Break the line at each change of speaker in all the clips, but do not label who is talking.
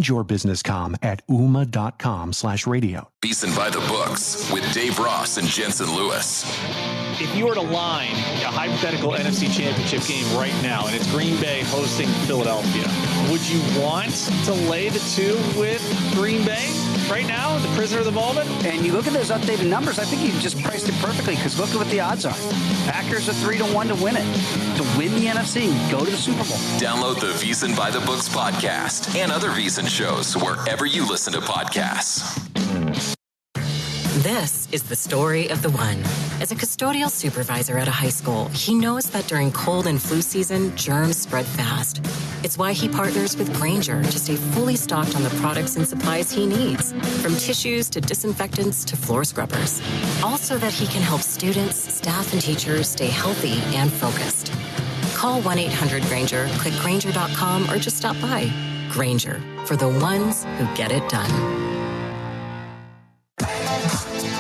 Your business comm at ooma.com/radio.
VEASAN by the books with Dave Ross and Jensen Lewis.
If you were to line a hypothetical NFC Championship game right now, and it's Green Bay hosting Philadelphia, would you want to lay the two with Green Bay right now, the prisoner of the moment?
And you look at those updated numbers, I think you just priced it perfectly, because look at what the odds are. Packers are 3-1 to win it, to win the NFC, go to the Super Bowl.
Download the VEASAN by the Books podcast and other VEASAN shows wherever you listen to podcasts.
This is the story of the one. As a custodial supervisor at a high school, he knows that during cold and flu season, germs spread fast. It's why he partners with Grainger to stay fully stocked on the products and supplies he needs, from tissues to disinfectants to floor scrubbers. All so that he can help students, staff, and teachers stay healthy and focused. Call 1-800-GRAINGER, click Grainger.com, or just stop by. Grainger, for the ones who get it done.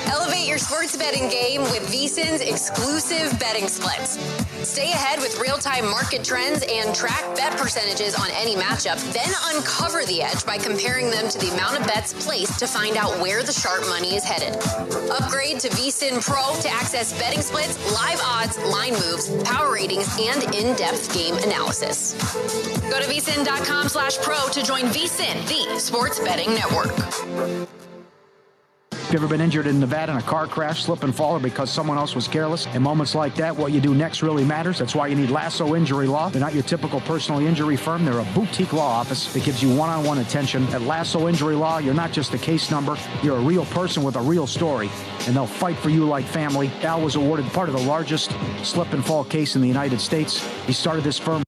Elevate your sports betting game with VEASAN's exclusive betting splits. Stay ahead with real-time market trends and track bet percentages on any matchup, then uncover the edge by comparing them to the amount of bets placed to find out where the sharp money is headed. Upgrade to VEASAN Pro to access betting splits, live odds, line moves, power ratings, and in-depth game analysis. Go to VEASAN.com/pro to join VEASAN, the sports betting network.
If you've ever been injured in Nevada in a car crash, slip and fall, or because someone else was careless, in moments like that, what you do next really matters. That's why you need Lasso Injury Law. They're not your typical personal injury firm. They're a boutique law office that gives you one-on-one attention. At Lasso Injury Law, you're not just a case number. You're a real person with a real story, and they'll fight for you like family. Al was awarded part of the largest slip and fall case in the United States. He started this firm.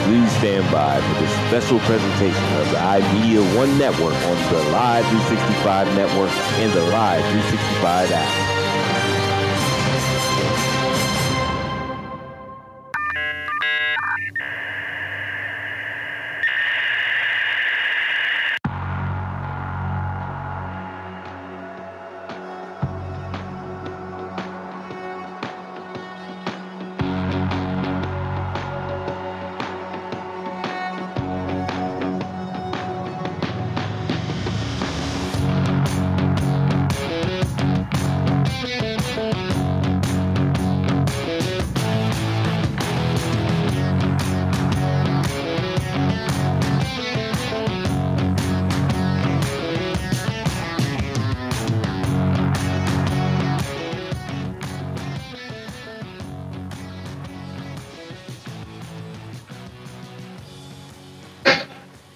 Please stand by for this special presentation of the iMedia One Network on the Live 365 Network and the Live 365 app.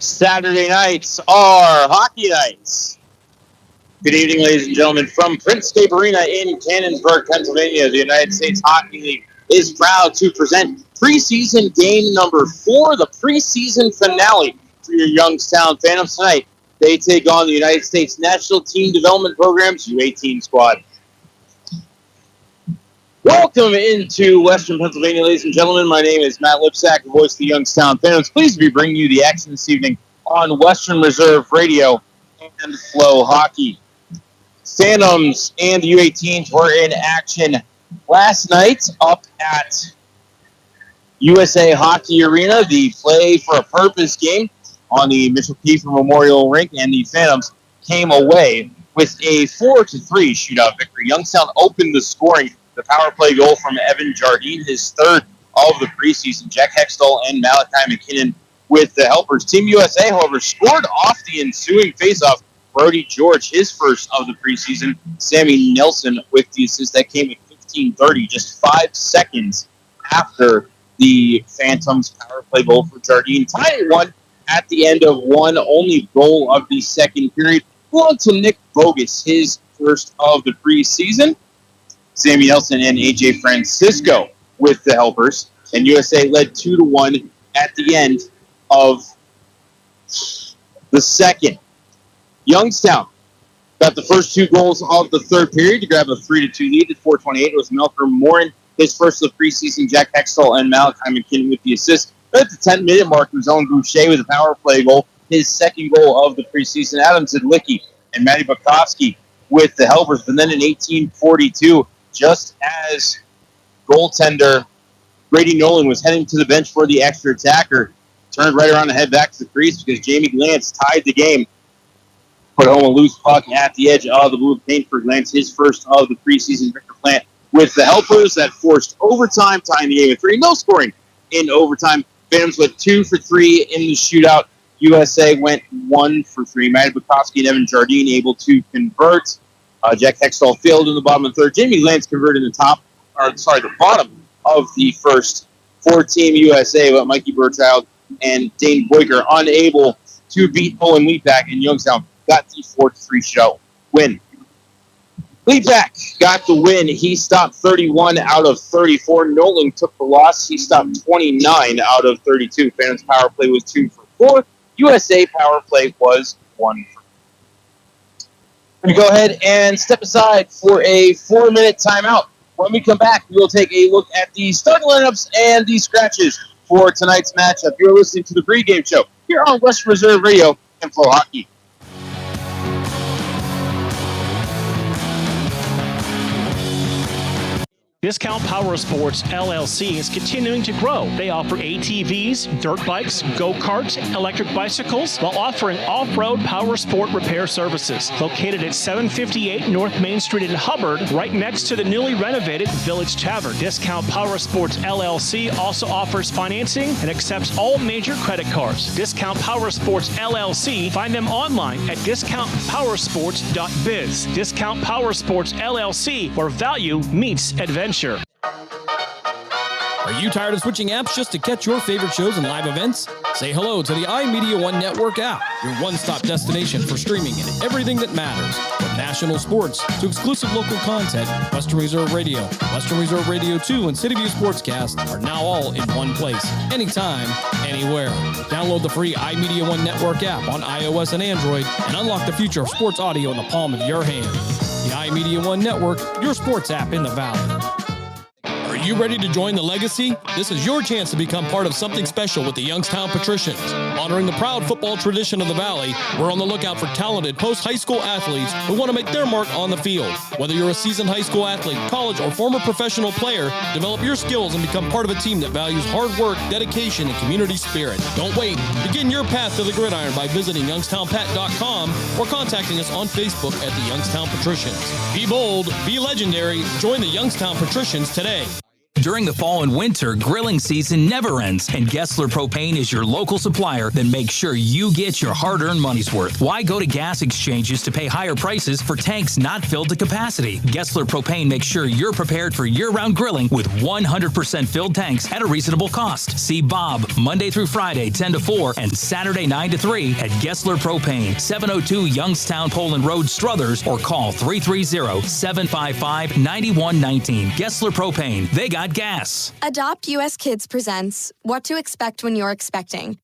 Saturday nights are hockey nights. Good evening, ladies and gentlemen. From Prince-Scape Arena in Cannonsburg, Pennsylvania, the United States Hockey League is proud to present preseason game number 4, the preseason finale for your Youngstown Phantoms tonight. They take on the United States National Team Development Program's U18 squad. Welcome into Western Pennsylvania, ladies and gentlemen. My name is Matt Lipsack, the voice of the Youngstown Phantoms. Pleased to be bringing you the action this evening on Western Reserve Radio and Flow Hockey. Phantoms and the U18s were in action last night up at USA Hockey Arena, the Play for a Purpose game on the Mitchell Kiefer Memorial Rink, and the Phantoms came away with a 4-3 shootout victory. Youngstown opened the scoring. The power play goal from Evan Jardine, his third of the preseason. Jack Hextall and Malachi McKinnon with the helpers. Team USA, however, scored off the ensuing faceoff. Brody George, his first of the preseason. Sammy Nelson with the assist. That came at 15:30, just 5 seconds after the Phantoms power play goal for Jardine. Tied at 1 at the end of one, only goal of the second period. On to Nick Bogus, his first of the preseason. Sammy Nelson and AJ Francisco with the helpers. And USA led 2-1 at the end of the second. Youngstown got the first 2 goals of the third period to grab a 3-2 lead at 4:28. It was Malcolm Morin, his first of the preseason. Jack Hextall and Malachi McKinnon with the assist. At the 10-minute mark, it was Owen Boucher with a power play goal, his second goal of the preseason. Adam Zidlicki and Matty Bukowski with the helpers. But then in 18:42, just as goaltender Brady Nolan was heading to the bench for the extra attacker. Turned right around and head back to the crease because Jamie Glantz tied the game. Put home a loose puck at the edge of the blue paint for Glantz, his first of the preseason. Victor Plant with the helpers that forced overtime, tying the game at 3. No scoring in overtime. Phantoms went 2 for 3 in the shootout. USA went 1 for 3. Matt Bukowski and Evan Jardine able to convert. Jack Hextall failed in the bottom of the third. Jamie Glantz converted in the bottom of the first for Team USA, but Mikey Burchild and Dane Boyker unable to beat Owen Leapak, and Youngstown got the 4-3 shootout win. Leapak got the win. He stopped 31 out of 34. Nolan took the loss. He stopped 29 out of 32. Phantoms power play was 2 for 4. USA power play was 1 for 4. We're going to go ahead and step aside for a 4-minute timeout. When we come back, we will take a look at the starting lineups and the scratches for tonight's matchup. You're listening to the pregame show here on Western Reserve Radio and Flow Hockey.
Discount Power Sports LLC is continuing to grow. They offer ATVs, dirt bikes, go-karts, electric bicycles, while offering off-road power sport repair services. Located at 758 North Main Street in Hubbard, right next to the newly renovated Village Tavern. Discount Power Sports LLC also offers financing and accepts all major credit cards. Discount Power Sports LLC. Find them online at discountpowersports.biz. Discount Power Sports LLC, where value meets adventure.
Are you tired of switching apps just to catch your favorite shows and live events? Say hello to the iMedia One Network app, your one-stop destination for streaming and everything that matters. From national sports to exclusive local content, Western Reserve Radio, Western Reserve Radio 2, and City View Sportscast are now all in one place, anytime, anywhere. Download the free iMedia One Network app on iOS and Android and unlock the future of sports audio in the palm of your hand. The iMedia One Network, your sports app in the Valley. Are you ready to join the legacy? This is your chance to become part of something special with the Youngstown Patricians. Honoring the proud football tradition of the Valley, we're on the lookout for talented post-high school athletes who want to make their mark on the field. Whether you're a seasoned high school athlete, college, or former professional player, develop your skills and become part of a team that values hard work, dedication, and community spirit. Don't wait. Begin your path to the gridiron by visiting youngstownpat.com or contacting us on Facebook at the Youngstown Patricians. Be bold, be legendary, join the Youngstown Patricians today.
During the fall and winter, grilling season never ends, and Gessler Propane is your local supplier that makes sure you get your hard-earned money's worth. Why go to gas exchanges to pay higher prices for tanks not filled to capacity? Gessler Propane makes sure you're prepared for year-round grilling with 100% filled tanks at a reasonable cost. See Bob Monday through Friday, 10 to 4, and Saturday, 9 to 3 at Gessler Propane, 702 Youngstown Poland Road, Struthers, or call 330-755-9119. Gessler Propane. They got gas.
Adopt US Kids presents What to Expect When You're Expecting.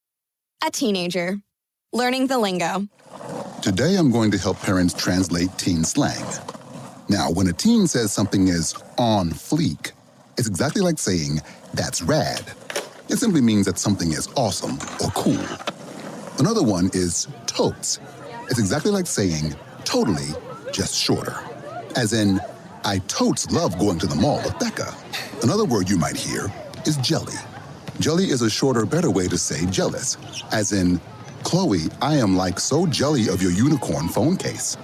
A teenager. Learning the lingo.
Today I'm going to help parents translate teen slang. Now, when a teen says something is on fleek, it's exactly like saying, that's rad. It simply means that something is awesome or cool. Another one is totes. It's exactly like saying, totally, just shorter. As in, I totes love going to the mall with Becca. Another word you might hear is jelly. Jelly is a shorter, better way to say jealous. As in, Chloe, I am like so jelly of your unicorn phone case.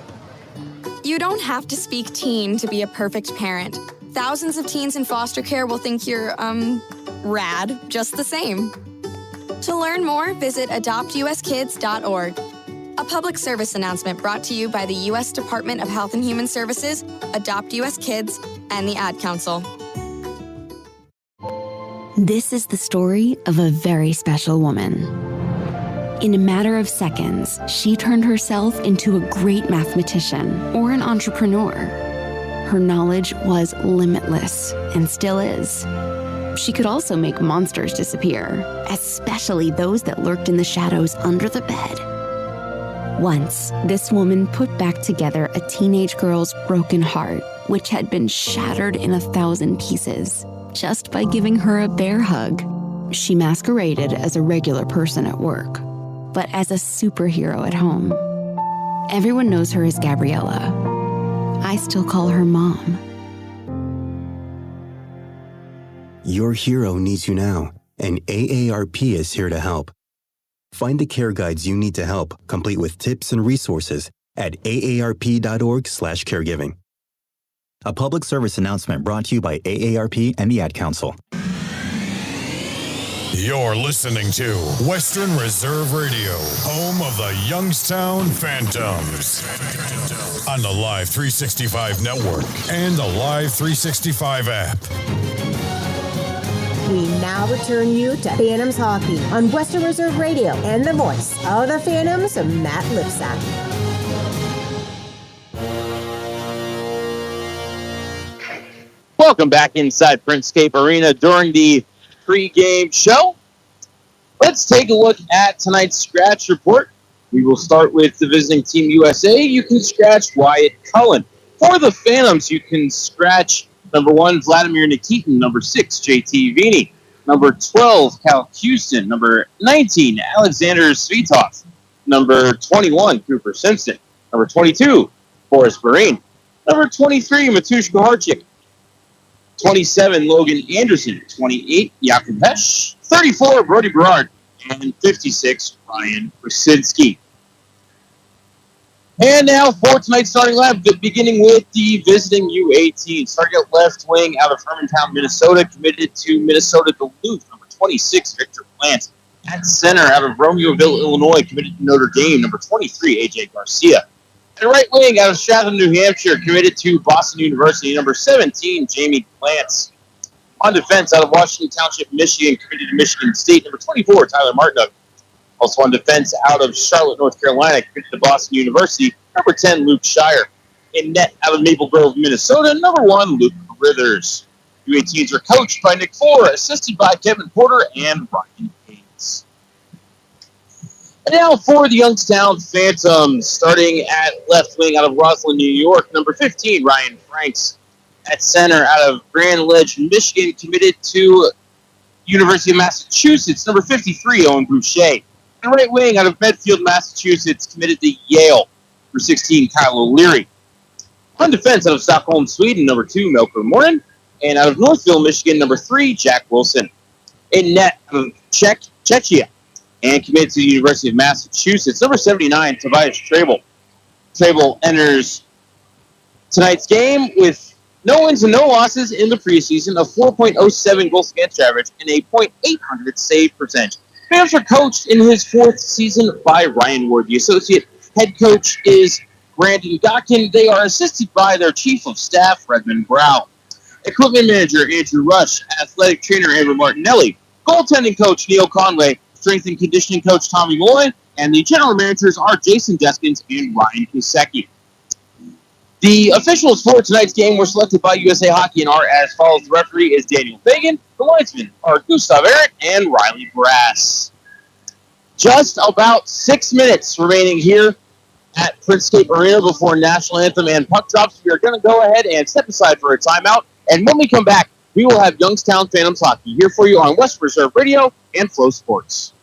You don't have to speak teen to be a perfect parent. Thousands of teens in foster care will think you're, rad just the same. To learn more, visit adoptuskids.org. A public service announcement brought to you by the U.S. Department of Health and Human Services, Adopt U.S. Kids, and the Ad Council.
This is the story of a very special woman. In a matter of seconds, she turned herself into a great mathematician or an entrepreneur. Her knowledge was limitless and still is. She could also make monsters disappear, especially those that lurked in the shadows under the bed. Once, this woman put back together a teenage girl's broken heart, which had been shattered in 1,000 pieces, just by giving her a bear hug. She masqueraded as a regular person at work, but as a superhero at home. Everyone knows her as Gabriella. I still call her Mom.
Your hero needs you now, and AARP is here to help. Find the care guides you need to help, complete with tips and resources at aarp.org/caregiving. A public service announcement brought to you by AARP and the Ad Council.
You're listening to Western Reserve Radio, home of the Youngstown Phantoms, on the Live 365 network and the Live 365 app.
We now return you to Phantoms Hockey on Western Reserve Radio and the voice of the Phantoms, Matt Lipsack.
Welcome back inside Printscape Arena during the pre-game show. Let's take a look at tonight's scratch report. We will start with the visiting Team USA. You can scratch Wyatt Cullen. For the Phantoms, you can scratch number 1, Vladimir Nikitin. Number 6, JT Vini. Number 12, Cal Houston. Number 19, Alexander Svitov. Number 21, Cooper Simpson. Number 22, Boris Barin. Number 23, Matusz Kucharczyk. 27, Logan Anderson. 28, Jakub Hesch. 34, Brody Berard. And 56, Ryan Krasinski. And now for tonight's starting lineup, beginning with the visiting U18. Starting at left wing out of Hermantown, Minnesota, committed to Minnesota Duluth. Number 26, Victor Plant. At center out of Romeoville, Illinois, committed to Notre Dame. Number 23, AJ Garcia. At right wing out of Stratham, New Hampshire, committed to Boston University. Number 17, Jamie Glantz. On defense out of Washington Township, Michigan, committed to Michigan State. Number 24, Tyler Martinuk. Also on defense out of Charlotte, North Carolina, committed to Boston University. Number 10, Luke Shire. In net out of Maple Grove, Minnesota. Number 1, Luke Rithers. U18s are coached by Nick Fuller, assisted by Kevin Porter and Ryan Haynes. And now for the Youngstown Phantoms, starting at left wing out of Roslyn, New York. Number 15, Ryan Franks. At center out of Grand Ledge, Michigan, committed to University of Massachusetts. Number 53, Owen Boucher. And right wing out of Medfield, Massachusetts, committed to Yale. Number 16, Kyle O'Leary. On defense out of Stockholm, Sweden, number 2, Melker Morin. And out of Northville, Michigan, number 3, Jack Wilson. In net out of Czechia and committed to the University of Massachusetts, number 79, Tobias Trabel. Trabel enters tonight's game with no wins and no losses in the preseason, a 4.07 goals against average, and a .800 save percentage. Phantoms are coached in his 4th season by Ryan Ward. The associate head coach is Brandon Gotkin. They are assisted by their chief of staff, Redmond Brow. Equipment manager, Andrew Rush. Athletic trainer, Amber Martinelli. Goaltending coach, Neil Conway. Strength and conditioning coach, Tommy Moy. And the general managers are Jason Deskins and Ryan Kisecki. The officials for tonight's game were selected by USA Hockey and are as follows. The referee is Daniel Fagan. The linesmen are Gustav Eric and Riley Brass. Just about 6 minutes remaining here at Printscape Arena before National Anthem and puck drops. We are going to go ahead and step aside for a timeout. And when we come back, we will have Youngstown Phantoms Hockey here for you on West Reserve Radio and Flow Sports.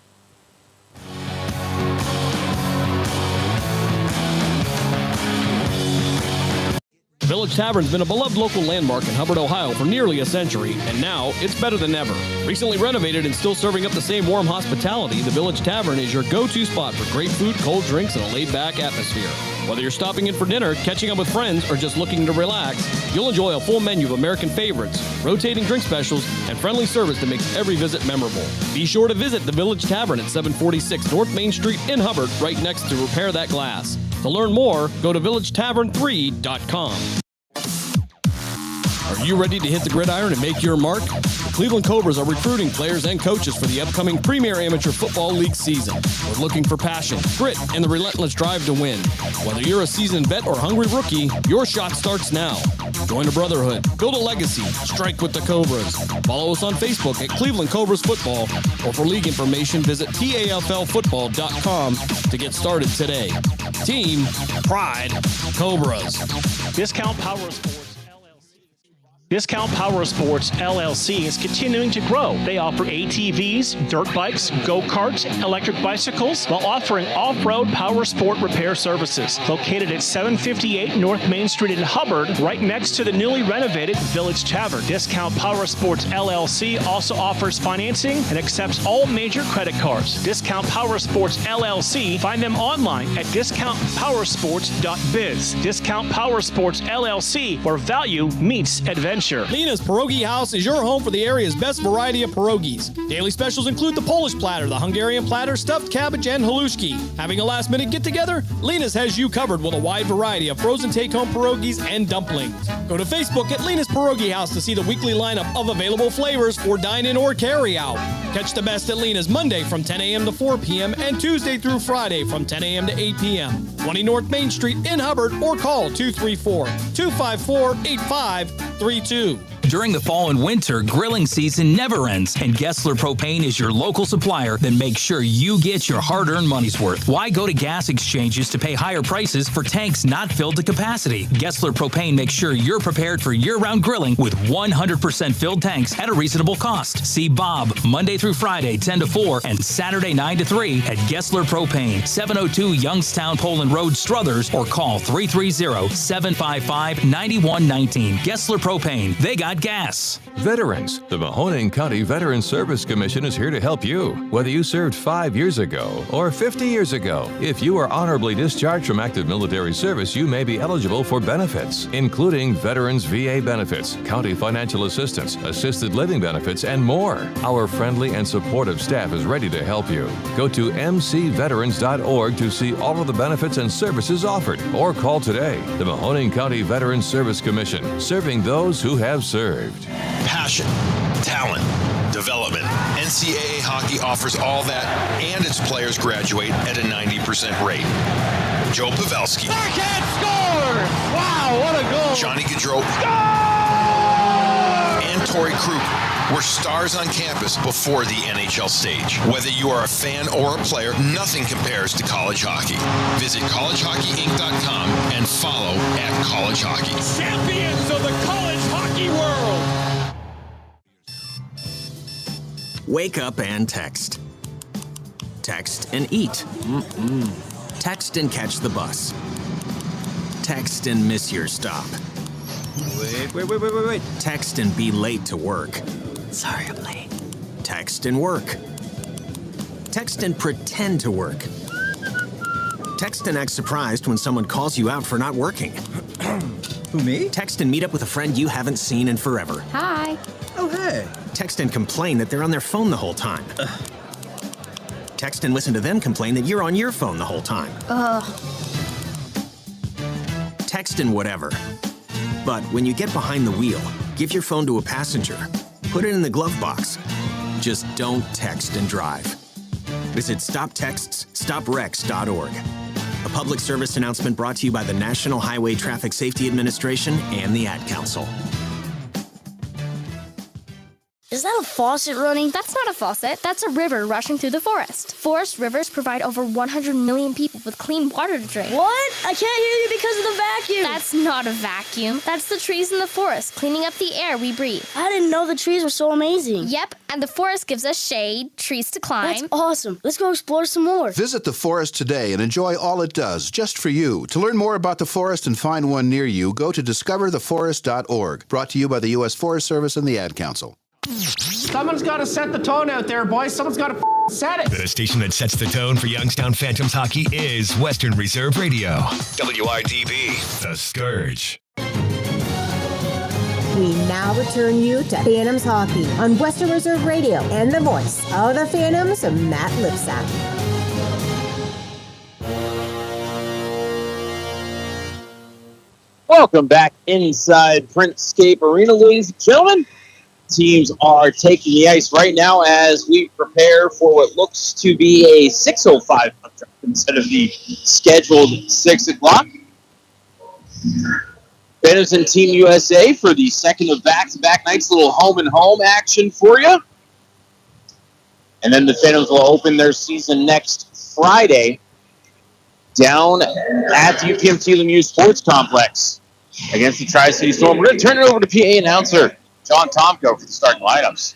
Village Tavern's been a beloved local landmark in Hubbard, Ohio for nearly a century, and now it's better than ever. Recently renovated and still serving up the same warm hospitality, the Village Tavern is your go-to spot for great food, cold drinks, and a laid-back atmosphere. Whether you're stopping in for dinner, catching up with friends, or just looking to relax, you'll enjoy a full menu of American favorites, rotating drink specials, and friendly service that makes every visit memorable. Be sure to visit the Village Tavern at 746 North Main Street in Hubbard, right next to Repair That Glass. To learn more, go to villagetavern3.com. Are you ready to hit the gridiron and make your mark? The Cleveland Cobras are recruiting players and coaches for the upcoming Premier Amateur Football League season. We're looking for passion, grit, and the relentless drive to win. Whether you're a seasoned vet or hungry rookie, your shot starts now. Join a brotherhood, build a legacy, strike with the Cobras. Follow us on Facebook at Cleveland Cobras Football, or for league information, visit TAFLfootball.com to get started today. Team Pride Cobras.
Discount Power Sports. Discount Power Sports LLC is continuing to grow. They offer ATVs, dirt bikes, go-karts, electric bicycles, while offering off-road power sport repair services. Located at 758 North Main Street in Hubbard, right next to the newly renovated Village Tavern. Discount Power Sports LLC also offers financing and accepts all major credit cards. Discount Power Sports LLC. Find them online at discountpowersports.biz. Discount Power Sports LLC, where value meets adventure.
Lena's Pierogi House is your home for the area's best variety of pierogies. Daily specials include the Polish platter, the Hungarian platter, stuffed cabbage, and halushki. Having a last-minute get-together? Lena's has you covered with a wide variety of frozen take-home pierogies and dumplings. Go to Facebook at Lena's Pierogi House to see the weekly lineup of available flavors for dine-in or carry-out. Catch the best at Lena's Monday from 10 a.m. to 4 p.m. and Tuesday through Friday from 10 a.m. to 8 p.m. 20 North Main Street in Hubbard, or call 234-254-8532.
During the fall and winter, grilling season never ends, and Gessler Propane is your local supplier that makes sure you get your hard-earned money's worth. Why go to gas exchanges to pay higher prices for tanks not filled to capacity? Gessler Propane makes sure you're prepared for year-round grilling with 100% filled tanks at a reasonable cost. See Bob Monday through Friday, 10 to 4, and Saturday, 9 to 3 at Gessler Propane, 702 Youngstown Poland Road, Struthers, or call 330-755-9119. Gessler Propane. They got gas.
Veterans. The Mahoning County Veterans Service Commission is here to help you. Whether you served 5 years ago or 50 years ago, if you are honorably discharged from active military service, you may be eligible for benefits, including Veterans VA benefits, county financial assistance, assisted living benefits, and more. Our friendly and supportive staff is ready to help you. Go to mcveterans.org to see all of the benefits and services offered, or call today. The Mahoning County Veterans Service Commission, serving those who have served.
Passion, talent, development. NCAA hockey offers all that, and its players graduate at a 90% rate. Joe Pavelski.
Backhand score! Wow, what a goal!
Johnny Gaudreau. And Torrey Krug were stars on campus before the NHL stage. Whether you are a fan or a player, nothing compares to college hockey. Visit collegehockeyinc.com and follow @collegehockey.
Champions of the college hockey world!
Wake up and text. Text and eat. Text and catch the bus. Text and miss your stop. Wait. Text and be late to work. Sorry, I'm late. Text and work. Text and pretend to work. Text and act surprised when someone calls you out for not working. Who, me? Text and meet up with a friend you haven't seen in forever.
Hi.
Oh, hey. Text and complain that they're on their phone the whole time. Text and listen to them complain that you're on your phone the whole time. Text and whatever. But when you get behind the wheel, give your phone to a passenger. Put it in the glove box. Just don't text and drive. Visit StopTextsStopWrecks.org. A public service announcement brought to you by the National Highway Traffic Safety Administration and the Ad Council.
Is that a faucet running? That's not a faucet. That's a river rushing through the forest. Forest rivers provide over 100 million people with clean water to drink.
What? I can't hear you because of the vacuum.
That's not a vacuum. That's the trees in the forest cleaning up the air we breathe.
I didn't know the trees were so amazing.
Yep, and the forest gives us shade, trees to climb.
That's awesome. Let's go explore some more.
Visit the forest today and enjoy all it does, just for you. To learn more about the forest and find one near you, go to discovertheforest.org. Brought to you by the U.S. Forest Service and the Ad Council.
Someone's got to set the tone out there, boys. Someone's got to set it.
The station that sets the tone for Youngstown Phantoms hockey is Western Reserve Radio. WRDB, The Scourge.
We now return you to Phantoms hockey on Western Reserve Radio and the voice of the Phantoms, Matt Lipsack.
Welcome back inside Printscape Arena, ladies and gentlemen. Teams are taking the ice right now as we prepare for what looks to be a 6:05 contract instead of the scheduled 6 o'clock. Phantoms and Team USA for the second of back-to-back nights. Little home-and-home action for you. And then the Phantoms will open their season next Friday down at the UPMC Lemieux Sports Complex. against the Tri-City Storm. We're going to turn it over to PA announcer John Tomko for the starting lineups.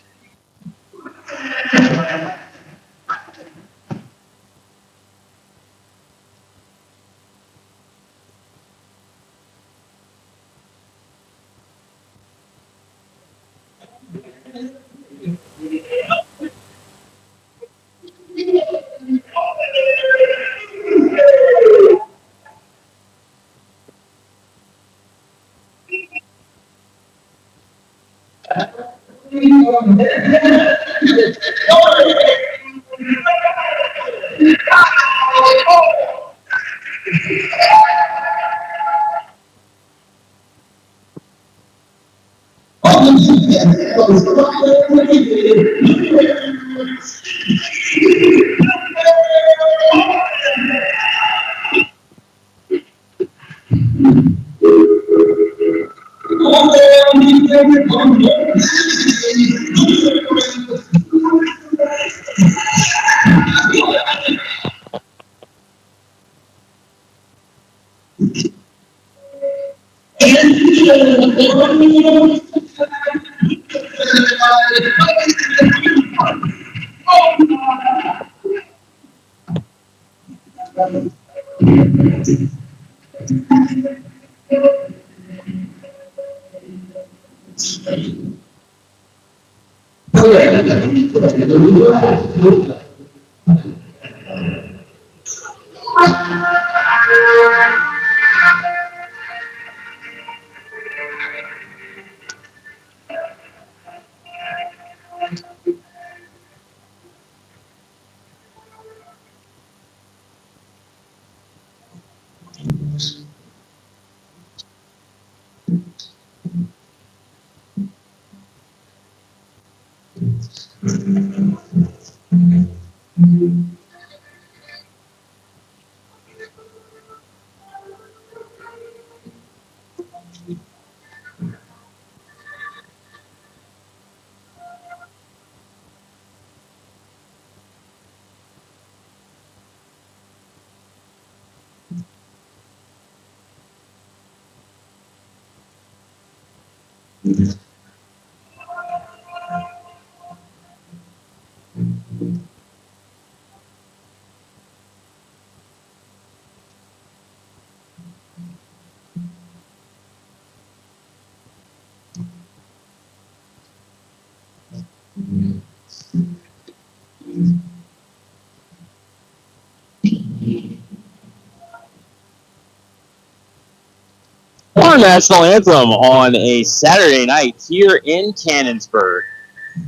Our national anthem on a Saturday night here in Cannonsburg.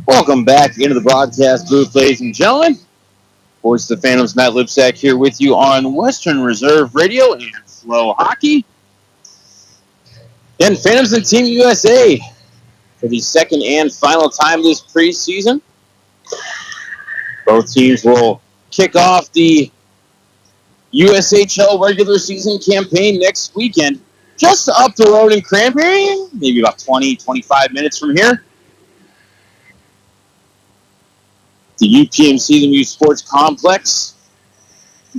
Welcome back into the broadcast booth, ladies and gentlemen. Voice of the Phantoms, Matt Lipsack here with you on Western Reserve Radio and Flow Hockey. And Phantoms and Team USA for the second and final time this preseason. Both teams will kick off the USHL regular season campaign next weekend. Just up the road in Cranberry, maybe about 20, 25 minutes from here. The UPMC, the Muse Sports Complex.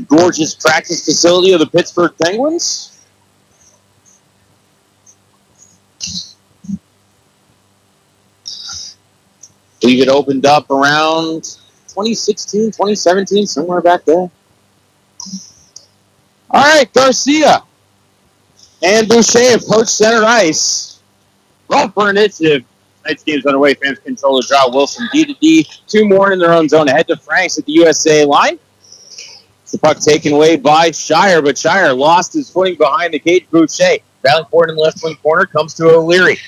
Gorgeous practice facility of the Pittsburgh Penguins. I believe it opened up around 2016, 2017, somewhere back there. All right, Garcia and Boucher approach center ice. Roll for initiative. Tonight's game's underway. Fans control the draw. Wilson D-to-D. Two more in their own zone. Ahead to Franks at the USA line. The puck taken away by Shire, but Shire lost his footing behind the cage. Boucher battling forward in the left wing corner. Comes to O'Leary.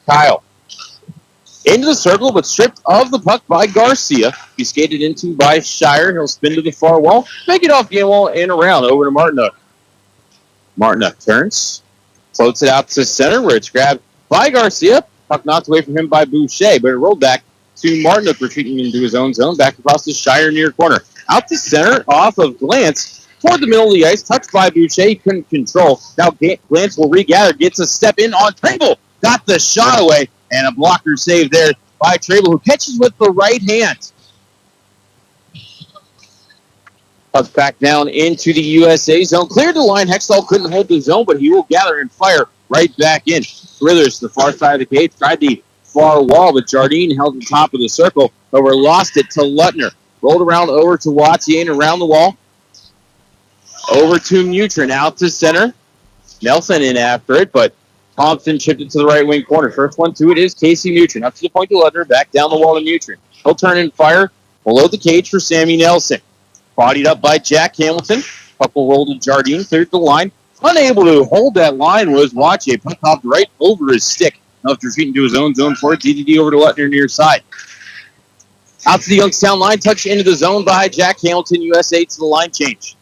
Kyle into the circle, but stripped of the puck by Garcia. He skated into by Shire. He'll spin to the far wall. Make it off game wall and around. Over to Martinuk. Martinuk turns. Floats it out to center where it's grabbed by Garcia. Puck knocked away from him by Boucher, but it rolled back to Martinuk, retreating into his own zone. Back across the Shire near corner. Out to center, off of Glantz. Toward the middle of the ice, touched by Boucher. He couldn't control. Now Glantz will regather. Gets a step in on Trable. Got the shot away. And a blocker save there by Trable, who catches with the right hand. Puck back down into the USA zone. Cleared the line. Hextall couldn't hold the zone, but he will gather and fire right back in. Carruthers to the far side of the cage, tried the far wall, but Jardine held the top of the circle, but lost it to Lutner. Rolled around over to Wattier and around the wall. Over to Mutrin, out to center. Nelson in after it, but Thompson chipped it to the right wing corner. First one to it is Casey Mutrin. Up to the point to Lutner, back down the wall to Mutrin. He'll turn and fire below the cage for Sammy Nelson. Bodied up by Jack Hamilton. Couple rolled to Jardine, cleared the line. Unable to hold that line was Wattier. Puck popped right over his stick. Enough to retreat into his own zone for it. DDD over to Lutner near side. Out to the Youngstown line, touch into the zone by Jack Hamilton, USA to the line change.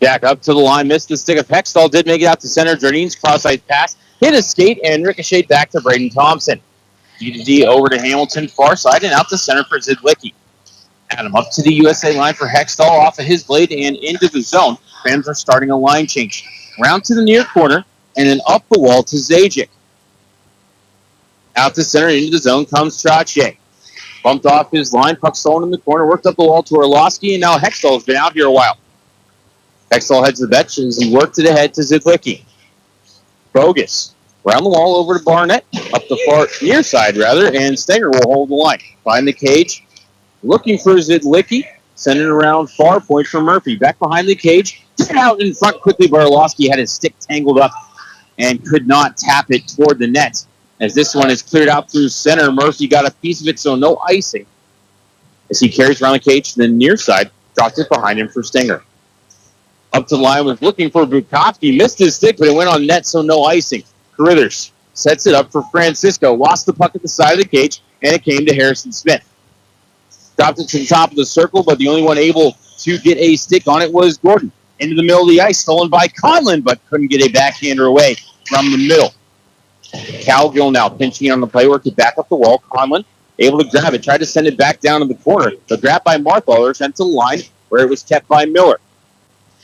Jack up to the line, missed the stick of Hextall, did make it out to center. Jardine's cross-ice pass, hit a skate, and ricocheted back to Braden Thompson. D over to Hamilton, far side, and out to center for Zidlicki. Adam up to the USA line for Hextall, off of his blade and into the zone. Fans are starting a line change. Round to the near corner, and then up the wall to Zajic. Out to center, into the zone comes Trottier. Bumped off his line, puck stolen in the corner, worked up the wall to Orlowski, and now Hextall's been out here a while. Hextall heads to the bench as he worked it ahead to Zidlicki. Bogus. Around the wall over to Barnett, up the far near side rather, and Stenger will hold the line. Find the cage, looking for Zidlicki, send it around far point for Murphy. Back behind the cage, get out in front quickly, but Orlowski had his stick tangled up and could not tap it toward the net. As this one is cleared out through center, Murphy got a piece of it, so no icing. As he carries around the cage to the near side, dropped it behind him for Stenger. Up to the line, was looking for Bukowski, missed his stick, but it went on net, so no icing. Carruthers sets it up for Francisco, lost the puck at the side of the cage, and it came to Harrison Smith. Dropped it to the top of the circle, but the only one able to get a stick on it was Gordon. Into the middle of the ice, stolen by Conlon, but couldn't get a backhander away from the middle. Calgill now pinching on the play, worked it back up the wall. Conlon able to grab it, tried to send it back down to the corner. The grab by Marthaler sent to the line where it was kept by Miller.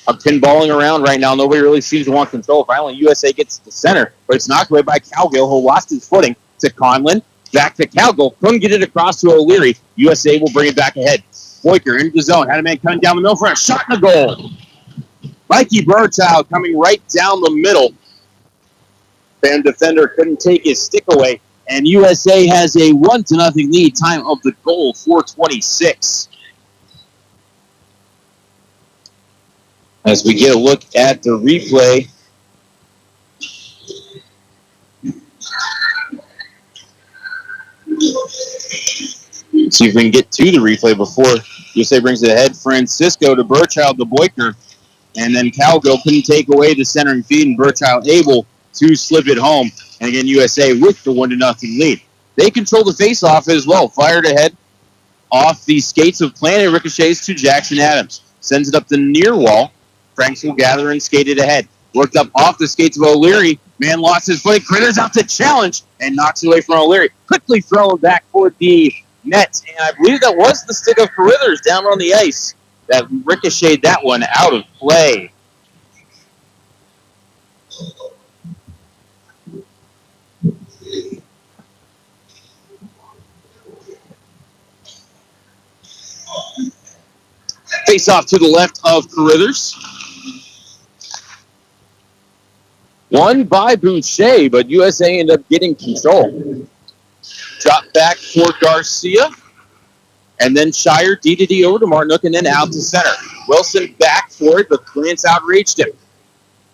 A pinballing around right now. Nobody really seems to want control. Finally, USA gets to the center, but it's knocked away by Calgill, who lost his footing to Conlon. Back to Calgill. Couldn't get it across to O'Leary. USA will bring it back ahead. Boyker into the zone. Had a man coming down the middle for a shot and a goal. Mikey Bertow coming right down the middle. Fan defender couldn't take his stick away. And USA has a 1-0 lead. Time of the goal, 4:26. As we get a look at the replay. See if we can get to the replay before USA brings it ahead. Francisco to Burchild to Boyker. And then Calgill couldn't take away the centering feed, and Burchild able to slip it home. And again, USA with the 1-0 lead. They control the faceoff as well. Fired ahead off the skates of Planet, ricochets to Jackson Adams. Sends it up the near wall. Franks will gather and skate it ahead. Worked up off the skates of O'Leary. Man lost his footing. Critters out to challenge and knocks it away from O'Leary. Quickly thrown back for the net. And I believe that was the stick of Carruthers down on the ice that ricocheted that one out of play. Face off to the left of Carruthers. Won by Boucher, but USA ended up getting control. Drop back for Garcia. And then Shire, D over to Martinook, and then out to center. Wilson back for it, but Lance outreached him.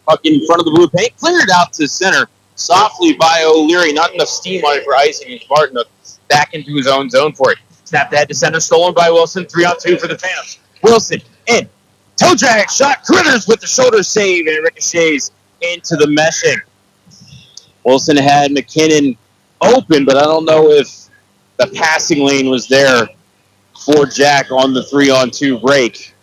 Puck in front of the blue paint, cleared out to center. Softly by O'Leary, not enough steam on it for icing, and Martinook back into his own zone for it. Snapped ahead to center, stolen by Wilson, 3-on-2 for the Phantoms. Wilson in. Toe drag shot. Critters with the shoulder save, and it ricochets into the meshing. Wilson had McKinnon open, but I don't know if the passing lane was there for Jack on the 3-on-2 break.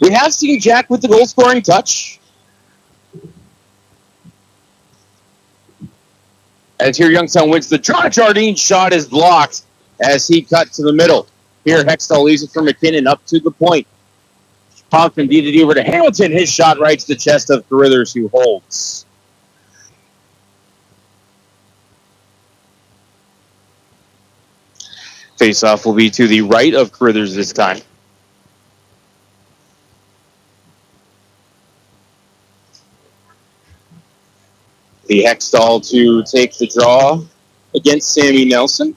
We have seen Jack with the goal-scoring touch. As here Youngstown wins the draw. Jardine shot is blocked as he cut to the middle. Here Hextall leaves it for McKinnon up to the point. Thompson beat it over to Hamilton. His shot right to the chest of Carruthers, who holds. Face-off will be to the right of Carruthers this time. The Hextall to take the draw against Sammy Nelson.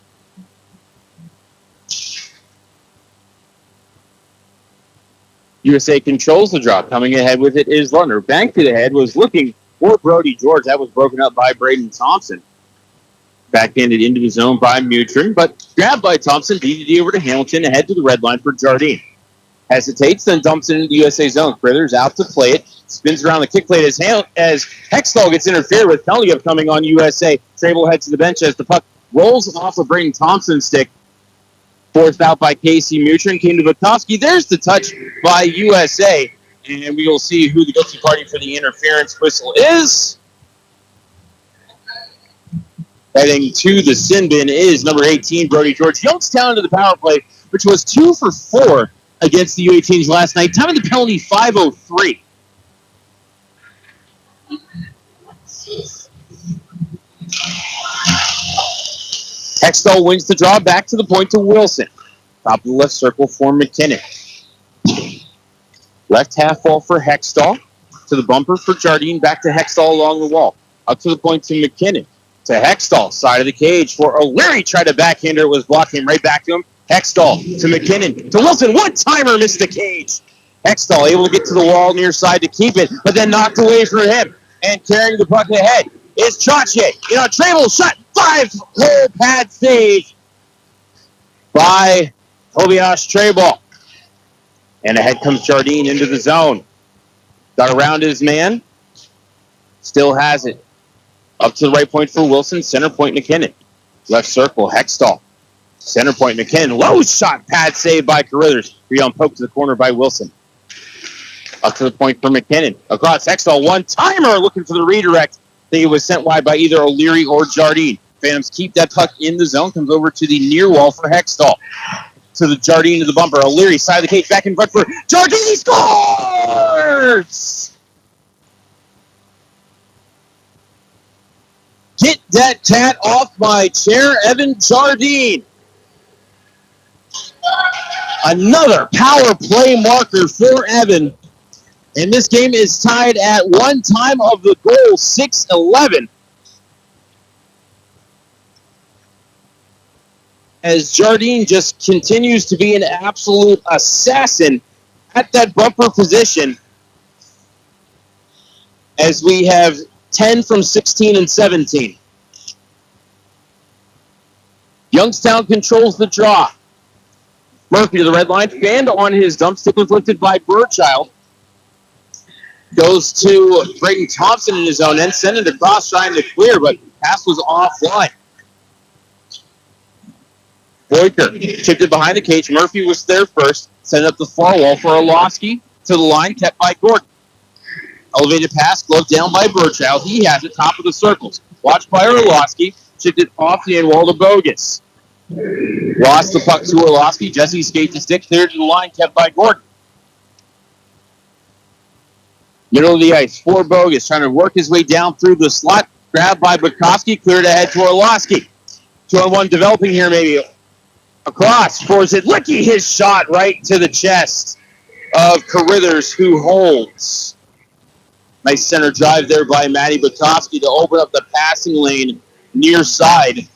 USA controls the draw. Coming ahead with it is Lundner. Banked it ahead, was looking for Brody George. That was broken up by Braden Thompson. Backhanded into the zone by Mutrin, but grabbed by Thompson. DDD over to Hamilton, ahead to the red line for Jardine. Hesitates, then dumps it into the USA zone. Critters out to play it. Spins around the kick plate as Hextall gets interfered with. Penalty upcoming on USA. Trable heads to the bench as the puck rolls off of Braden Thompson's stick. Forced out by Casey Mutrin. Came to Bukowski. There's the touch by USA. And we will see who the guilty party for the interference whistle is. Heading to the sin bin is number 18, Brody George. Youngstown to the power play, which was 2 for 4 against the U18s last night. Time of the penalty, 5:03. Hextall wins the draw back to the point to Wilson. Top of the left circle for McKinnon. Left half wall for Hextall. To the bumper for Jardine. Back to Hextall along the wall. Up to the point to McKinnon. To Hextall, side of the cage for O'Leary. Tried to backhander, it was blocked, came right back to him. Hextall to McKinnon. To Wilson, one-timer, missed the cage. Hextall able to get to the wall near side to keep it, but then knocked away from him. And carrying the puck ahead is Chache. Trable shot, 5-hole pad save by Tobias Trable. And ahead comes Jardine into the zone. Got around his man. Still has it. Up to the right point for Wilson. Center point McKinnon. Left circle, Hextall. Center point McKinnon. Low shot pad save by Carruthers. Rebound poke to the corner by Wilson. Up to the point for McKinnon. Across Hextall. One-timer looking for the redirect. I think it was sent wide by either O'Leary or Jardine. Phantoms keep that puck in the zone. Comes over to the near wall for Hextall. To the Jardine to the bumper. O'Leary side of the cage. Back in front for Jardine. He scores! Get that cat off my chair, Evan Jardine. Another power play marker for Evan. And this game is tied at one time of the goal, 6-11. As Jardine just continues to be an absolute assassin at that bumper position. As we have 10 from 16 and 17. Youngstown controls the draw. Murphy to the red line. Fanned on his dump. Stick was lifted by Burchild. Goes to Braden Thompson in his own end. Send it across, trying to clear, but pass was offline. Boyker chipped it behind the cage. Murphy was there first. Sent up the far wall for Orlovsky. To the line, kept by Gordon. Elevated pass, gloved down by Burchild. He has it, top of the circles. Watched by Orlovsky. Chipped it off the end wall to Bogus. Lost the puck to Orlovsky. Jesse skates the stick. Cleared to the line, kept by Gordon. Middle of the ice for Bogus. Trying to work his way down through the slot. Grabbed by Bukowski. Cleared ahead to Orlovsky. 2-on-1 developing here maybe. Across for Zidlicki. His shot right to the chest of Carruthers, who holds. Nice center drive there by Matty Bukowski to open up the passing lane near side.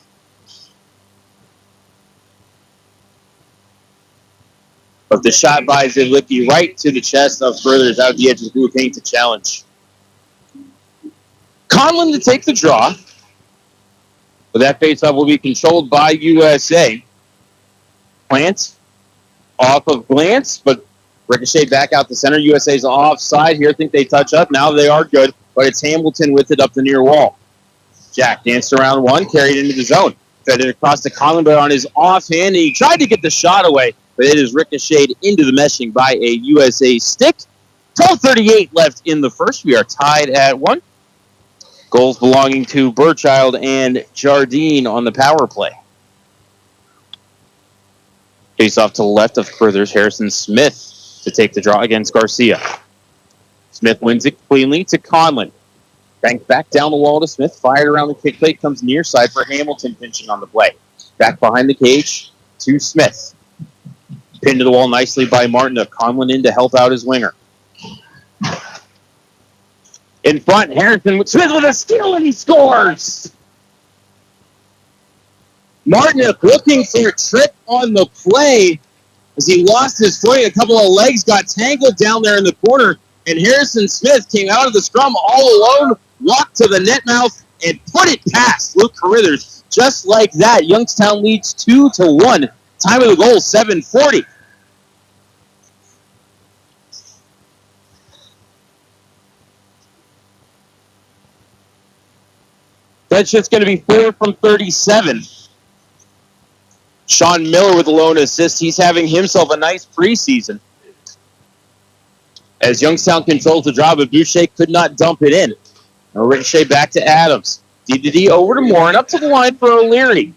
But the shot by Zidlicki right to the chest of Carruthers out of the edge of the blue paint to challenge. Conlon to take the draw. But that faceoff will be controlled by USA. Plant off of Glance, but ricochet back out the center. USA's offside here. Think they touch up. Now they are good, but it's Hamilton with it up the near wall. Jack danced around one, carried into the zone. Fed it across to Conlon, but on his offhand, he tried to get the shot away, but it is ricocheted into the meshing by a USA stick. 12:38 left in the first. We are tied at 1. Goals belonging to Burchild and Jardine on the power play. Face off to the left of Carruthers. Harrison Smith to take the draw against Garcia. Smith wins it cleanly to Conlon. Banked back down the wall to Smith. Fired around the kick plate. Comes near side for Hamilton pinching on the play. Back behind the cage to Smith. Pinned to the wall nicely by Martin. Conlon in to help out his winger. In front, Harrison Smith with a steal, and he scores. Martinick looking for a trip on the play as he lost his footing. A couple of legs got tangled down there in the corner, and Harrison Smith came out of the scrum all alone, walked to the net mouth, and put it past Luke Carruthers. Just like that, Youngstown leads 2-1. Time of the goal, 7:40. That's just going to be 4 from 37. Sean Miller with a lone assist. He's having himself a nice preseason. As Youngstown controls the draw, but Boucher could not dump it in. Now Ricochet back to Adams. D over to Moore and up to the line for O'Leary.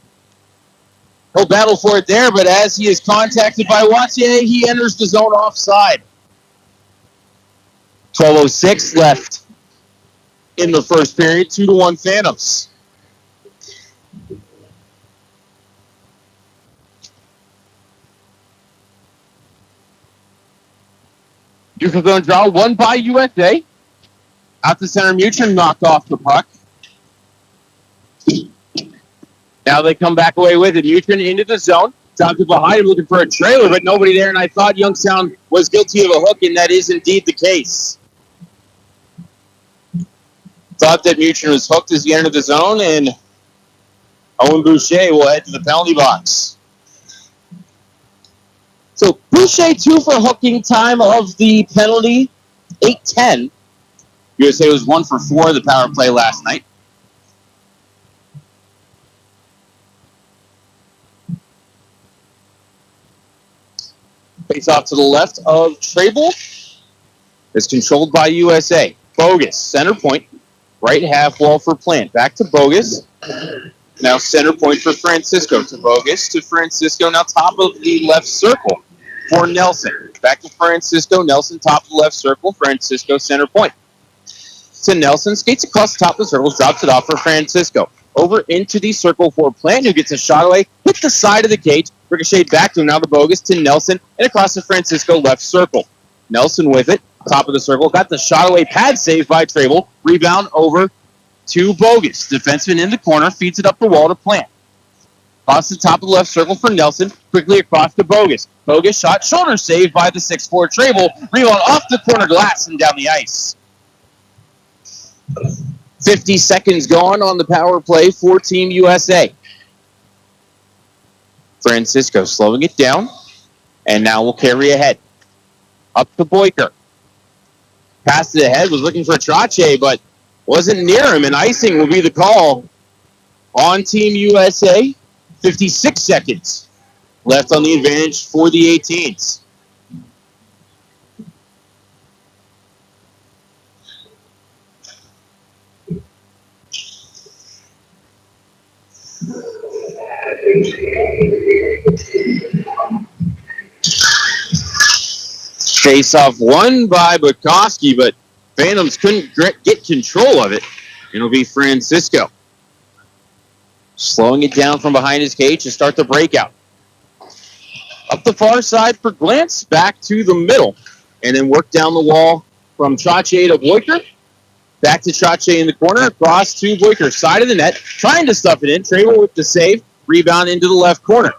He'll battle for it there, but as he is contacted by Wattier, he enters the zone offside. 12:06 left in the first period. 2-1 Phantoms. Neutral zone draw, won by USA. Out to center, Mutrin knocked off the puck. Now they come back away with it. Mutrin into the zone. Dropped it behind him looking for a trailer, but nobody there, and I thought Youngstown was guilty of a hook, and that is indeed the case. Thought that Mutrin was hooked as he entered the zone, and Owen Boucher will head to the penalty box. So Boucher 2 for hooking time of the penalty, 8-10. USA was 1 for 4 the power play last night. Face off to the left of Trable. Is controlled by USA. Bogus, center point. Right half wall for Plant. Back to Bogus. Now center point for Francisco. To Bogus, to Francisco. Now top of the left circle for Nelson. Back to Francisco. Nelson, top of the left circle. Francisco, center point. To Nelson. Skates across the top of the circle. Drops it off for Francisco. Over into the circle for Plant, who gets a shot away. Hit the side of the cage. Ricocheted back to him. Now the Bogus to Nelson. And across to Francisco, left circle. Nelson with it. Top of the circle. Got the shot away. Pad save by Trable. Rebound over to Bogus. Defenseman in the corner. Feeds it up the wall to Plant. Across the top of the left circle for Nelson. Quickly across to Bogus. Bogus shot. Shoulder save by the 6'4 Trable. Rebound off the corner glass and down the ice. 50 seconds gone on the power play for Team USA. Francisco slowing it down. And now we'll carry ahead. Up to Boyker. Passed it ahead. Was looking for Trache, but wasn't near him. And icing will be the call on Team USA. 56 seconds left on the advantage for the 18s. Face-off won by Bukowski, but Phantoms couldn't get control of it. It'll be Francisco slowing it down from behind his cage to start the breakout. Up the far side for Glantz, back to the middle, and then work down the wall from Trache to Boyker. Back to Trache in the corner, across to Boyker, side of the net, trying to stuff it in. Trable with the save, rebound into the left corner.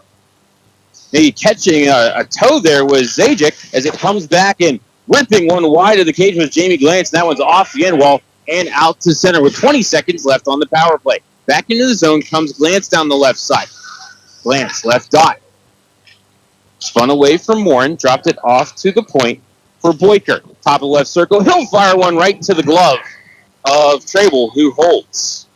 Maybe catching a toe there was Zajic as it comes back and ripping one wide of the cage was Jamie Glantz. That one's off the end wall and out to center with 20 seconds left on the power play. Back into the zone comes Glantz down the left side. Glantz, left dot. Spun away from Warren, dropped it off to the point for Boyker. Top of the left circle, he'll fire one right to the glove of Trable, who holds.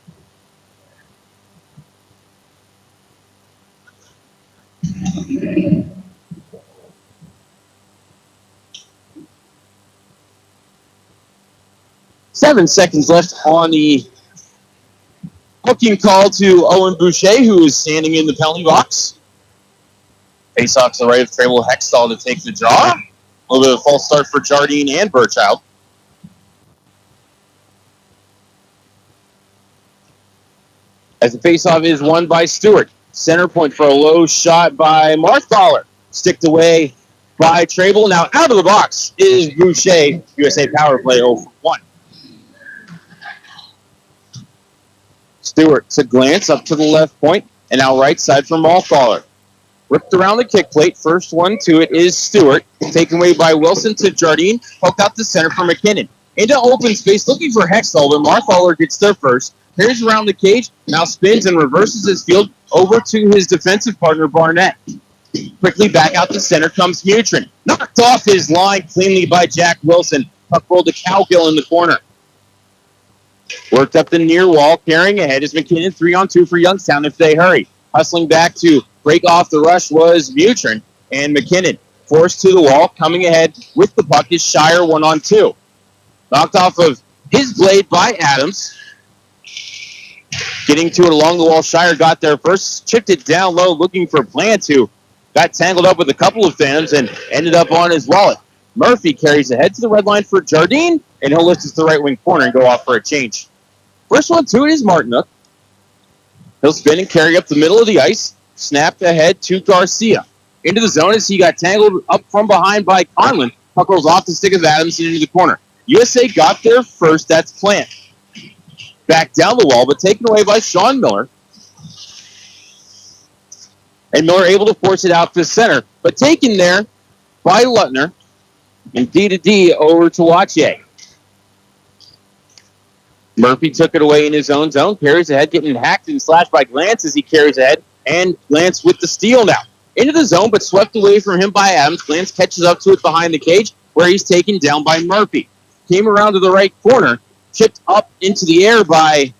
Seven seconds left on the hooking call to Owen Boucher, who is standing in the penalty box. Face off to the right of Trable Hextall to take the draw. A little bit of a false start for Jardine and Burchild. As the faceoff is won by Stewart. Center point for a low shot by Marthaler. Sticked away by Trable. Now out of the box is Boucher. USA power play 0 for 1. Stewart to Glance up to the left point, and now right side for Malthaler. Ripped around the kick plate. First one to it is Stewart. Taken away by Wilson to Jardine. Poked out to center for McKinnon. Into open space, looking for Hextall, but Marthaler gets there first. Carries around the cage, now spins and reverses his field over to his defensive partner, Barnett. Quickly back out to center comes Mutrin. Knocked off his line cleanly by Jack Wilson. Puck rolled to Cowgill in the corner. Worked up the near wall, carrying ahead is McKinnon. 3-on-2 for Youngstown if they hurry. Hustling back to break off the rush was Mutrin, and McKinnon forced to the wall. Coming ahead with the puck is Shire 1-on-2. Knocked off of his blade by Adams. Getting to it along the wall, Shire got there first. Chipped it down low looking for Plant, who got tangled up with a couple of Phantoms and ended up on his wallet. Murphy carries ahead to the red line for Jardine, and he'll lift it to the right wing corner and go off for a change. First one to it is Martinook. He'll spin and carry up the middle of the ice. Snapped ahead to Garcia. Into the zone as he got tangled up from behind by Conlon. Puck rolls off the stick of Adams and into the corner. USA got there first. That's Plant. Back down the wall, but taken away by Sean Miller. And Miller able to force it out to center, but taken there by Lutner. And D over to Wache. Murphy took it away in his own zone. Carries ahead, getting hacked and slashed by Glance as he carries ahead. And Glance with the steal now. Into the zone, but swept away from him by Adams. Glance catches up to it behind the cage, where he's taken down by Murphy. Came around to the right corner. Chipped up into the air by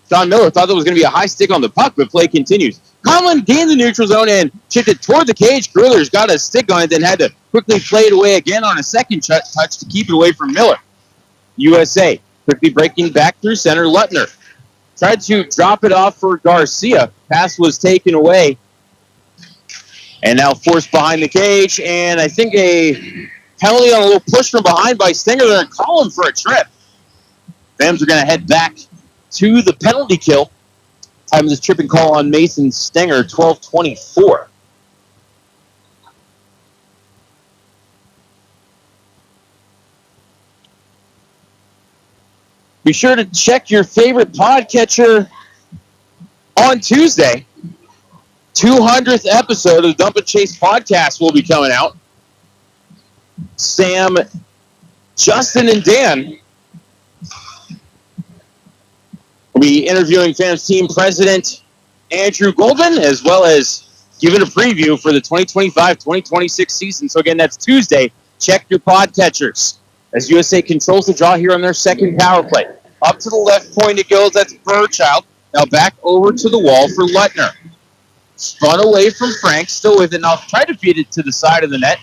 Sean Miller. Thought there was going to be a high stick on the puck, but play continues. Conlon gained the neutral zone and chipped it toward the cage. Gruler's got a stick on it, then had to quickly play it away again on a second touch to keep it away from Miller. USA quickly breaking back through center. Lutner tried to drop it off for Garcia. Pass was taken away. And now forced behind the cage. And I think a penalty on a little push from behind by Stenger. They're going to call him for a trip. Rams are going to head back to the penalty kill. Time of this tripping call on Mason Stenger, 12:24. Be sure to check your favorite podcatcher on Tuesday. 200th episode of the Dump and Chase podcast will be coming out. Sam, Justin, and Dan will be interviewing Phantoms team president Andrew Goldman, as well as giving a preview for the 2025-2026 season. So again, that's Tuesday. Check your podcatchers as USA controls the draw here on their second power play. Up to the left point it goes. That's Burchild. Now back over to the wall for Lutner. Spun away from Frank, still with it. Now tried to feed it to the side of the net.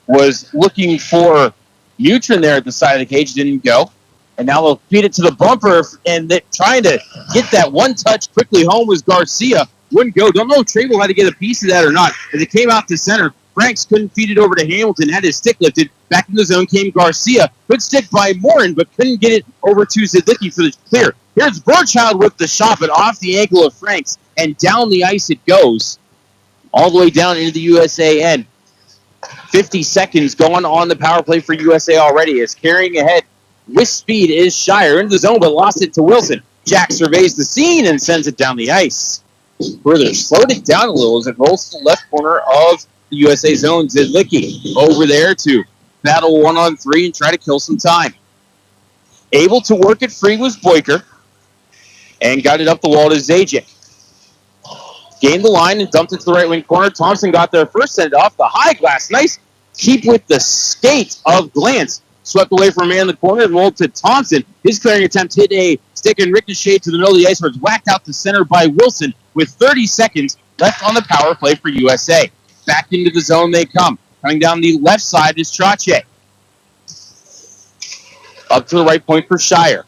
Was looking for Mutrin there at the side of the cage. Didn't go. And now they'll feed it to the bumper, and trying to get that one touch quickly home was Garcia. Wouldn't go. Don't know if Trable had to get a piece of that or not. As it came out to center, Franks couldn't feed it over to Hamilton, had his stick lifted. Back in the zone came Garcia. Good stick by Morin, but couldn't get it over to Zidlicki for the clear. Here's Burchild with the shot, but off the ankle of Franks, and down the ice it goes. All the way down into the USA end. 50 seconds going on the power play for USA already. As carrying ahead with speed is Shire into the zone, but lost it to Wilson. Jack surveys the scene and sends it down the ice. Further slowed it down a little as it rolls to the left corner of the USA zone. Zidlicki over there to battle 1-on-3 and try to kill some time. Able to work it free was Boyker and got it up the wall to Zajic. Gained the line and dumped it to the right wing corner. Thompson got there first, sent it off the high glass. Nice keep with the skate of Glance. Swept away from a man in the corner and rolled to Thompson. His clearing attempt hit a stick and ricochet to the middle of the ice, where it's whacked out to center by Wilson with 30 seconds left on the power play for USA. Back into the zone they come. Coming down the left side is Trache. Up to the right point for Shire.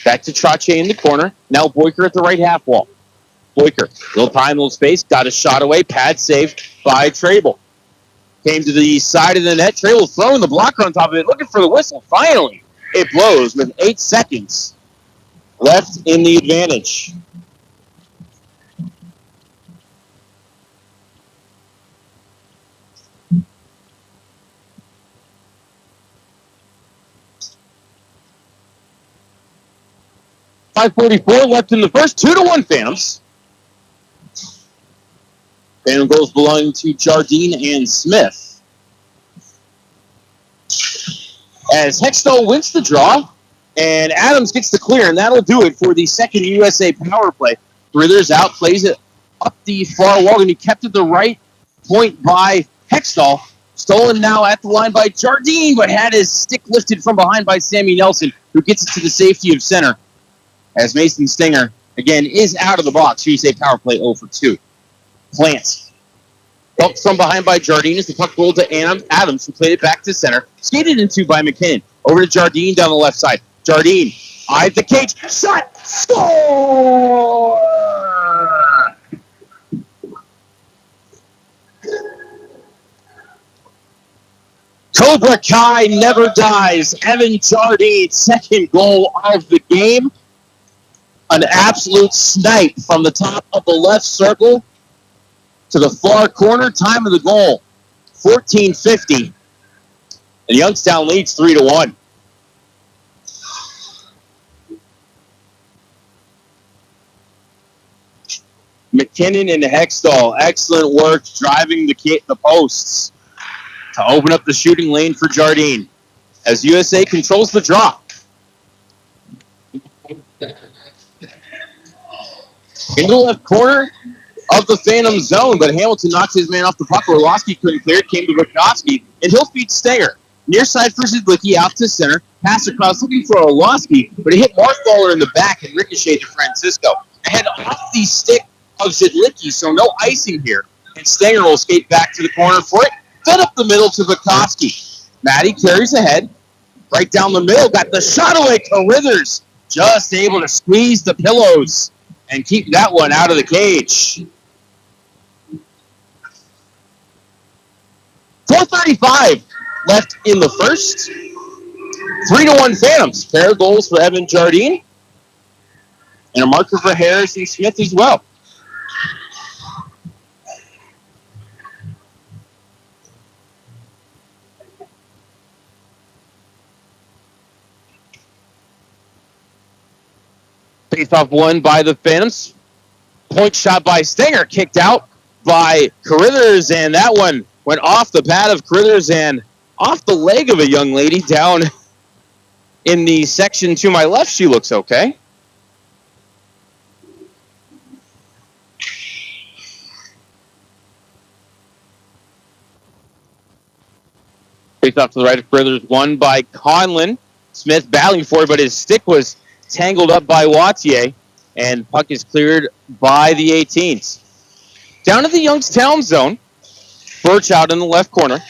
Back to Trache in the corner. Now Boyker at the right half wall. Boyker, little time, little space, got a shot away. Pad saved by Trable. Came to the side of the net. Trable throwing the blocker on top of it, looking for the whistle. Finally, it blows with 8 seconds left in the advantage. 5:44 left in the first. 2-1 Phantoms. Phantom goals belonging to Jardine and Smith. As Hextall wins the draw, and Adams gets the clear, and that'll do it for the second USA power play. Brithers out, plays it up the far wall, and he kept it the right point by Hextall. Stolen now at the line by Jardine, but had his stick lifted from behind by Sammy Nelson, who gets it to the safety of center. As Mason Stinger, again, is out of the box. USA power play 0 for 2. Plants. Helped from behind by Jardine as the puck rolled to Adams, who played it back to center. Skated into by McKinnon. Over to Jardine down the left side. Jardine eyed the cage. Shot! Score! Cobra Kai never dies. Evan Jardine, second goal of the game. An absolute snipe from the top of the left circle to the far corner. Time of the goal, 14:50. And Youngstown leads 3-1. McKinnon and Hextall, excellent work driving the posts to open up the shooting lane for Jardine as USA controls the draw. Into the left corner of the Phantom zone, but Hamilton knocks his man off the puck. Orlowski couldn't clear it, came to Bukowski, and he'll feed Stenger. Near side for Zidlicki, out to center. Pass across, looking for Orlowski, but he hit Markballer in the back and ricocheted to Francisco. Ahead off the stick of Zidlicki, so no icing here. And Stenger will skate back to the corner for it. Fed up the middle to Bukowski. Matty carries ahead. Right down the middle, got the shot away to Withers. Just able to squeeze the pillows and keep that one out of the cage. 4:35 left in the first. 3-1 Phantoms. Pair of goals for Evan Jardine. And a marker for Harrison Smith as well. Face-off won by the Phantoms. Point shot by Stenger, kicked out by Carithers, and that one went off the pad of Carithers and off the leg of a young lady down in the section to my left. She looks okay. Face-off to the right of Carithers, won by Conlon. Smith battling for it, but his stick was tangled up by Wattier, and puck is cleared by the 18s. Down to the Youngstown zone. Birch out in the left corner.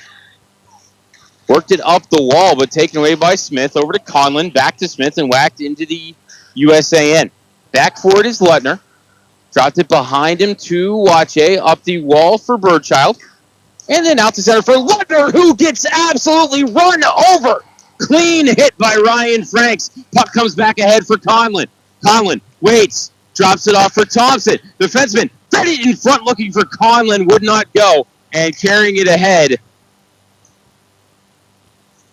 Worked it up the wall, but taken away by Smith. Over to Conlon, back to Smith, and whacked into the USAN. Back for it is Lettner. Dropped it behind him to Wattier. Up the wall for Birdchild. And then out to center for Lettner, who gets absolutely run over. Clean hit by Ryan Franks. Puck comes back ahead for Conlon. Conlon waits, drops it off for Thompson. Defenseman fed it in front looking for Conlon, would not go. And carrying it ahead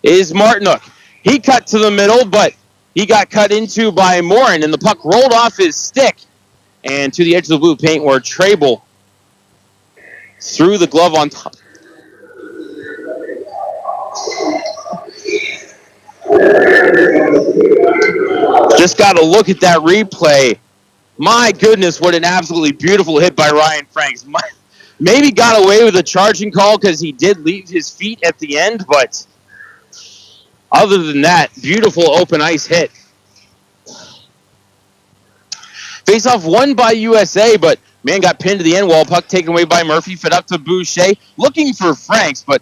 is Martinook. He cut to the middle, but he got cut into by Morin, and the puck rolled off his stick and to the edge of the blue paint where Trable threw the glove on top. Just got to look at that replay. My goodness, what an absolutely beautiful hit by Ryan Franks. Maybe got away with a charging call because he did leave his feet at the end, but other than that, beautiful open ice hit. Face-off won by USA, but man got pinned to the end wall. Puck taken away by Murphy, fed up to Boucher, looking for Franks, but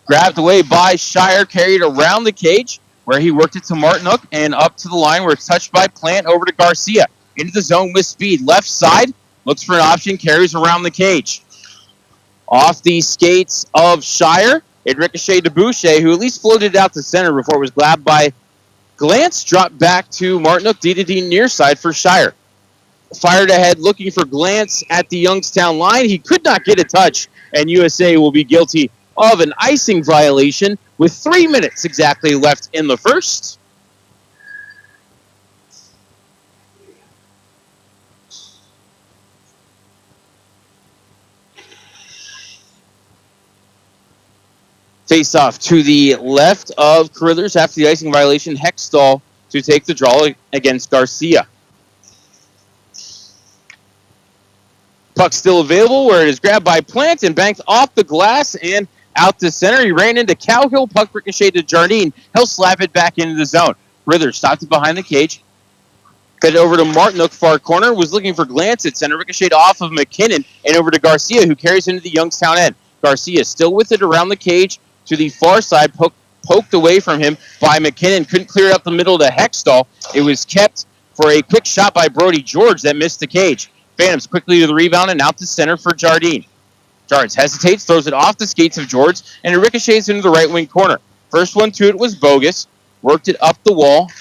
grabbed away by Shire, carried around the cage, where he worked it to Martinook, and up to the line where it's touched by Plant, over to Garcia. Into the zone with speed. Left side, looks for an option, carries around the cage. Off the skates of Shire, it ricocheted to Boucher, who at least floated it out to center before it was grabbed by Glantz. Dropped back to Martinook, D-to-D near side for Shire. Fired ahead, looking for Glantz at the Youngstown line. He could not get a touch, and USA will be guilty of an icing violation with 3 minutes exactly left in the first. Face off to the left of Carruthers after the icing violation. Hextall to take the draw against Garcia. Puck still available where it is grabbed by Plant and banked off the glass and out to center. He ran into Cowhill. Puck ricocheted to Jardine. He'll slap it back into the zone. Carruthers stopped it behind the cage. Fed over to Martinook, far corner. Was looking for glance at center. Ricocheted off of McKinnon and over to Garcia, who carries into the Youngstown end. Garcia still with it around the cage to the far side. Poked away from him by McKinnon. Couldn't clear it up the middle to Hextall. It was kept for a quick shot by Brody George that missed the cage. Phantoms quickly to the rebound and out to center for Jardine. Jards hesitates, throws it off the skates of George, and it ricochets into the right wing corner. First one to it was Bogus. Worked it up the wall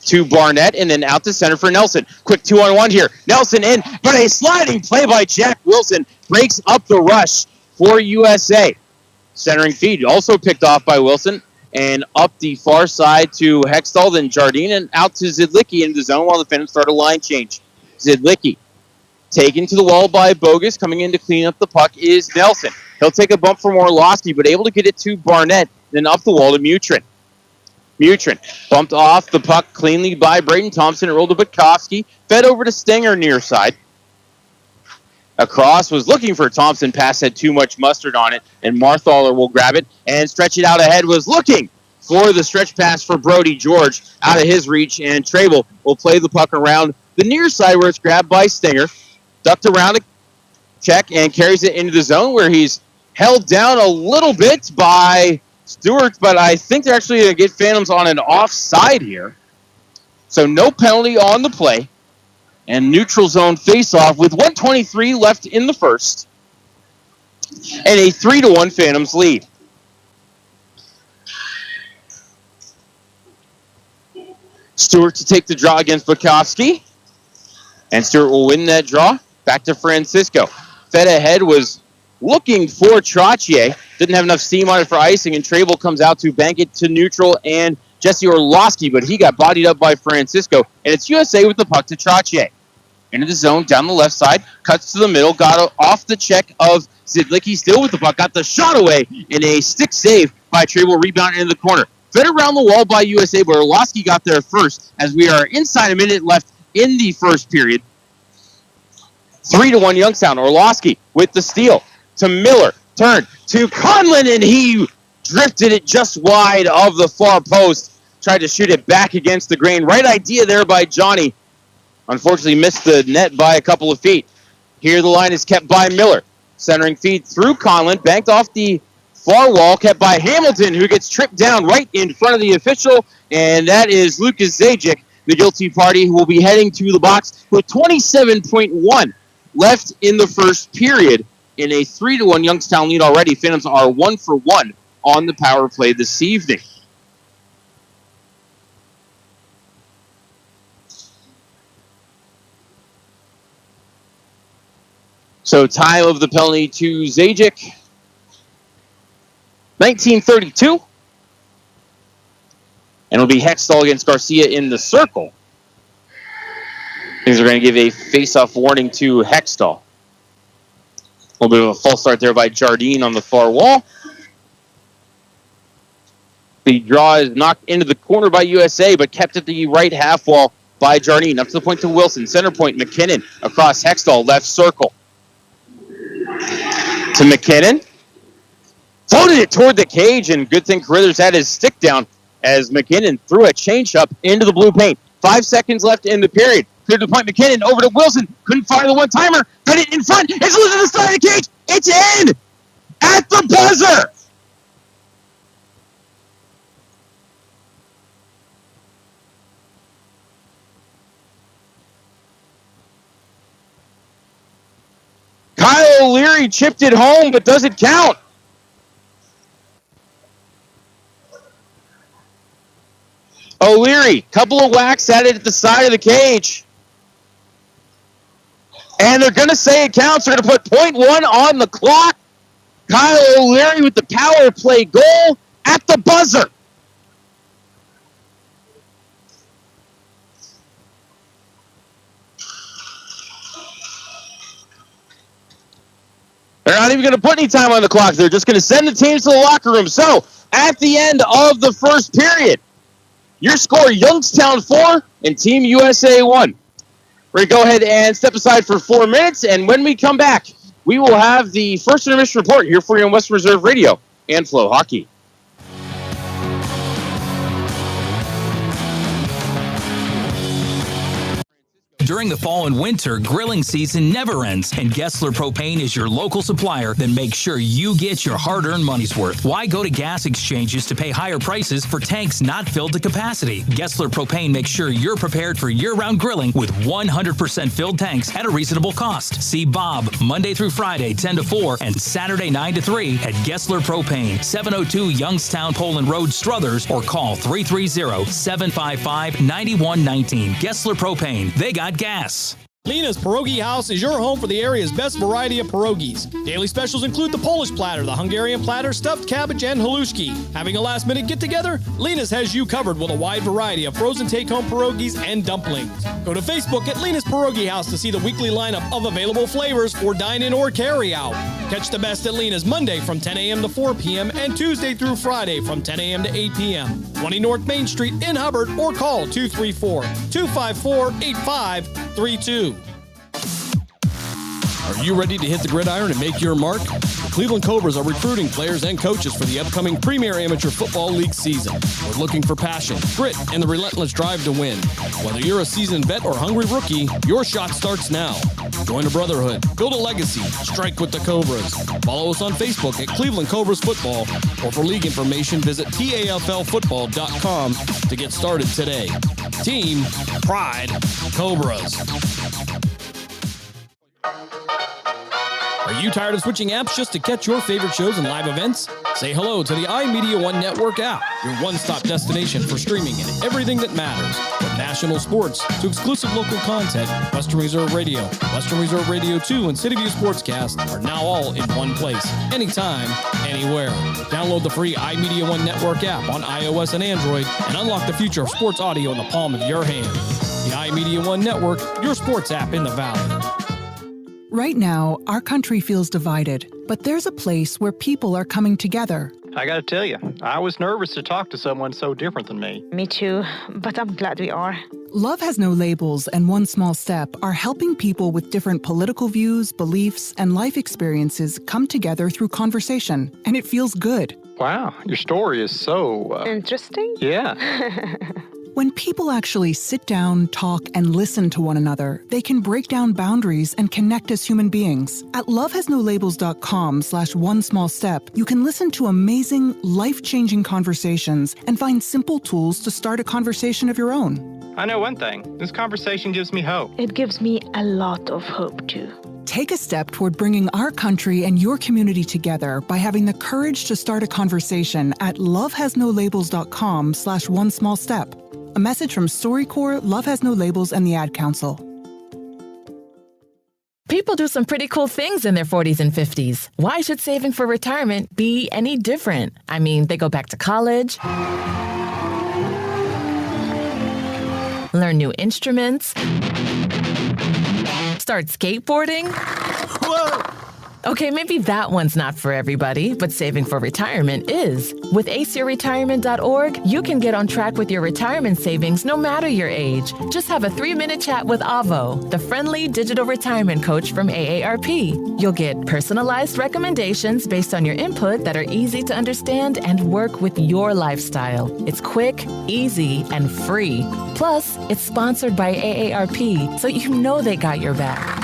to Barnett, and then out to center for Nelson. Quick 2-on-1 here. Nelson in, but a sliding play by Jack Wilson breaks up the rush for USA. Centering feed also picked off by Wilson, and up the far side to Hextall, then Jardine, and out to Zidlicki in the zone while the Phantoms start a line change. Zidlicki taken to the wall by Bogus. Coming in to clean up the puck is Nelson. He'll take a bump from Orlowski, but able to get it to Barnett, then up the wall to Mutrin. Mutrin bumped off the puck cleanly by Braden Thompson. It rolled to Bukowski. Fed over to Stenger near side. Across was looking for Thompson. Pass had too much mustard on it, and Marthaler will grab it and stretch it out ahead. Was looking for the stretch pass for Brody George out of his reach, and Trable will play the puck around the near side where it's grabbed by Stenger. Ducked around a check and carries it into the zone where he's held down a little bit by Stewart, but I think they're actually going to get Phantoms on an offside here. So no penalty on the play. And neutral zone face-off with 1:23 left in the first. And a 3-1 Phantoms lead. Stewart to take the draw against Bukowski. And Stewart will win that draw. Back to Francisco. Fed ahead was looking for Trottier. Didn't have enough steam on it for icing, and Trable comes out to bank it to neutral and Jesse Orlowski, but he got bodied up by Francisco. And it's USA with the puck to Trottier. Into the zone, down the left side, cuts to the middle, got off the check of Zidlicki, still with the puck, got the shot away, and a stick save by Trable, rebound into the corner. Fed around the wall by USA, but Orlowski got there first, as we are inside a minute left in the first period. 3-1 Youngstown. Orlowski with the steal to Miller, turn to Conlon, and he drifted it just wide of the far post, tried to shoot it back against the grain. Right idea there by Johnny. Unfortunately, missed the net by a couple of feet. Here the line is kept by Miller. Centering feed through Conlon. Banked off the far wall. Kept by Hamilton, who gets tripped down right in front of the official. And that is Lucas Zajic, the guilty party, who will be heading to the box with 27.1 left in the first period. In a 3-1 Youngstown lead already. Phantoms are 1-for-1 on the power play this evening. So time of the penalty to Zajic, 19:32. And it'll be Hextall against Garcia in the circle. Things are going to give a face-off warning to Hextall. A little bit of a false start there by Jardine on the far wall. The draw is knocked into the corner by USA, but kept at the right half wall by Jardine. Up to the point to Wilson. Center point, McKinnon across Hextall, left circle. To McKinnon. Floated it toward the cage, and good thing Carruthers had his stick down as McKinnon threw a change-up into the blue paint. 5 seconds left in the period. Clear to the point, McKinnon over to Wilson. Couldn't fire the one-timer. Got it in front. It's losing the side of the cage. It's in! At the buzzer! Kyle O'Leary chipped it home, but does it count? O'Leary, couple of whacks at it at the side of the cage. And they're going to say it counts. They're going to put .1 on the clock. Kyle O'Leary with the power play goal at the buzzer. They're not even going to put any time on the clock. They're just going to send the teams to the locker room. So, at the end of the first period, your score, Youngstown 4 and Team USA 1. We're going to go ahead and step aside for 4 minutes, and when we come back, we will have the first intermission report here for you on Western Reserve Radio and Flow Hockey.
During the fall and winter, grilling season never ends, and Gessler Propane is your local supplier that makes sure you get your hard-earned money's worth. Why go to gas exchanges to pay higher prices for tanks not filled to capacity? Gessler Propane makes sure you're prepared for year-round grilling with 100% filled tanks at a reasonable cost. See Bob Monday through Friday, 10 to 4, and Saturday, 9 to 3 at Gessler Propane, 702 Youngstown Poland Road, Struthers, or call 330-755-9119. Gessler Propane. They got gas.
Lena's Pierogi House is your home for the area's best variety of pierogies. Daily specials include the Polish platter, the Hungarian platter, stuffed cabbage, and halushki. Having a last-minute get-together? Lena's has you covered with a wide variety of frozen take-home pierogies and dumplings. Go to Facebook at Lena's Pierogi House to see the weekly lineup of available flavors for dine-in or carry-out. Catch the best at Lena's Monday from 10 a.m. to 4 p.m. and Tuesday through Friday from 10 a.m. to 8 p.m. 20 North Main Street in Hubbard, or call 234-254-8532. Are you ready to hit the gridiron and make your mark? The Cleveland Cobras are recruiting players and coaches for the upcoming Premier Amateur Football League season. We're looking for passion, grit, and the relentless drive to win. Whether you're a seasoned vet or hungry rookie, your shot starts now. Join a brotherhood, build a legacy, strike with the Cobras. Follow us on Facebook at Cleveland Cobras Football, or for league information, visit TAFLfootball.com to get started today. Team Pride Cobras. Are you tired of switching apps just to catch your favorite shows and live events? Say hello to the iMedia One Network app, your one-stop destination for streaming and everything that matters. From national sports to exclusive local content, Western Reserve Radio, Western Reserve Radio 2, and City View Sportscast are now all in one place, anytime, anywhere. Download the free iMedia One Network app on iOS and Android and unlock the future of sports audio in the palm of your hand. The iMedia One Network, your sports app in the Valley.
Right now, our country feels divided, but there's a place where people are coming together.
I gotta tell you, I was nervous to talk to someone so different than me.
Me too, but I'm glad we are.
Love Has No Labels and One Small Step are helping people with different political views, beliefs, and life experiences come together through conversation, and it feels good.
Wow, your story is so...
Interesting?
Yeah.
When people actually sit down, talk, and listen to one another, they can break down boundaries and connect as human beings. At lovehasnolabels.com/onesmallstep, you can listen to amazing, life-changing conversations and find simple tools to start a conversation of your own.
I know one thing. This conversation gives me hope.
It gives me a lot of hope, too.
Take a step toward bringing our country and your community together by having the courage to start a conversation at lovehasnolabels.com/onesmallstep. A message from StoryCorps, Love Has No Labels, and the Ad Council.
People do some pretty cool things in their 40s and 50s. Why should saving for retirement be any different? I mean, they go back to college, learn new instruments, start skateboarding. Whoa! Okay, maybe that one's not for everybody, but saving for retirement is. With aceyourretirement.org, you can get on track with your retirement savings no matter your age. Just have a 3-minute chat with Avo, the friendly digital retirement coach from AARP. You'll get personalized recommendations based on your input that are easy to understand and work with your lifestyle. It's quick, easy, and free. Plus, it's sponsored by AARP, so you know they got your back.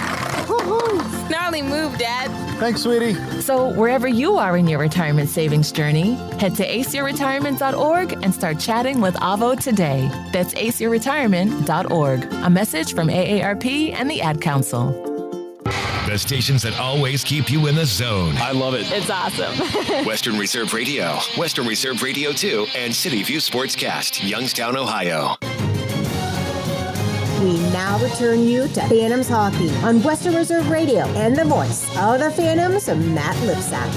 Gnarly move, Dad.
Thanks, sweetie.
So wherever you are in your retirement savings journey, head to aceyourretirement.org and start chatting with Avo today. That's aceyourretirement.org. A message from AARP and the Ad Council.
The stations that always keep you in the zone.
I love it.
It's awesome.
Western Reserve Radio, Western Reserve Radio 2, and City View Sportscast, Youngstown, Ohio.
We now return you to Phantoms Hockey on Western Reserve Radio and the voice of the Phantoms, Matt Lipsack.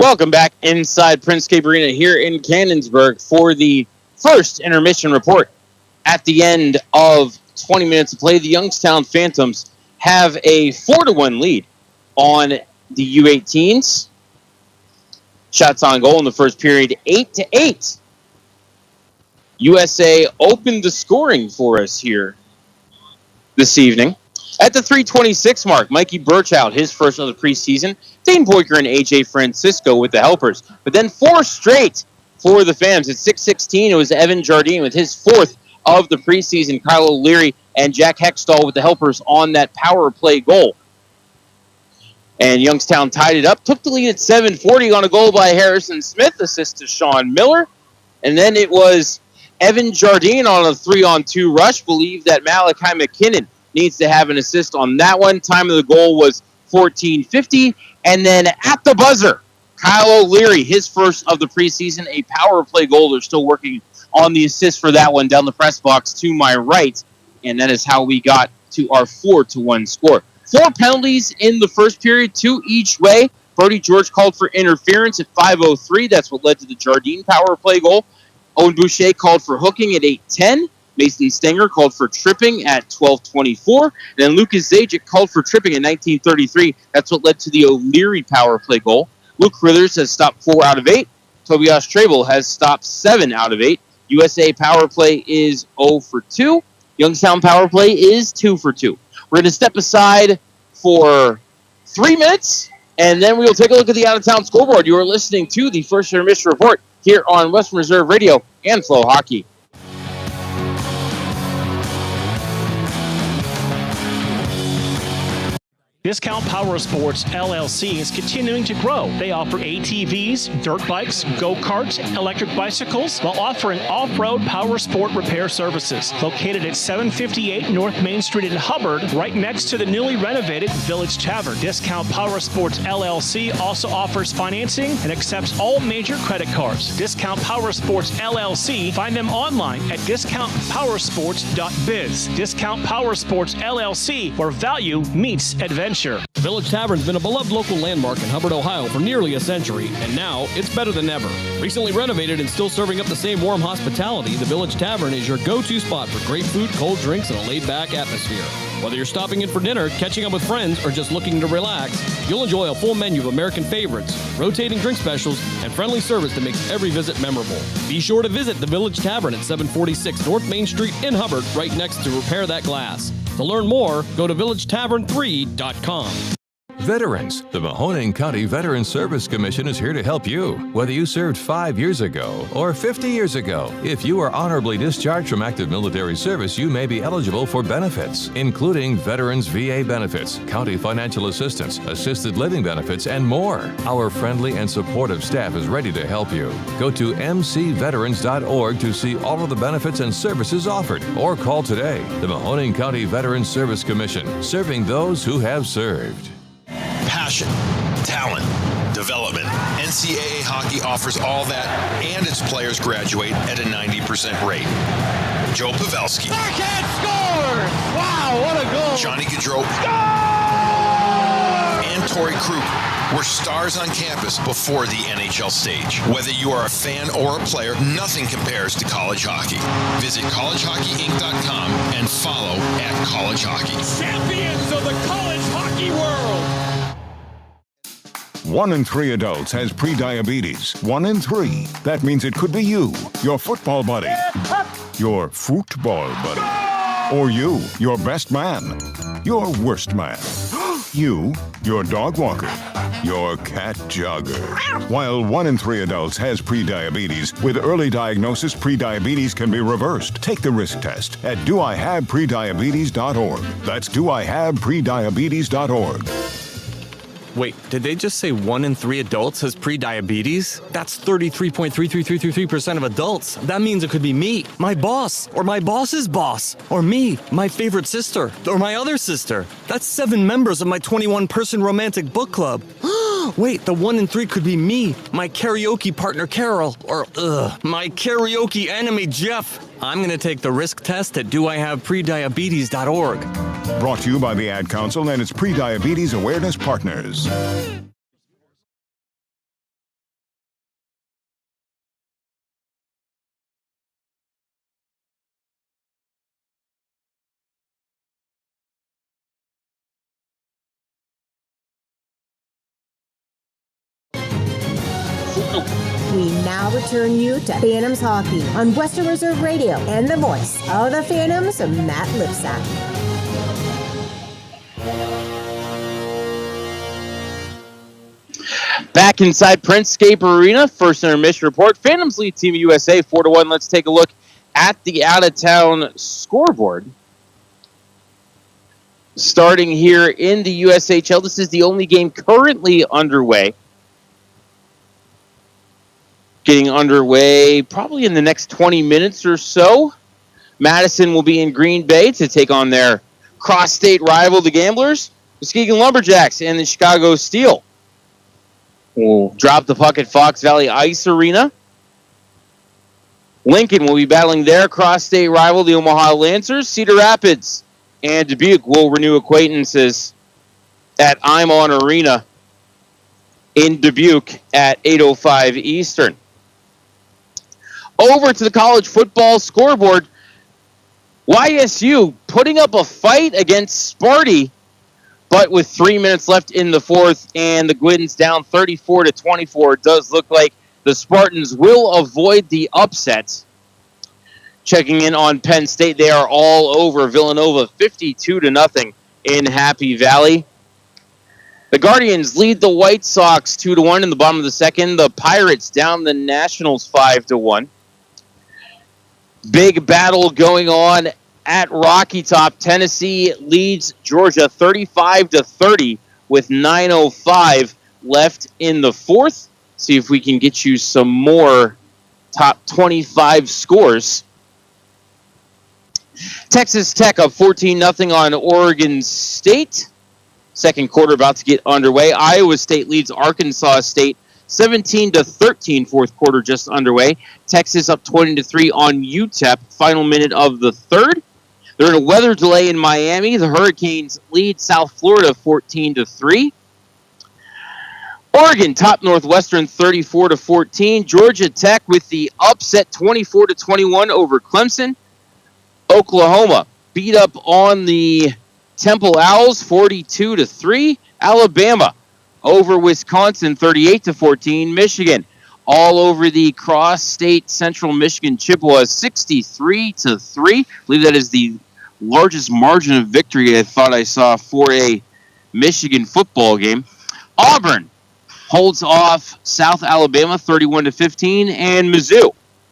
Welcome back inside Prinscape Arena here in Cannonsburg for the first intermission report at the end of 20 minutes to play. The Youngstown Phantoms have a 4-1 lead on the U18s. Shots on goal in the first period, 8-8. USA opened the scoring for us here this evening. At the 3:26 mark, Mikey Birchout, his first of the preseason. Dane Boyker and AJ Francisco with the helpers. But then 4 straight for the Phantoms. At 6:16, it was Evan Jardine with his 4th of the preseason. Kyle O'Leary and Jack Hextall with the helpers on that power play goal. And Youngstown tied it up, took the lead at 7:40 on a goal by Harrison Smith, assist to Sean Miller. And then it was Evan Jardine on a 3-on-2 rush. Believe that Malachi McKinnon needs to have an assist on that one. Time of the goal was 14:50. And then at the buzzer, Kyle O'Leary, his first of the preseason, a power play goal. They're still working on the assist for that one down the press box to my right. And that is how we got to our 4-1 score. 4 penalties in the first period, 2 each way. Brody George called for interference at 5:03. That's what led to the Jardine power play goal. Owen Boucher called for hooking at 8:10. Mason Stenger called for tripping at 12:24. And then Lucas Zajic called for tripping at 19:33. That's what led to the O'Leary power play goal. Luke Rithers has stopped 4 out of 8. Tobias Trable has stopped 7 out of 8. USA power play is 0 for 2. Youngstown power play is 2 for 2. We're going to step aside for 3 minutes, and then we will take a look at the out-of-town scoreboard. You are listening to the First Intermission Report here on Western Reserve Radio and Flow Hockey.
Discount Power Sports LLC is continuing to grow. They offer ATVs, dirt bikes, go-karts, electric bicycles, while offering off-road power sport repair services. Located at 758 North Main Street in Hubbard, right next to the newly renovated Village Tavern. Discount Power Sports LLC also offers financing and accepts all major credit cards. Discount Power Sports LLC. Find them online at discountpowersports.biz. Discount Power Sports LLC, where value meets adventure.
The Village Tavern's been a beloved local landmark in Hubbard, Ohio for nearly a century, and now it's better than ever. Recently renovated and still serving up the same warm hospitality, the Village Tavern is your go-to spot for great food, cold drinks, and a laid-back atmosphere. Whether you're stopping in for dinner, catching up with friends, or just looking to relax, you'll enjoy a full menu of American favorites, rotating drink specials, and friendly service that makes every visit memorable. Be sure to visit the Village Tavern at 746 North Main Street in Hubbard, right next to Repair That Glass. To learn more, go to villagetavern3.com.
Veterans, the Mahoning County Veteran Service Commission is here to help you. Whether you served 5 years ago or 50 years ago, if you are honorably discharged from active military service, you may be eligible for benefits, including Veterans VA benefits, county financial assistance, assisted living benefits, and more. Our friendly and supportive staff is ready to help you. Go to mcveterans.org to see all of the benefits and services offered, or call today. The Mahoning County Veteran Service Commission, serving those who have served.
Passion, talent, development. NCAA hockey offers all that, and its players graduate at a 90% rate. Joe Pavelski.
Backhand scores! Wow, what a goal!
Johnny Gaudreau. And Torrey Krug were stars on campus before the NHL stage. Whether you are a fan or a player, nothing compares to college hockey. Visit collegehockeyinc.com and follow @College Hockey.
Champions of the college hockey world!
1 in 3 adults has prediabetes. 1 in 3. That means it could be you, your football buddy, your football buddy, or you, your best man, your worst man, you, your dog walker, your cat jogger. While 1 in 3 adults has prediabetes, with early diagnosis, prediabetes can be reversed. Take the risk test at doihaveprediabetes.org. That's doihaveprediabetes.org.
Wait, did they just say 1 in 3 adults has prediabetes? That's 33.33333% of adults. That means it could be me, my boss, or my boss's boss, or me, my favorite sister, or my other sister. That's 7 members of my 21-person romantic book club. Wait, the 1 in 3 could be me, my karaoke partner Carol, or my karaoke enemy Jeff. I'm going to take the risk test at doihaveprediabetes.org.
Brought to you by the Ad Council and its Prediabetes Awareness Partners.
We now return you to Phantoms Hockey on Western Reserve Radio and the voice of the Phantoms, Matt Lipsack.
Back inside Printscape Arena, first intermission report. Phantoms lead Team USA 4-1. Let's take a look at the out-of-town scoreboard. Starting here in the USHL, this is the only game currently underway. Getting underway probably in the next 20 minutes or so. Madison will be in Green Bay to take on their cross-state rival, the Gamblers. Muskegon Lumberjacks and the Chicago Steel will drop the puck at Fox Valley Ice Arena. Lincoln will be battling their cross-state rival, the Omaha Lancers. Cedar Rapids and Dubuque will renew acquaintances at Imon Arena in Dubuque at 8:05 Eastern. Over to the college football scoreboard. YSU putting up a fight against Sparty, but with 3 minutes left in the fourth and the Gwydens down 34-24, it does look like the Spartans will avoid the upset. Checking in on Penn State, they are all over Villanova 52-0 in Happy Valley. The Guardians lead the White Sox 2-1 in the bottom of the second. The Pirates down the Nationals 5-1. Big battle going on at Rocky Top. Tennessee leads Georgia 35-30 with 9:05 left in the fourth. See if we can get you some more top 25 scores. Texas Tech up 14-0 on Oregon State. Second quarter about to get underway. Iowa State leads Arkansas State 17-13, fourth quarter just underway. Texas up 20-3 on UTEP, final minute of the third. They're in a weather delay in Miami. The Hurricanes lead South Florida 14-3. Oregon top Northwestern 34-14. Georgia Tech with the upset 24-21 over Clemson. Oklahoma beat up on the Temple Owls 42-3. Alabama over Wisconsin 38-14. Michigan all over the cross-state Central Michigan Chippewas 63-3. I believe that is the largest margin of victory I thought I saw for a Michigan football game. Auburn holds off South Alabama 31-15, and Mizzou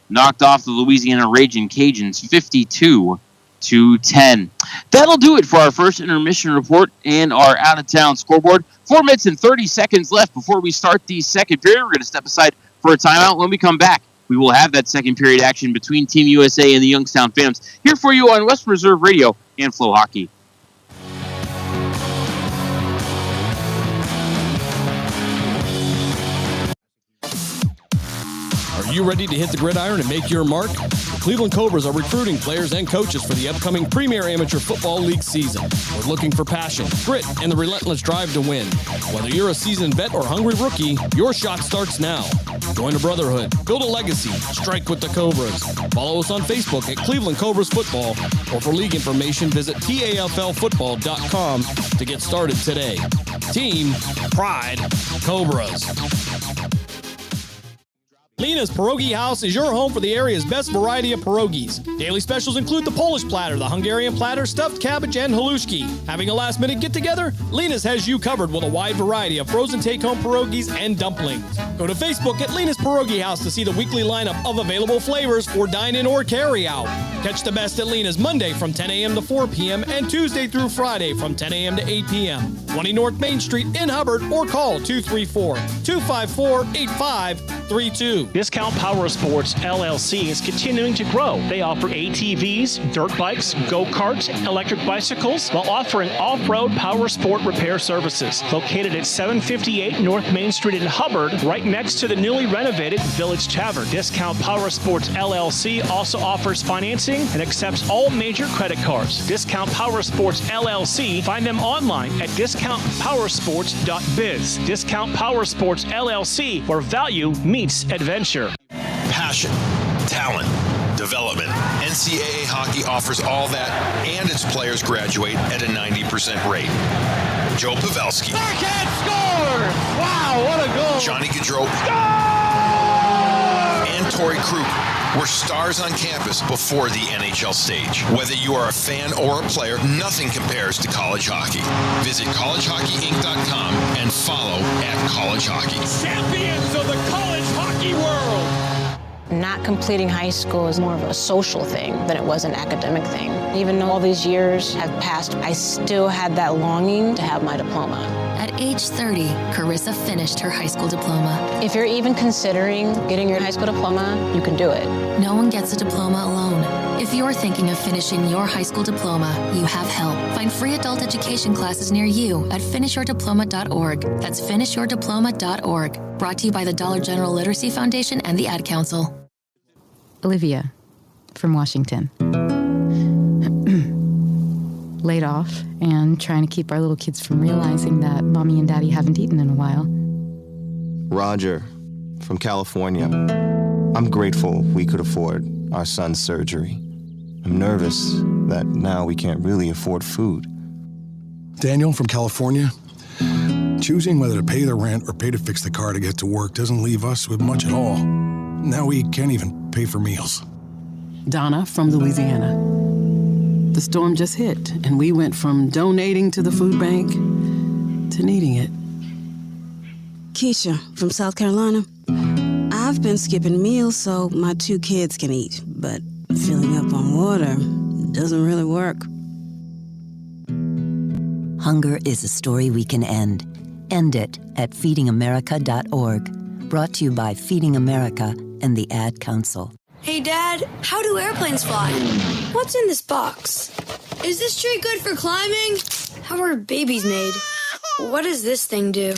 knocked off the Louisiana Ragin' Cajuns 52-10. That'll do it for our first intermission report and our out-of-town scoreboard. 4 minutes and 30 seconds left before we start the second period. We're going to step aside for a timeout. When we come back, we will have that second period action between Team USA and the Youngstown Phantoms here for you on Western Reserve Radio and Flow Hockey.
Are you ready to hit the gridiron and make your mark? The Cleveland Cobras are recruiting players and coaches for the upcoming Premier Amateur Football League season. We're looking for passion, grit, and the relentless drive to win. Whether you're a seasoned vet or hungry rookie, your shot starts now. Join a brotherhood, build a legacy, strike with the Cobras. Follow us on Facebook at Cleveland Cobras Football, or for league information, visit TAFLfootball.com to get started today. Team Pride Cobras. Lena's Pierogi House is your home for the area's best variety of pierogies. Daily specials include the Polish platter, the Hungarian platter, stuffed cabbage, and halushki. Having a last-minute get-together? Lena's has you covered with a wide variety of frozen take-home pierogies and dumplings. Go to Facebook at Lena's Pierogi House to see the weekly lineup of available flavors for dine-in or carry-out. Catch the best at Lena's Monday from 10 a.m. to 4 p.m. and Tuesday through Friday from 10 a.m. to 8 p.m. 20 North Main Street in Hubbard, or call 234-254-8532.
Discount Power Sports LLC is continuing to grow. They offer ATVs, dirt bikes, go-karts, electric bicycles, while offering off-road power sport repair services. Located at 758 North Main Street in Hubbard, right next to the newly renovated Village Tavern. Discount Power Sports LLC also offers financing and accepts all major credit cards. Discount Power Sports LLC. Find them online at discountpowersports.biz. Discount Power Sports LLC, where value meets adventure.
Passion, talent, development. NCAA hockey offers all that, and its players graduate at a 90% rate. Joe Pavelski.
Backhand score! Wow, what a goal!
Johnny Gaudreau.
Goal!
Torrey Krupp. We're stars on campus before the NHL stage. Whether you are a fan or a player, nothing compares to college hockey. Visit collegehockeyinc.com and follow @collegehockey.
Champions of the college hockey world.
Not completing high school is more of a social thing than it was an academic thing. Even though all these years have passed, I still had that longing to have my diploma.
At age 30, Carissa finished her high school diploma.
If you're even considering getting your high school diploma, you can do it.
No one gets a diploma alone. If you're thinking of finishing your high school diploma, you have help. Find free adult education classes near you at finishyourdiploma.org. That's finishyourdiploma.org. Brought to you by the Dollar General Literacy Foundation and the Ad Council.
Olivia from Washington. Laid off and trying to keep our little kids from realizing that mommy and daddy haven't eaten in a while.
Roger from California. I'm grateful we could afford our son's surgery. I'm nervous that now we can't really afford food.
Daniel from California. Choosing whether to pay the rent or pay to fix the car to get to work doesn't leave us with much at all. Now we can't even pay for meals.
Donna from Louisiana. The storm just hit, and we went from donating to the food bank to needing it.
Keisha from South Carolina. I've been skipping meals so my 2 kids can eat, but filling up on water doesn't really work.
Hunger is a story we can end. End it at feedingamerica.org. Brought to you by Feeding America and the Ad Council.
Hey, Dad, how do airplanes fly? What's in this box? Is this tree good for climbing? How are babies made? What does this thing do?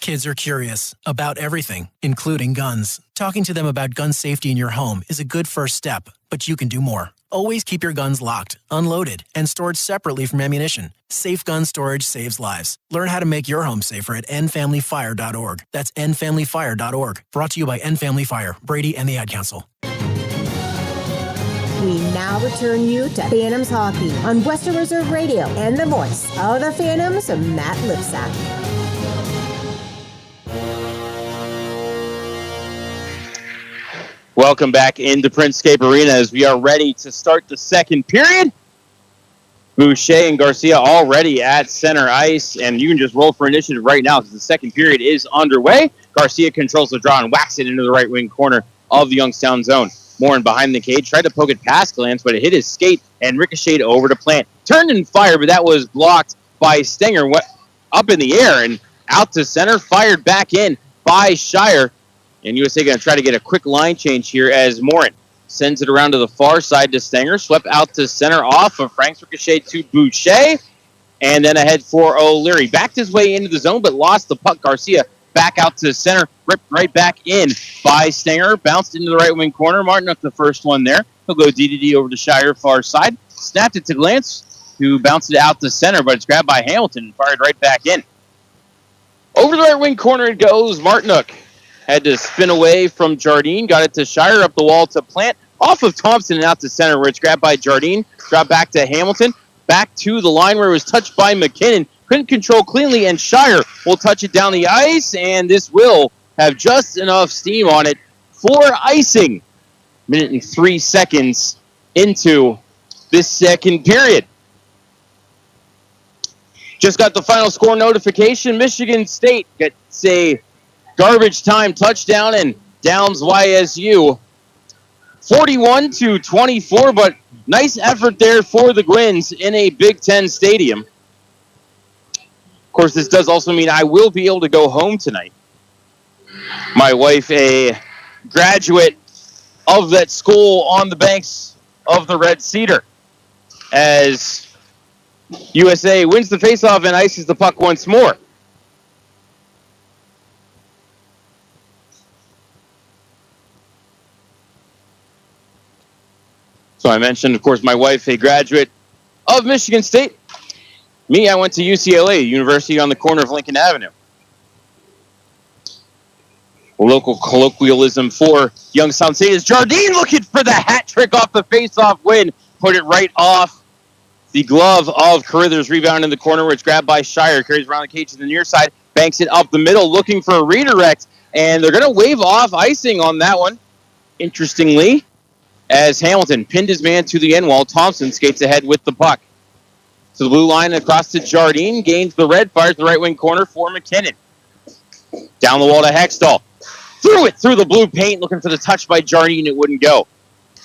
Kids are curious about everything, including guns. Talking to them about gun safety in your home is a good first step, but you can do more. Always keep your guns locked, unloaded, and stored separately from ammunition. Safe gun storage saves lives. Learn how to make your home safer at endfamilyfire.org. That's endfamilyfire.org. Brought to you by End Family Fire, Brady, and the Ad Council.
We now return you to Phantoms Hockey on Western Reserve Radio and the voice of the Phantoms, Matt Lipsack.
Welcome back into Princescape Arena as we are ready to start the second period. Boucher and Garcia already at center ice, and you can just roll for initiative right now because the second period is underway. Garcia controls the draw and whacks it into the right wing corner of the Youngstown zone. Morin behind the cage, tried to poke it past Glantz, but it hit his skate and ricocheted over to Plant. Turned and fired, but that was blocked by Stenger. Went up in the air and out to center, fired back in by Shire. And USA going to try to get a quick line change here as Morin sends it around to the far side to Stenger. Swept out to center off of Frank's ricochet to Boucher. And then ahead for O'Leary. Backed his way into the zone, but lost the puck. Garcia back out to center. Ripped right back in by Stenger. Bounced into the right wing corner. Martin up the first one there. He'll go DDD over to Shire, far side. Snapped it to Glantz, who bounced it out to center, but it's grabbed by Hamilton and fired right back in. Over the right wing corner it goes. Martinuk had to spin away from Jardine. Got it to Shire, up the wall to Plant. Off of Thompson and out to center, where it's grabbed by Jardine. Dropped back to Hamilton. Back to the line where it was touched by McKinnon. Couldn't control cleanly, and Shire will touch it down the ice, and this will have just enough steam on it for icing. Minute and 3 seconds into this second period. Just got the final score notification. Michigan State gets a garbage time touchdown and downs YSU 41-24, but nice effort there for the Gwins in a Big Ten stadium. Of course, this does also mean I will be able to go home tonight. My wife, a graduate of that school on the banks of the Red Cedar, as USA wins the faceoff and ices the puck once more. So I mentioned, of course, my wife, a graduate of Michigan State. Me, I went to UCLA, University on the corner of Lincoln Avenue. Local colloquialism for Youngstown State is Jardine looking for the hat trick off the face-off win. Put it right off the glove of Carruthers. Rebound in the corner where it's grabbed by Shire. Carries around the cage to the near side. Banks it up the middle looking for a redirect. And they're going to wave off icing on that one. Interestingly, as Hamilton pinned his man to the end wall, Thompson skates ahead with the puck. To the blue line, across to Jardine, gains the red, fires the right wing corner for McKinnon. Down the wall to Hextall. Threw it through the blue paint, looking for the touch by Jardine. It wouldn't go.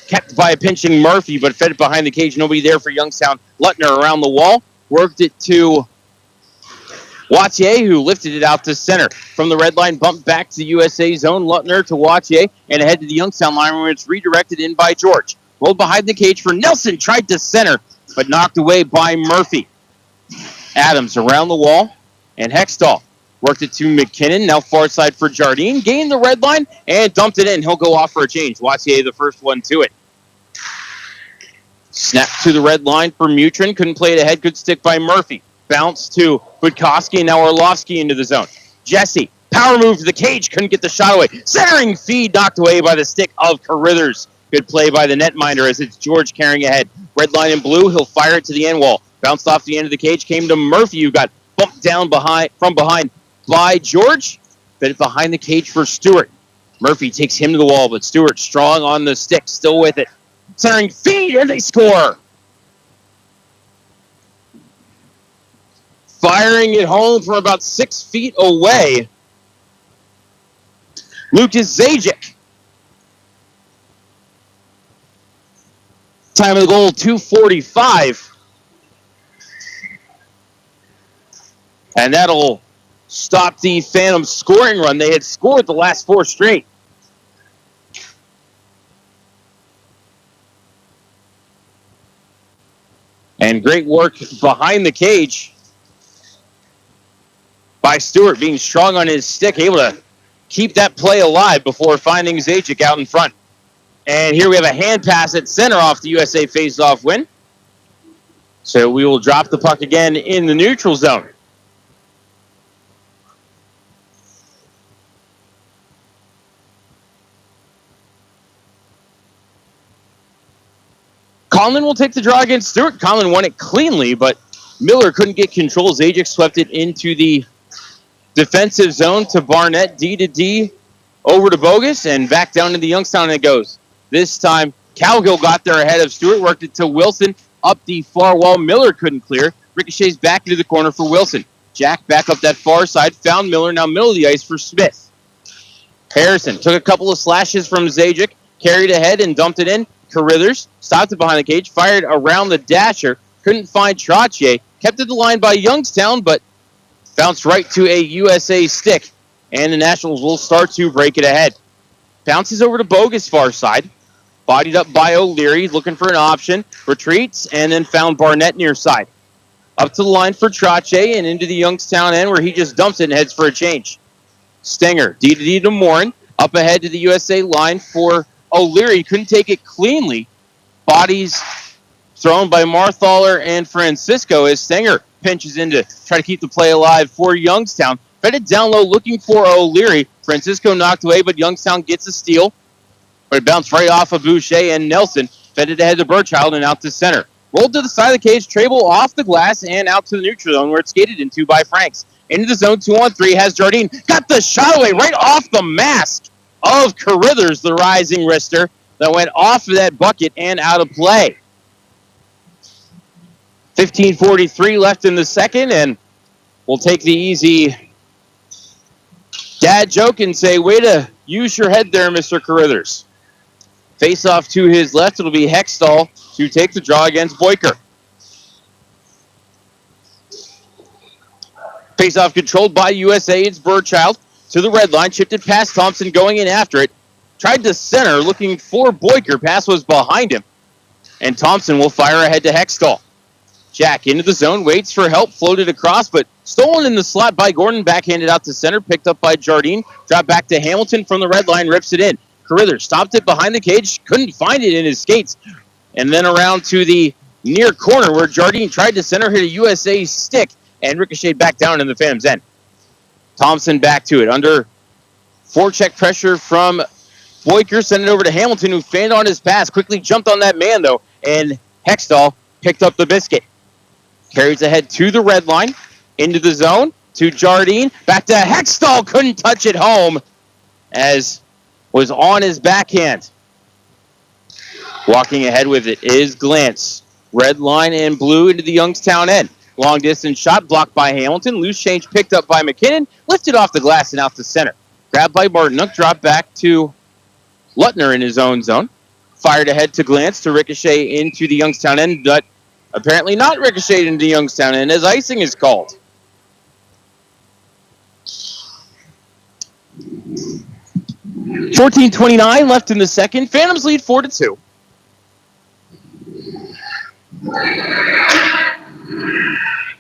Kept by a pinching Murphy, but fed it behind the cage. Nobody there for Youngstown. Lutner around the wall. Worked it to Wattier, who lifted it out to center. From the red line, bumped back to the USA zone. Lutner to Wattier, and ahead to the Youngstown line where it's redirected in by George. Rolled behind the cage for Nelson. Tried to center, but knocked away by Murphy. Adams around the wall, and Hextall worked it to McKinnon, now far side for Jardine. Gained the red line and dumped it in. He'll go off for a change. Wattier, the first one to it. Snap to the red line for Mutrin. Couldn't play it ahead. Good stick by Murphy. Bounce to Budkowski, and now Orlovsky into the zone. Jesse, power move to the cage. Couldn't get the shot away. Centering feed knocked away by the stick of Carithers. Good play by the netminder as it's George carrying ahead. Red line in blue. He'll fire it to the end wall. Bounced off the end of the cage. Came to Murphy, who got bumped down from behind by George. Fed it behind the cage for Stewart. Murphy takes him to the wall, but Stewart strong on the stick, still with it. Centering feed, and they score. Firing it home from about 6 feet away. Lucas Zajic. Time of the goal, 2:45. And that'll stop the Phantoms scoring run. They had scored the last 4 straight. And great work behind the cage by Stewart, being strong on his stick, able to keep that play alive before finding Zajic out in front. And here we have a hand pass at center off the USA face-off win. So we will drop the puck again in the neutral zone. Conlon will take the draw against Stewart. Conlon won it cleanly, but Miller couldn't get control. Zajic swept it into the defensive zone to Barnett. D to D over to Bogus, and back down to the Youngstown it goes. This time, Cowgill got there ahead of Stewart, worked it to Wilson up the far wall. Miller couldn't clear. Ricochets back into the corner for Wilson. Jack back up that far side, found Miller, now middle of the ice for Smith. Harrison took a couple of slashes from Zajic, carried ahead and dumped it in. Carithers stopped it behind the cage, fired around the dasher, couldn't find Trottier, kept it the line by Youngstown, but bounced right to a USA stick, and the Nationals will start to break it ahead. Bounces over to Bogus far side, bodied up by O'Leary, looking for an option, retreats, and then found Barnett near side. Up to the line for Trottier and into the Youngstown end where he just dumps it and heads for a change. Stenger, D to D to Morin, up ahead to the USA line for O'Leary. Couldn't take it cleanly. Bodies thrown by Marthaler and Francisco as Stenger pinches in to try to keep the play alive for Youngstown. Fed it down low looking for O'Leary. Francisco knocked away, but Youngstown gets a steal. But it bounced right off of Boucher and Nelson. Fed it ahead to Burchild and out to center. Rolled to the side of the cage, Trable off the glass and out to the neutral zone where it's skated into by Franks. Into the zone, 2-on-3, has Jardine. Got the shot away right off the mask of Carithers, the rising wrister, that went off of that bucket and out of play. 15:43 left in the second, and we'll take the easy dad joke and say, way to use your head there, Mr. Carithers. Face off to his left, it'll be Hextall to take the draw against Boyker. Face off controlled by USA, it's Burchild. To the red line, chipped it past Thompson, going in after it. Tried to center, looking for Boyker. Pass was behind him. And Thompson will fire ahead to Hextall. Jack into the zone, waits for help, floated across, but stolen in the slot by Gordon, backhanded out to center, picked up by Jardine. Dropped back to Hamilton from the red line, rips it in. Carithers stopped it behind the cage, couldn't find it in his skates. And then around to the near corner where Jardine tried to center, hit a USA stick, and ricocheted back down in the Phantoms' end. Thompson back to it. Under forecheck pressure from Boyker, sent it over to Hamilton, who fanned on his pass. Quickly jumped on that man, though, and Hextall picked up the biscuit. Carries ahead to the red line, into the zone, to Jardine. Back to Hextall, couldn't touch it home, as was on his backhand. Walking ahead with it is Glantz. Red line and blue into the Youngstown end. Long distance shot blocked by Hamilton. Loose change picked up by McKinnon. Lifted off the glass and out to center. Grabbed by Martinuk. Dropped back to Lutner in his own zone. Fired ahead to Glantz to ricochet into the Youngstown end, but apparently not ricocheted into Youngstown end as icing is called. .14:29 left in the second. Phantoms lead 4-2.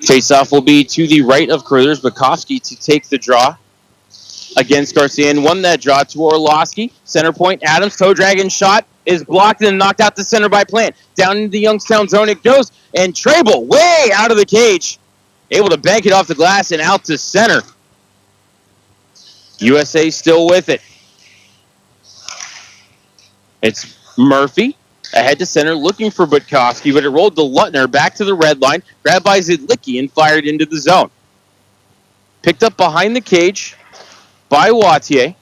Faceoff will be to the right of Carruthers. Bukowski to take the draw against Garcia and won that draw to Orlowski. Center point, Adams, toe dragon shot is blocked and knocked out to center by Plant. Down into the Youngstown zone it goes, and Trable way out of the cage. Able to bank it off the glass and out to center. USA still with it. It's Murphy ahead to center looking for Bukowski, but it rolled to Lutner back to the red line. Grabbed by Zidlicki and fired into the zone. Picked up behind the cage by Wattier.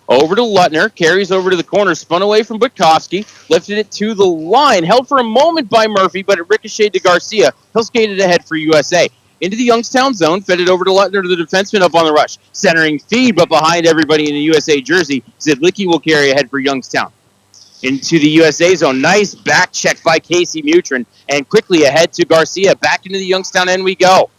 Over to Lutner, carries over to the corner, spun away from Bukowski, lifted it to the line, held for a moment by Murphy, but it ricocheted to Garcia. He'll skate it ahead for USA. Into the Youngstown zone, fed it over to Lutner to the defenseman up on the rush. Centering feed, but behind everybody in the USA jersey, Zidlicki will carry ahead for Youngstown. Into the USA zone, nice back check by Casey Mutrin, and quickly ahead to Garcia. Back into the Youngstown end we go.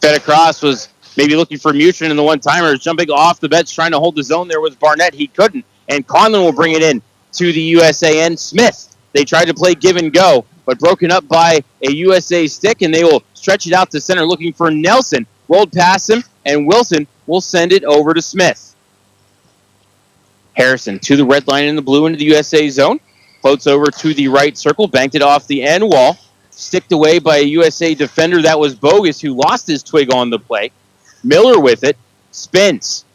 Fed across was maybe looking for Mutrin and the one-timers. Jumping off the bench, trying to hold the zone there was Barnett. He couldn't. And Conlon will bring it in to the USA end. Smith, they tried to play give and go, but broken up by a USA stick, and they will stretch it out to center looking for Nelson. Rolled past him, and Wilson will send it over to Smith. Harrison to the red line in the blue into the USA zone. Floats over to the right circle, banked it off the end wall. Sticked away by a USA defender. That was Bogus, who lost his twig on the play. Miller with it. Spins.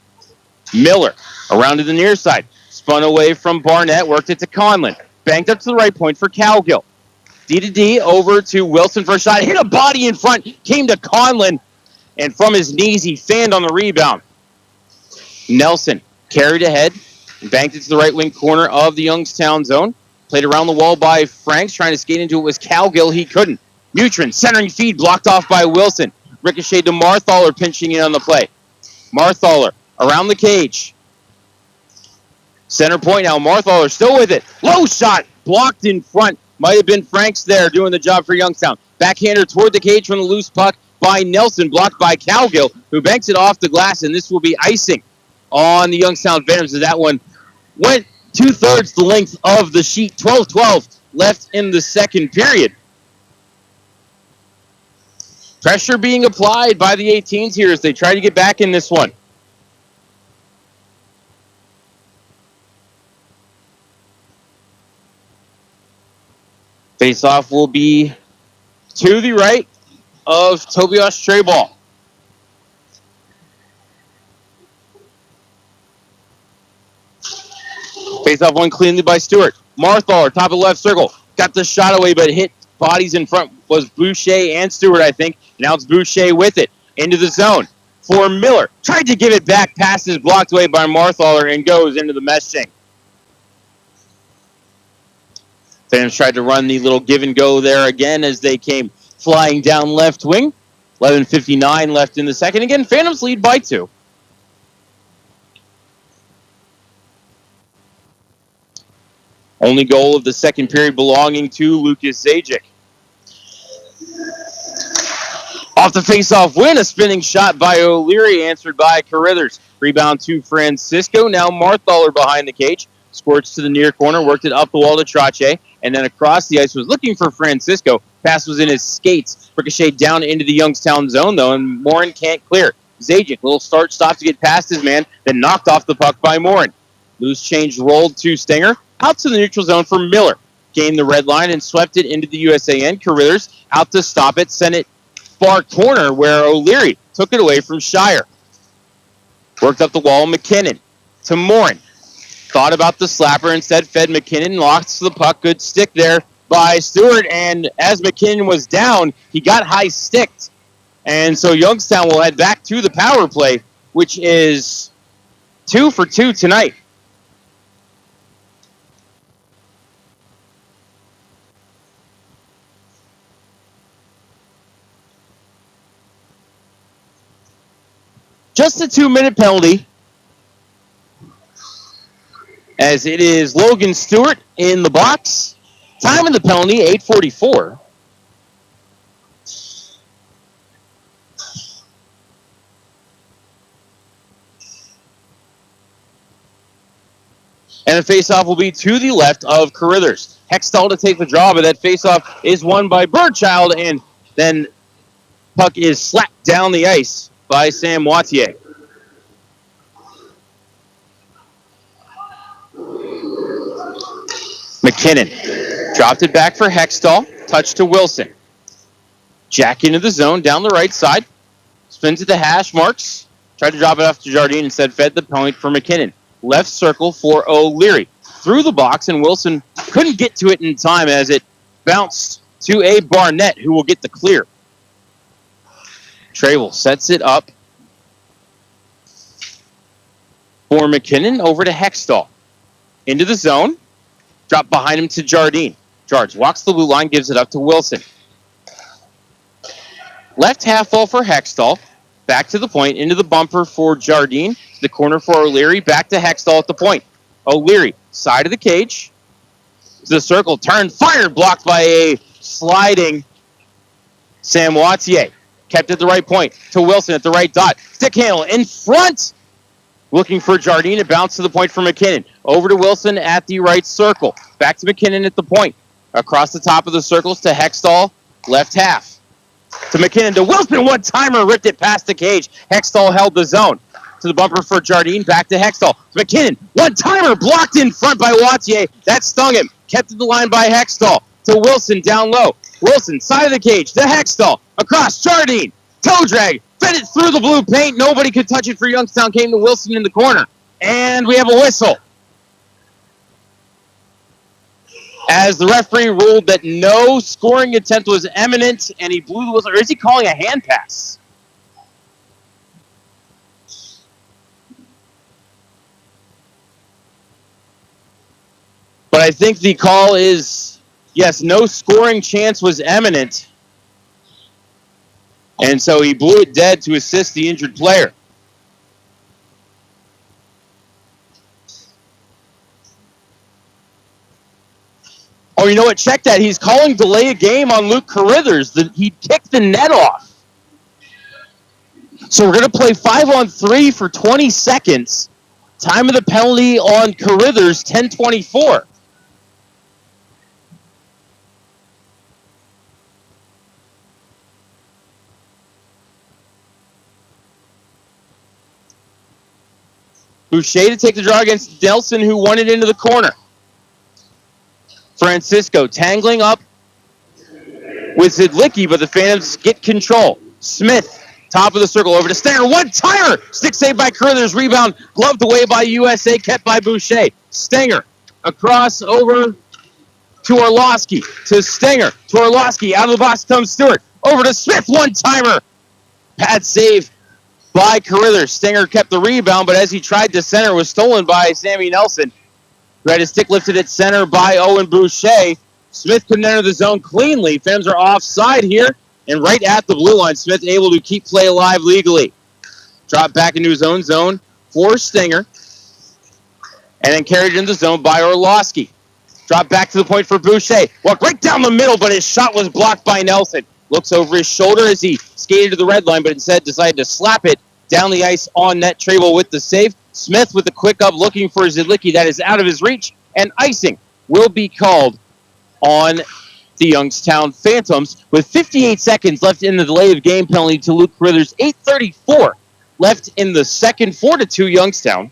Miller around to the near side. Spun away from Barnett. Worked it to Conlon. Banked up to the right point for Cowgill. D to D over to Wilson for a shot. Hit a body in front. Came to Conlon. And from his knees, he fanned on the rebound. Nelson carried ahead. Banked it to the right wing corner of the Youngstown zone. Played around the wall by Franks. Trying to skate into it was Cowgill. He couldn't. Mutrin centering feed blocked off by Wilson. Ricochet to Marthaler pinching in on the play. Marthaler around the cage. Center point now. Marthaler still with it. Low shot blocked in front. Might have been Franks there doing the job for Youngstown. Backhander toward the cage from the loose puck by Nelson. Blocked by Cowgill, who banks it off the glass, and this will be icing on the Youngstown Phantoms as that one went 2/3 the length of the sheet. 12-12 left in the second period. Pressure being applied by the 18s here as they try to get back in this one. Face-off will be to the right of Tobias Treyball. Face-off one cleanly by Stewart. Marthaler, top of left circle. Got the shot away, but hit bodies in front was Boucher and Stewart, I think. Now it's Boucher with it. Into the zone for Miller. Tried to give it back. Pass is blocked away by Marthaler and goes into the meshing. Phantoms tried to run the little give and go there again as they came flying down left wing. 11:59 left in the second. Again, Phantoms lead by 2. Only goal of the second period belonging to Lucas Zajic. Off the face-off win, a spinning shot by O'Leary, answered by Carruthers. Rebound to Francisco. Now Marthaler behind the cage. Squirts to the near corner, worked it up the wall to Trache, and then across the ice was looking for Francisco. Pass was in his skates. Ricocheted down into the Youngstown zone, though, and Morin can't clear. Zajic, little start-stop to get past his man, then knocked off the puck by Morin. Loose change rolled to Stenger. Out to the neutral zone for Miller. Gained the red line and swept it into the USA end. Carruthers out to stop it. Sent it far corner where O'Leary took it away from Shire. Worked up the wall. McKinnon to Morin. Thought about the slapper. Instead fed McKinnon. Lost the puck. Good stick there by Stewart. And as McKinnon was down, he got high sticked. And so Youngstown will head back to the power play, which is 2 for 2 tonight. Just a 2-minute penalty, as it is Logan Stewart in the box. Time of the penalty, 8:44. And the faceoff will be to the left of Carruthers. Hextall to take the draw, but that faceoff is won by Birdchild, and then puck is slapped down the ice by Sam Wattier. McKinnon dropped it back for Hextall. Touch to Wilson. Jack into the zone down the right side. Spins at the hash marks. Tried to drop it off to Jardine, instead fed the point for McKinnon. Left circle for O'Leary. Through the box, and Wilson couldn't get to it in time as it bounced to a Barnett, who will get the clear. Travel sets it up for McKinnon, over to Hextall. Into the zone. Drop behind him to Jardine. Jards walks the blue line, gives it up to Wilson. Left half wall for Hextall. Back to the point, into the bumper for Jardine. The corner for O'Leary, back to Hextall at the point. O'Leary, side of the cage. To the circle, turn, fired, blocked by a sliding Sam Wattier. Kept at the right point to Wilson at the right dot. Stick handle in front. Looking for Jardine, it bounced to the point for McKinnon. Over to Wilson at the right circle. Back to McKinnon at the point. Across the top of the circles to Hextall, left half. To McKinnon, to Wilson, one-timer, ripped it past the cage. Hextall held the zone. To the bumper for Jardine, back to Hextall. McKinnon, one-timer, blocked in front by Wattier. That stung him. Kept at the line by Hextall. To Wilson, down low. Wilson, side of the cage, to Hextall. Across, Jardine. Toe drag. Fed it through the blue paint. Nobody could touch it for Youngstown. Came to Wilson in the corner. And we have a whistle, as the referee ruled that no scoring attempt was imminent, and he blew the whistle. Or is he calling a hand pass? But I think the call is, yes, no scoring chance was imminent. And so he blew it dead to assist the injured player. Oh, you know what? Check that. He's calling delay a game on Luke Carruthers. He kicked the net off. So we're going to play 5-on-3 for 20 seconds. Time of the penalty on Carruthers, 10:24. Boucher to take the draw against Nelson, who won it into the corner. Francisco tangling up with Zidlicki, but the Phantoms get control. Smith, top of the circle, over to Stenger. One-timer! Stick saved by Carruthers. Rebound gloved away by USA, kept by Boucher. Stenger across over to Orlowski. To Stenger. To Orlowski. Out of the box comes Stewart. Over to Smith. One-timer. Pad save by Carruthers. Stenger kept the rebound, but as he tried to center, was stolen by Sammy Nelson. Who had his stick lifted at center by Owen Boucher. Smith couldn't enter the zone cleanly. Phantoms are offside here, and right at the blue line, Smith able to keep play alive legally. Drop back into his own zone for Stenger, and then carried into the zone by Orlowski. Drop back to the point for Boucher. Walked right down the middle, but his shot was blocked by Nelson. Looks over his shoulder as he skated to the red line, but instead decided to slap it down the ice on net. Trable with the save. Smith with the quick up looking for Zidlicki. That is out of his reach, and icing will be called on the Youngstown Phantoms with 58 seconds left in the delay of game penalty to Luke Carruthers. 8:34 left in the second. 4-2 Youngstown.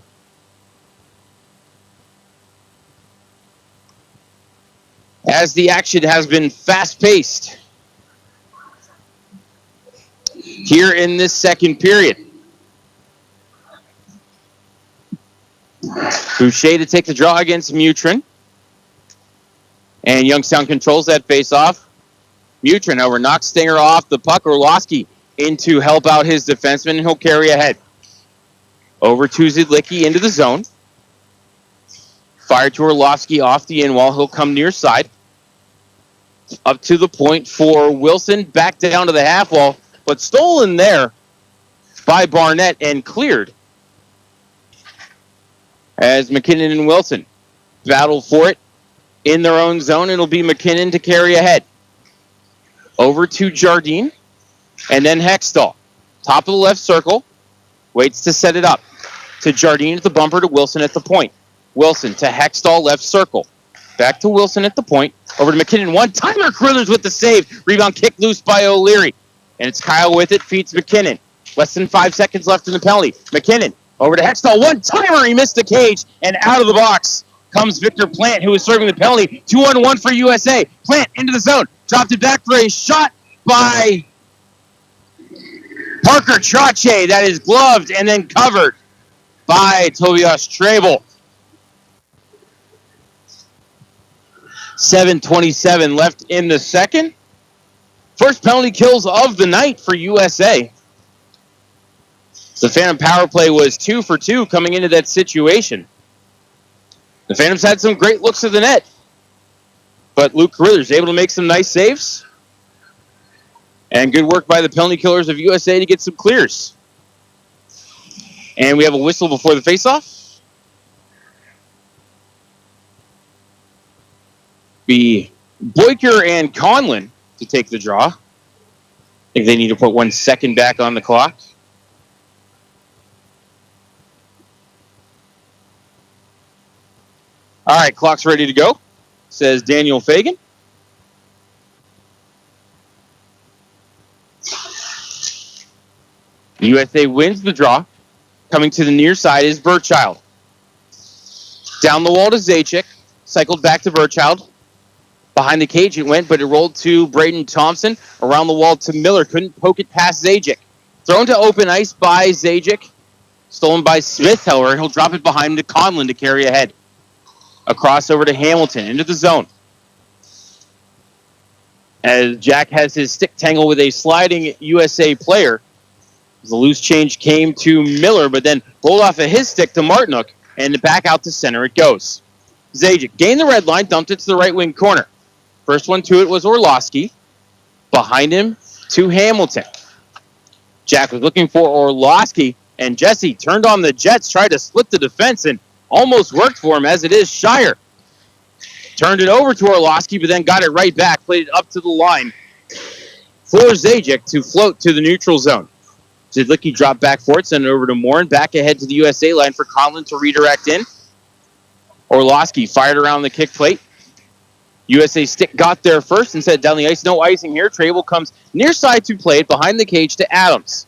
As the action has been fast-paced here in this second period. Boucher to take the draw against Mutrin. And Youngstown controls that face-off. Mutrin over knocks Stenger off the puck. Orlowski in to help out his defenseman, and he'll carry ahead. Over to Zidlicki into the zone. Fire to Orlowski off the in wall. He'll come near side. Up to the point for Wilson. Back down to the half wall, but stolen there by Barnett and cleared. As McKinnon and Wilson battle for it in their own zone, it'll be McKinnon to carry ahead. Over to Jardine, and then Hextall. Top of the left circle, waits to set it up. To Jardine at the bumper, to Wilson at the point. Wilson to Hextall, left circle. Back to Wilson at the point. Over to McKinnon, one-timer, Carruthers with the save. Rebound kicked loose by O'Leary. And it's Kyle with it, feeds McKinnon. Less than 5 seconds left in the penalty. McKinnon over to Hextall, one-timer, he missed the cage, and out of the box comes Victor Plant, who is serving the penalty. 2-on-1 for USA. Plant into the zone, dropped it back for a shot by Parker Trache. That is gloved and then covered by Tobias Trebel. 7:27 left in the second. First penalty kills of the night for USA. The Phantom power play was 2 for 2 coming into that situation. The Phantoms had some great looks at the net, but Luke Carruthers able to make some nice saves. And good work by the penalty killers of USA to get some clears. And we have a whistle before the faceoff. Be Boyker and Conlon to take the draw. I think they need to put 1 second back on the clock. All right, clock's ready to go, says Daniel Fagan. USA wins the draw. Coming to the near side is Burchild. Down the wall to Zajac. Cycled back to Burchild. Behind the cage it went, but it rolled to Braden Thompson. Around the wall to Miller. Couldn't poke it past Zajac. Thrown to open ice by Zajac. Stolen by Smith, however. He'll drop it behind him to Conlon to carry ahead. Across over to Hamilton, into the zone. As Jack has his stick tangle with a sliding USA player. The loose change came to Miller, but then rolled off of his stick to Martinook, and back out to center it goes. Zajac gained the red line, dumped it to the right wing corner. First one to it was Orlowski. Behind him to Hamilton. Jack was looking for Orlowski, and Jesse turned on the Jets, tried to split the defense, and almost worked for him, as it is Shire. Turned it over to Orlowski, but then got it right back, played it up to the line for Zajac to float to the neutral zone. Zidlicki dropped back for it, sent it over to Morin, back ahead to the USA line for Conlon to redirect in. Orlowski fired around the kick plate. USA stick got there first and set down the ice. No icing here. Trable comes near side to play it behind the cage to Adams.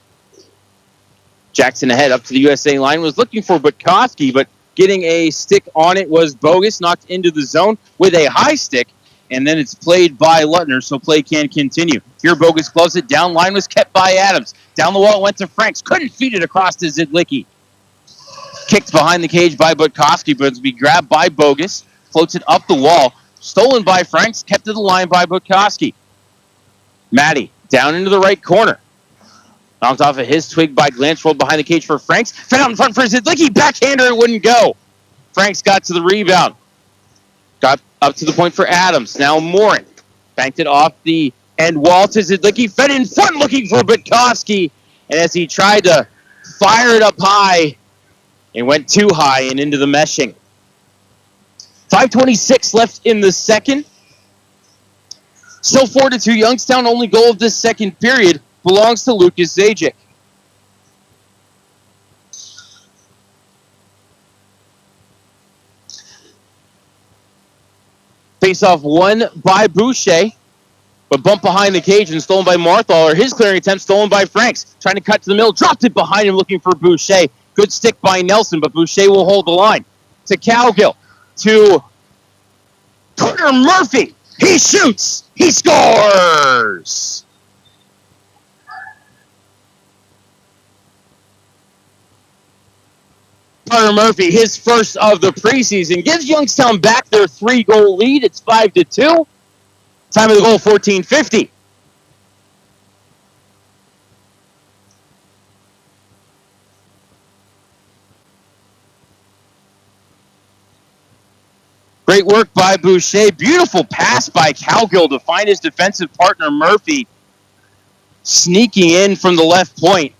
Jackson ahead up to the USA line, was looking for Butkowski, but getting a stick on it was Bogus, knocked into the zone with a high stick, and then it's played by Lutner, so play can continue. Here Bogus gloves it down, line was kept by Adams. Down the wall it went to Franks, couldn't feed it across to Zidlicki. Kicked behind the cage by Butkowski, but it's be grabbed by Bogus, floats it up the wall, stolen by Franks, kept to the line by Butkowski. Matty down into the right corner. Knocked off of his twig by Glantz, rolled behind the cage for Franks. Fed out in front for Zidlicki, backhander, it wouldn't go. Franks got to the rebound. Got up to the point for Adams. Now Morin banked it off the end wall to Zidlicki. Fed in front looking for Butkowski. And as he tried to fire it up high, it went too high and into the meshing. 5:26 left in the second. Still 4-2 Youngstown. Only goal of this second period belongs to Lucas Zajac. Face-off won by Boucher, but bumped behind the cage and stolen by Marthaler. His clearing attempt stolen by Franks. Trying to cut to the middle, dropped it behind him looking for Boucher. Good stick by Nelson, but Boucher will hold the line. To Cowgill, to Carter Murphy. He shoots, he scores! Carter Murphy, his first of the preseason, gives Youngstown back their 3-goal lead. It's 5-2. Time of the goal, 14:50. Great work by Boucher. Beautiful pass by Cowgill to find his defensive partner, Murphy, sneaking in from the left point.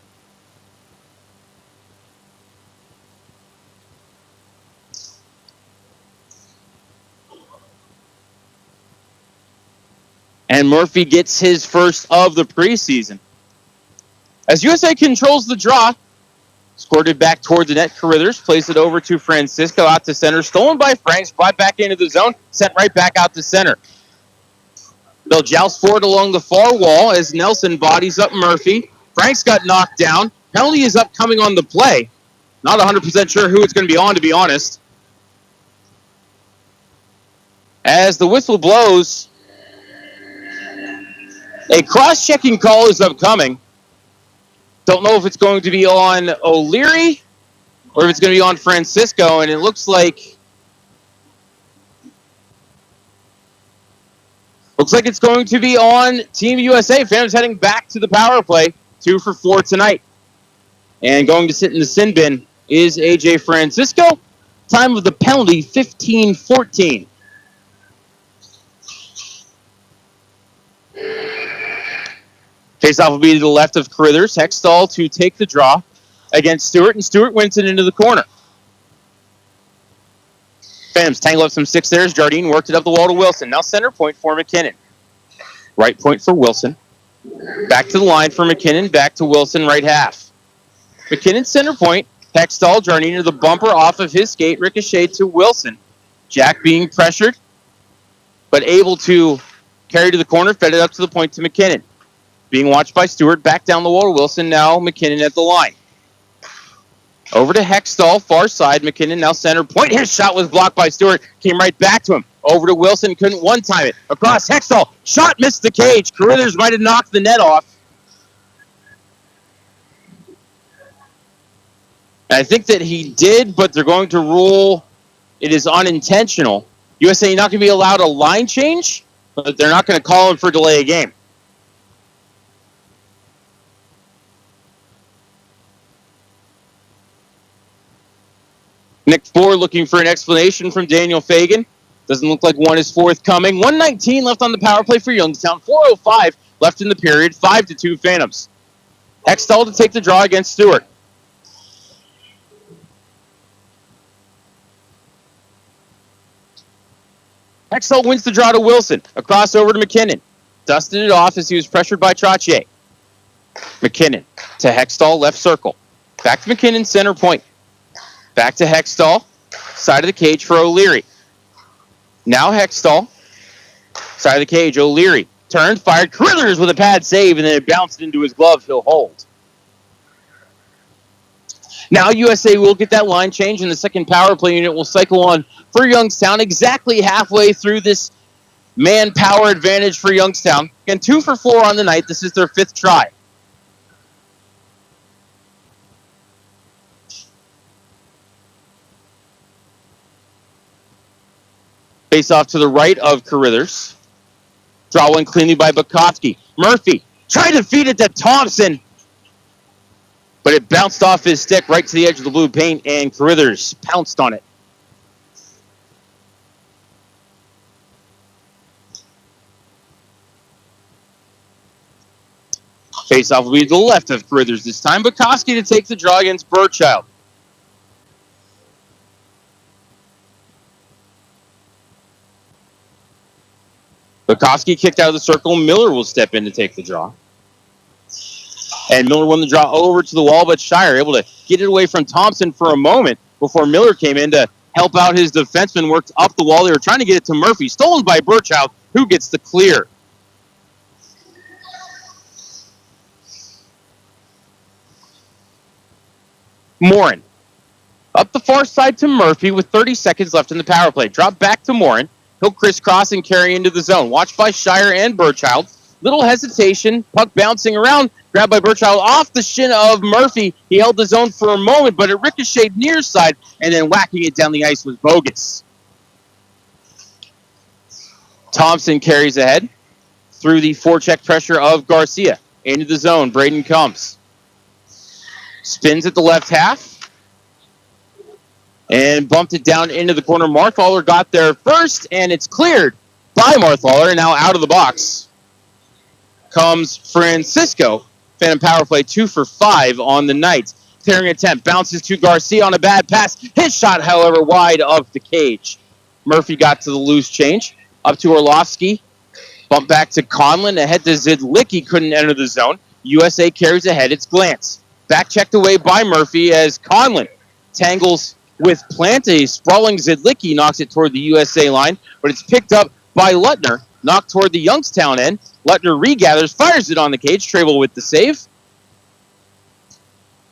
And Murphy gets his first of the preseason. As USA controls the draw, scored it back toward the net. Carruthers plays it over to Francisco, out to center. Stolen by Franks, brought back into the zone, sent right back out to center. They'll joust forward along the far wall as Nelson bodies up Murphy. Franks got knocked down. Penalty is upcoming on the play. Not 100% sure who it's going to be on, to be honest. As the whistle blows, a cross-checking call is upcoming. Don't know if it's going to be on O'Leary or if it's going to be on Francisco, and it looks like it's going to be on Team USA. Phantoms heading back to the power play, 2 for 4 tonight. And going to sit in the sin bin is A.J. Francisco. Time of the penalty, 15-14. Faceoff will be to the left of Carruthers. Hextall to take the draw against Stewart, and Stewart wins it into the corner. Phantoms tangle up some six there as Jardine worked it up the wall to Wilson. Now center point for McKinnon. Right point for Wilson. Back to the line for McKinnon. Back to Wilson, right half. McKinnon center point. Hextall, Jardine to the bumper off of his skate. Ricochet to Wilson. Jack being pressured, but able to carry to the corner. Fed it up to the point to McKinnon. Being watched by Stewart. Back down the wall to Wilson. Now McKinnon at the line. Over to Hextall, far side. McKinnon now center point. His shot was blocked by Stewart. Came right back to him. Over to Wilson. Couldn't one-time it. Across Hextall. Shot missed the cage. Carruthers might have knocked the net off. And I think that he did, but they're going to rule it is unintentional. USA not going to be allowed a line change, but they're not going to call him for delay of game. Nick Ford looking for an explanation from Daniel Fagan. Doesn't look like one is forthcoming. 1:19 left on the power play for Youngstown. 4:05 left in the period. 5-2 Phantoms. Hextall to take the draw against Stewart. Hextall wins the draw to Wilson. Across over to McKinnon. Dusted it off as he was pressured by Trottier. McKinnon to Hextall, left circle. Back to McKinnon, center point. Back to Hextall, side of the cage for O'Leary. Now Hextall, side of the cage, O'Leary. Turned, fired, Carruthers with a pad save, and then it bounced into his glove. He'll hold. Now USA will get that line change, and the second power play unit will cycle on for Youngstown exactly halfway through this manpower advantage for Youngstown. Again, 2 for 4 on the night. This is their 5th try. Face off to the right of Carruthers. Draw one cleanly by Bukowski. Murphy tried to feed it to Thompson, but it bounced off his stick right to the edge of the blue paint, and Carruthers pounced on it. Face-off will be to the left of Carruthers this time. Bukowski to take the draw against Burchild. Bukowski kicked out of the circle. Miller will step in to take the draw. And Miller won the draw over to the wall, but Shire able to get it away from Thompson for a moment before Miller came in to help out his defenseman, worked up the wall. They were trying to get it to Murphy. Stolen by Burchild, who gets the clear. Morin. Up the far side to Murphy with 30 seconds left in the power play. Drop back to Morin. He'll crisscross and carry into the zone. Watched by Shire and Burchild. Little hesitation. Puck bouncing around. Grabbed by Burchild off the shin of Murphy. He held the zone for a moment, but it ricocheted near side, and then whacking it down the ice was bogus. Thompson carries ahead through the forecheck pressure of Garcia. Into the zone. Braden comes. Spins at the left half. And bumped it down into the corner. Marthaler got there first, and it's cleared by Marthaler. And now out of the box comes Francisco. Phantom power play 2 for 5 on the night. Clearing attempt. Bounces to Garcia on a bad pass. His shot, however, wide of the cage. Murphy got to the loose change. Up to Orlovsky. Bump back to Conlon, ahead to Zidlicki, couldn't enter the zone. USA carries ahead, it's Glantz. Back checked away by Murphy as Conlon tangles with Plante. Sprawling Zidlicki knocks it toward the USA line, but it's picked up by Lutner, knocked toward the Youngstown end. Lutner regathers, fires it on the cage. Trable with the save.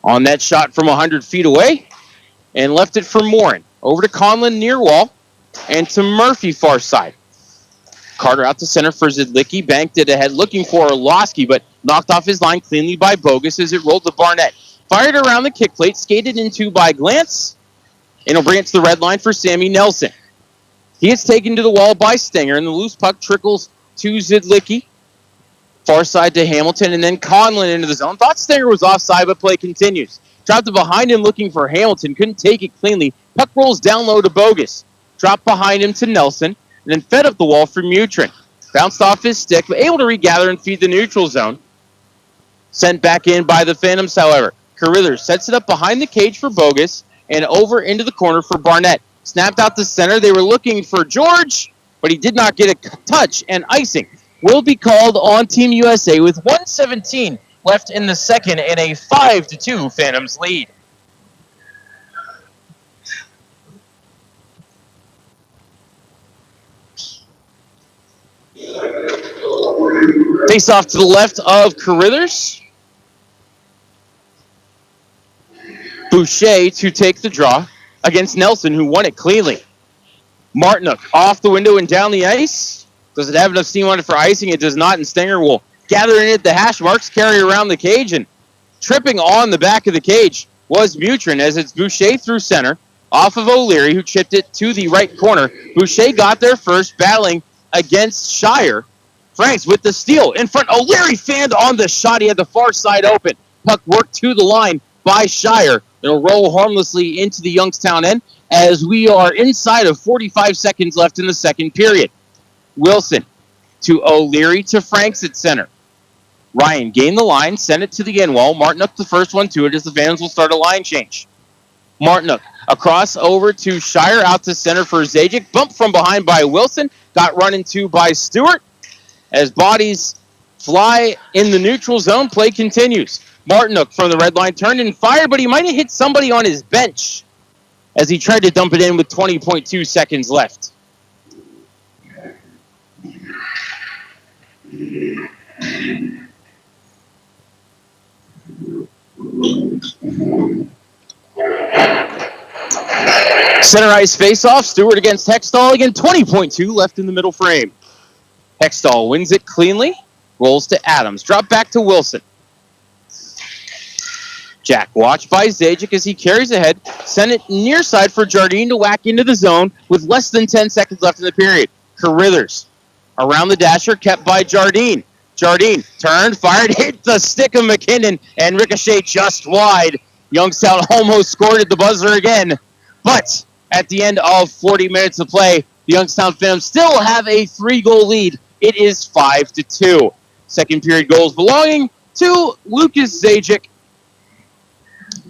On that shot from 100 feet away, and left it for Morin. Over to Conlon near wall, and to Murphy far side. Carter out to center for Zidlicki, banked it ahead, looking for Orlowski, but knocked off his line cleanly by Bogus as it rolled to Barnett. Fired around the kick plate, skated into by Glantz, and it'll bring it to the red line for Sammy Nelson. He gets taken to the wall by Stenger, and the loose puck trickles to Zidlicki. Far side to Hamilton, and then Conlon into the zone. Thought Stenger was offside, but play continues. Dropped it behind him looking for Hamilton. Couldn't take it cleanly. Puck rolls down low to Bogus. Dropped behind him to Nelson, and then fed up the wall for Mutrin. Bounced off his stick, but able to regather and feed the neutral zone. Sent back in by the Phantoms, however. Carruthers sets it up behind the cage for Bogus, and over into the corner for Barnett. Snapped out the center. They were looking for George, but he did not get a touch, and icing will be called on Team USA with 1:17 left in the second and a 5-2 Phantoms lead. Face off to the left of Carruthers. Boucher to take the draw against Nelson, who won it cleanly. Martinuk off the window and down the ice. Does it have enough steam on it for icing? It does not, and Stenger will gather in at the hash marks, carry around the cage, and tripping on the back of the cage was Mutrin as it's Boucher through center, off of O'Leary, who chipped it to the right corner. Boucher got there first, battling against Shire. Franks with the steal in front. O'Leary fanned on the shot. He had the far side open. Puck worked to the line by Shire. It'll roll harmlessly into the Youngstown end as we are inside of 45 seconds left in the second period. Wilson to O'Leary to Franks at center. Ryan gained the line, sent it to the end wall. Martinuk the first one to it as the Phantoms will start a line change. Martinuk across over to Shire, out to center for Zajic. Bumped from behind by Wilson. Got run into by Stewart. As bodies fly in the neutral zone, play continues. Martinuk from the red line turned and fired, but he might have hit somebody on his bench as he tried to dump it in with 20.2 seconds left. Center ice face-off. Stewart against Hextall. Again, 20.2 left in the middle frame. Hextall wins it cleanly. Rolls to Adams. Drop back to Wilson. Jack watched by Zajic as he carries ahead. Sent it near side for Jardine to whack into the zone with less than 10 seconds left in the period. Carruthers around the dasher, kept by Jardine. Jardine turned, fired, hit the stick of McKinnon, and ricochet just wide. Youngstown almost scored at the buzzer again. But at the end of 40 minutes of play, the Youngstown Phantoms still have a 3-goal lead. It is 5-2. Second period goals belonging to Lucas Zajic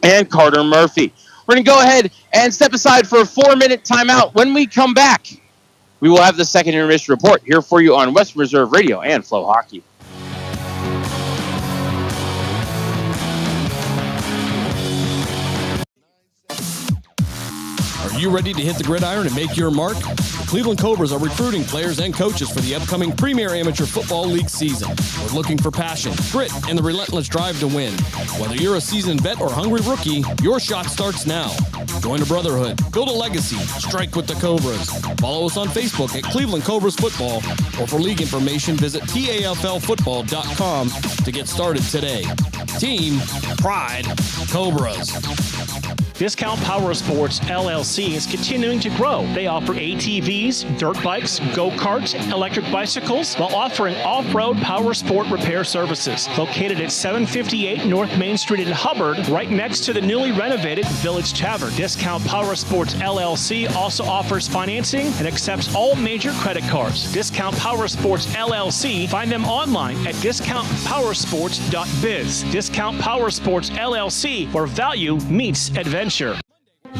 and Carter Murphy. We're going to go ahead and step aside for a 4-minute timeout. When we come back, we will have the second intermission report here for you on Western Reserve Radio and Flow Hockey.
Are you ready to hit the gridiron and make your mark? The Cleveland Cobras are recruiting players and coaches for the upcoming Premier Amateur Football League season. We're looking for passion, grit, and the relentless drive to win. Whether you're a seasoned vet or hungry rookie, your shot starts now. Join a brotherhood, build a legacy, strike with the Cobras. Follow us on Facebook at Cleveland Cobras Football, or for league information, visit TAFLfootball.com to get started today. Team Pride Cobras.
Discount Power Sports LLC is continuing to grow. They offer ATVs, dirt bikes, go-karts, electric bicycles, while offering off-road power sport repair services. Located at 758 North Main Street in Hubbard, right next to the newly renovated Village Tavern. Discount Power Sports LLC also offers financing and accepts all major credit cards. Discount Power Sports LLC. Find them online at discountpowersports.biz. Discount Power Sports LLC, where value meets adventure.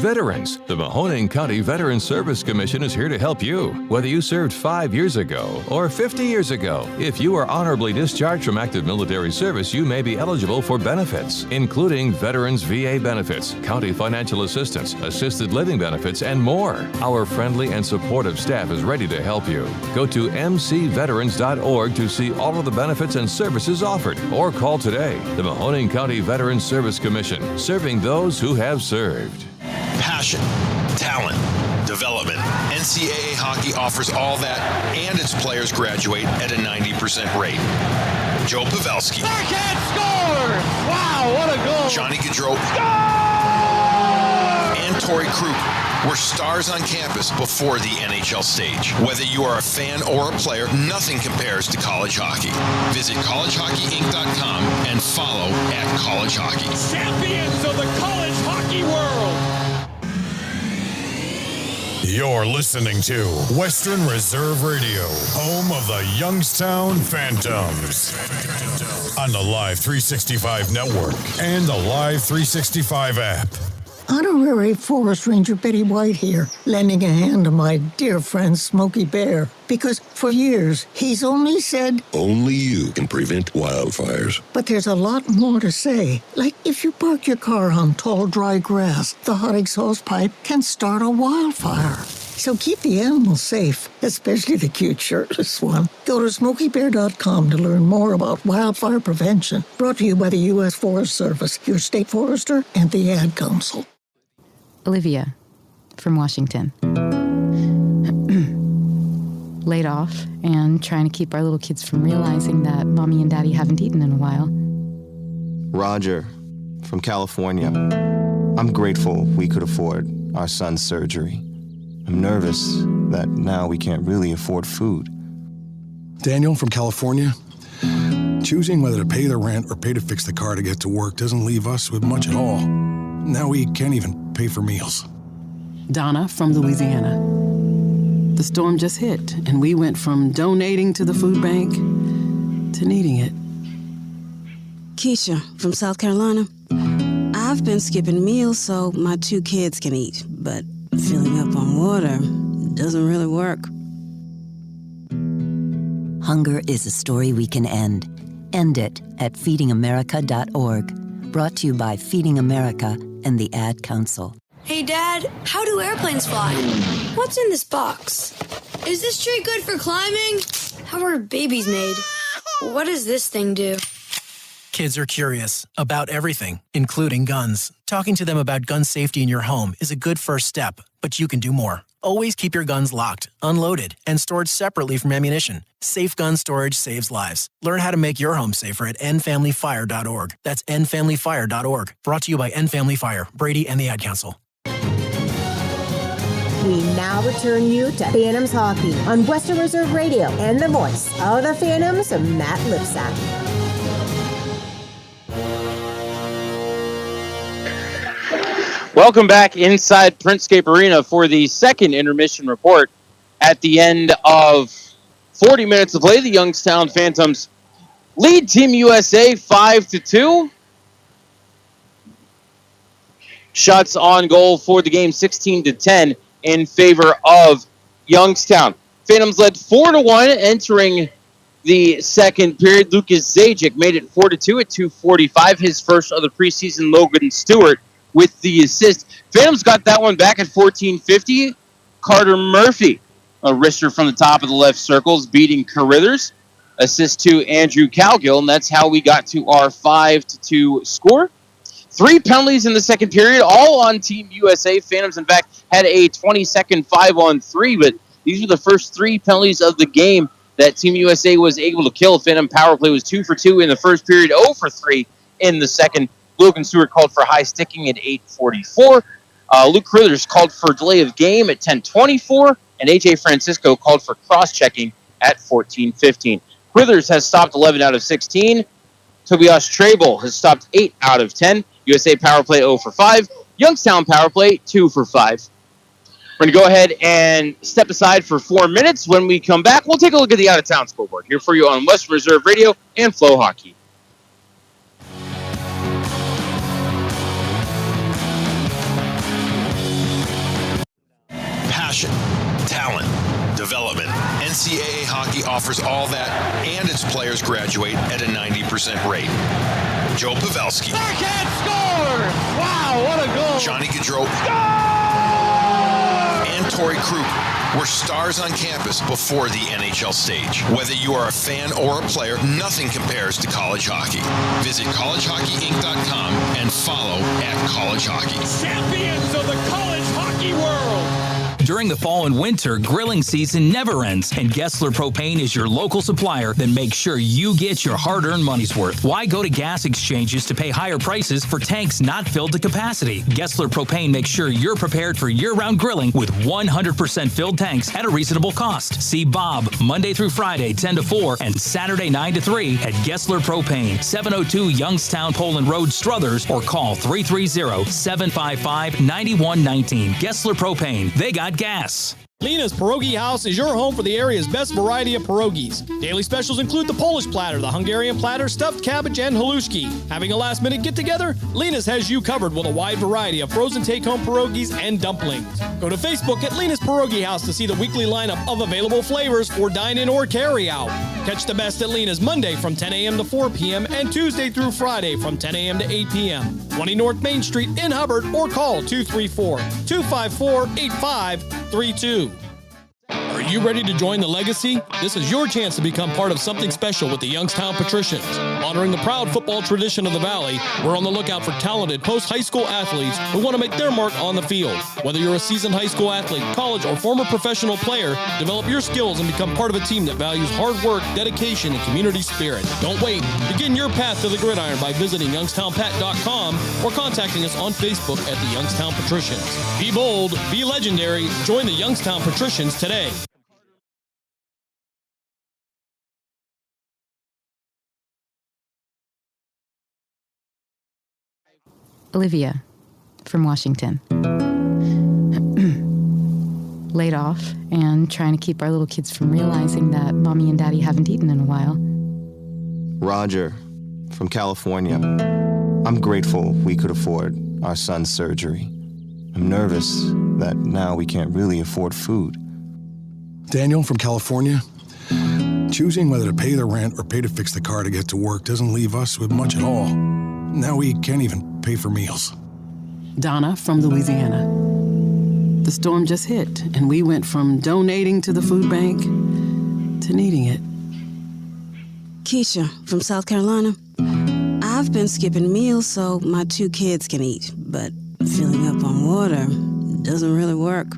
Veterans. The Mahoning County Veterans Service Commission is here to help you. Whether you served 5 years ago or 50 years ago, if you are honorably discharged from active military service, you may be eligible for benefits, including Veterans VA benefits, county financial assistance, assisted living benefits, and more. Our friendly and supportive staff is ready to help you. Go to mcveterans.org to see all of the benefits and services offered, or call today. The Mahoning County Veterans Service Commission, serving those who have served.
Passion, talent, development. NCAA hockey offers all that, and its players graduate at a 90% rate. Joe Pavelski.
Backhand scores! Wow, what a goal!
Johnny Gaudreau. And Torrey Krug were stars on campus before the NHL stage. Whether you are a fan or a player, nothing compares to college hockey. Visit collegehockeyinc.com and follow @collegehockey.
Champions of the college hockey world!
You're listening to Western Reserve Radio, home of the Youngstown Phantoms. On the Live 365 network and the Live 365 app.
Honorary Forest Ranger Betty White here, lending a hand to my dear friend Smokey Bear. Because for years, he's only said,
only you can prevent wildfires.
But there's a lot more to say. Like if you park your car on tall, dry grass, the hot exhaust pipe can start a wildfire. So keep the animals safe, especially the cute shirtless one. Go to SmokeyBear.com to learn more about wildfire prevention. Brought to you by the U.S. Forest Service, your state forester, and the Ad Council.
Olivia from Washington. Laid off and trying to keep our little kids from realizing that mommy and daddy haven't eaten in a while.
Roger from California. I'm grateful we could afford our son's surgery. I'm nervous that now we can't really afford food.
Daniel from California. Choosing whether to pay the rent or pay to fix the car to get to work doesn't leave us with much at all. Now we can't even pay for meals.
Donna from Louisiana. The storm just hit, and we went from donating to the food bank to needing it.
Keisha from South Carolina. I've been skipping meals so my 2 kids can eat, but filling up on water doesn't really work.
Hunger is a story we can end. End it at feedingamerica.org. Brought to you by Feeding America and the Ad Council.
Hey, Dad, how do airplanes fly? What's in this box? Is this tree good for climbing? How are babies made? What does this thing do?
Kids are curious about everything, including guns. Talking to them about gun safety in your home is a good first step, but you can do more. Always keep your guns locked, unloaded, and stored separately from ammunition. Safe gun storage saves lives. Learn how to make your home safer at endfamilyfire.org. That's endfamilyfire.org. Brought to you by End Family Fire, Brady, and the Ad Council.
We now return you to Phantoms Hockey on Western Reserve Radio and the voice of the Phantoms, Matt Lipsack.
Welcome back inside Printscape Arena for the second intermission report. At the end of 40 minutes of play, the Youngstown Phantoms lead Team USA 5-2. Shots on goal for the game, 16-10 in favor of Youngstown. Phantoms led 4-1 entering the second period. Lucas Zajic made it 4-2 at 2:45. His first of the preseason. Logan Stewart with the assist. Phantoms got that one back at 14:50. Carter Murphy, a wrister from the top of the left circles, beating Carithers. Assist to Andrew Calgill, and that's how we got to our 5-2 score. 3 penalties in the second period, all on Team USA. Phantoms, in fact, had a 20-second 5-on-3, but these were the first 3 penalties of the game that Team USA was able to kill. Phantom power play was 2 for 2 in the first period, 0 for 3 in the second. Logan Stewart called for high sticking at 8:44. Luke Carithers called for delay of game at 10:24, and AJ Francisco called for cross-checking at 14:15. Carithers has stopped 11 out of 16. Tobias Trable has stopped 8 out of 10. USA power play 0 for 5. Youngstown power play 2 for 5. We're going to go ahead and step aside for 4 minutes. When we come back, we'll take a look at the out-of-town scoreboard here for you on Western Reserve Radio and Flow Hockey.
talent, development. NCAA hockey offers all that, and its players graduate at a 90% rate. Joe Pavelski.
Backhand score! Wow, what a goal!
Johnny Gaudreau. And Torrey Krug were stars on campus before the NHL stage. Whether you are a fan or a player, nothing compares to college hockey. Visit collegehockeyinc.com and follow @collegehockey.
Champions of the college hockey world!
During the fall and winter, grilling season never ends, and Gessler Propane is your local supplier that makes sure you get your hard-earned money's worth. Why go to gas exchanges to pay higher prices for tanks not filled to capacity? Gessler Propane makes sure you're prepared for year-round grilling with 100% filled tanks at a reasonable cost. See Bob Monday through Friday, 10 to 4, and Saturday, 9 to 3 at Gessler Propane, 702 Youngstown Poland Road, Struthers, or call 330-755-9119. Gessler Propane. They got gas.
Lena's Pierogi House is your home for the area's best variety of pierogies. Daily specials include the Polish platter, the Hungarian platter, stuffed cabbage, and halushki. Having a last-minute get-together? Lena's has you covered with a wide variety of frozen take-home pierogies and dumplings. Go to Facebook at Lena's Pierogi House to see the weekly lineup of available flavors for dine-in or carry-out. Catch the best at Lena's Monday from 10 a.m. to 4 p.m. and Tuesday through Friday from 10 a.m. to 8 p.m. 20 North Main Street in Hubbard, or call 234-254-8532. Are you ready to join the legacy? This is your chance to become part of something special with the Youngstown Patricians. Honoring the proud football tradition of the Valley, we're on the lookout for talented post-high school athletes who want to make their mark on the field. Whether you're a seasoned high school athlete, college, or former professional player, develop your skills and become part of a team that values hard work, dedication, and community spirit. Don't wait. Begin your path to the gridiron by visiting youngstownpat.com or contacting us on Facebook at the Youngstown Patricians. Be bold, be legendary, join the Youngstown Patricians today.
Olivia from Washington. Laid off and trying to keep our little kids from realizing that mommy and daddy haven't eaten in a while.
Roger from California. I'm grateful we could afford our son's surgery. I'm nervous that now we can't really afford food.
Daniel from California. Choosing whether to pay the rent or pay to fix the car to get to work doesn't leave us with much at all. Now we can't even pay for meals.
Donna from Louisiana. The storm just hit, and we went from donating to the food bank to needing it.
Keisha from South Carolina. I've been skipping meals so my 2 kids can eat, but filling up on water doesn't really work.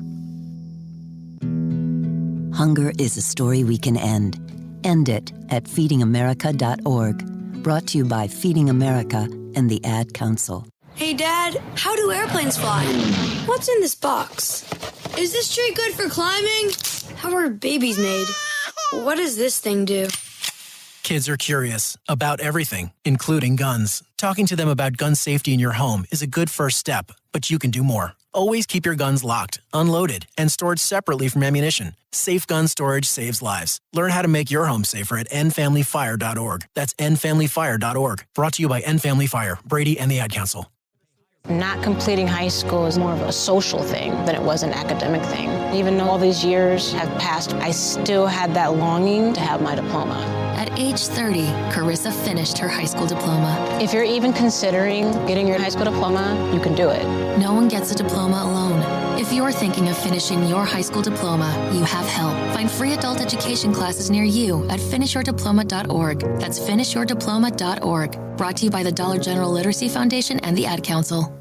Hunger is a story we can end. End it at feedingamerica.org. Brought to you by Feeding America and the Ad Council.
Hey, Dad, how do airplanes fly? What's in this box? Is this tree good for climbing? How are babies made? What does this thing do?
Kids are curious about everything, including guns. Talking to them about gun safety in your home is a good first step, but you can do more. Always keep your guns locked, unloaded, and stored separately from ammunition. Safe gun storage saves lives. Learn how to make your home safer at endfamilyfire.org. That's endfamilyfire.org. Brought to you by End Family Fire, Brady, and the Ad Council.
Not completing high school is more of a social thing than it was an academic thing. Even though all these years have passed, I still had that longing to have my diploma.
At age 30, Carissa finished her high school diploma.
If you're even considering getting your high school diploma, you can do it.
No one gets a diploma alone. If you're thinking of finishing your high school diploma, you have help. Find free adult education classes near you at finishyourdiploma.org. That's finishyourdiploma.org. Brought to you by the Dollar General Literacy Foundation and the Ad Council.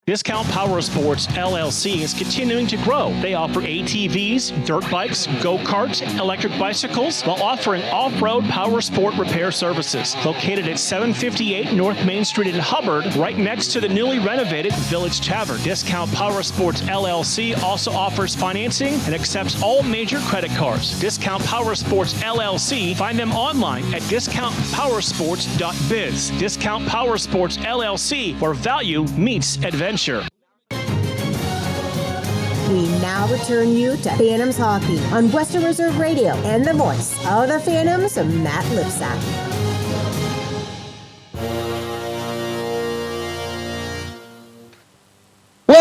Discount Power Sports LLC is continuing to grow. They offer ATVs, dirt bikes, go-karts, electric bicycles, while offering off-road power sport repair services. Located at 758 North Main Street in Hubbard, right next to the newly renovated Village Tavern. Discount Power Sports LLC also offers financing and accepts all major credit cards. Discount Power Sports LLC. Find them online at discountpowersports.biz. Discount Power Sports LLC, where value meets adventure.
We now return you to Phantoms Hockey on Western Reserve Radio and the voice of the Phantoms, Matt Lipsack.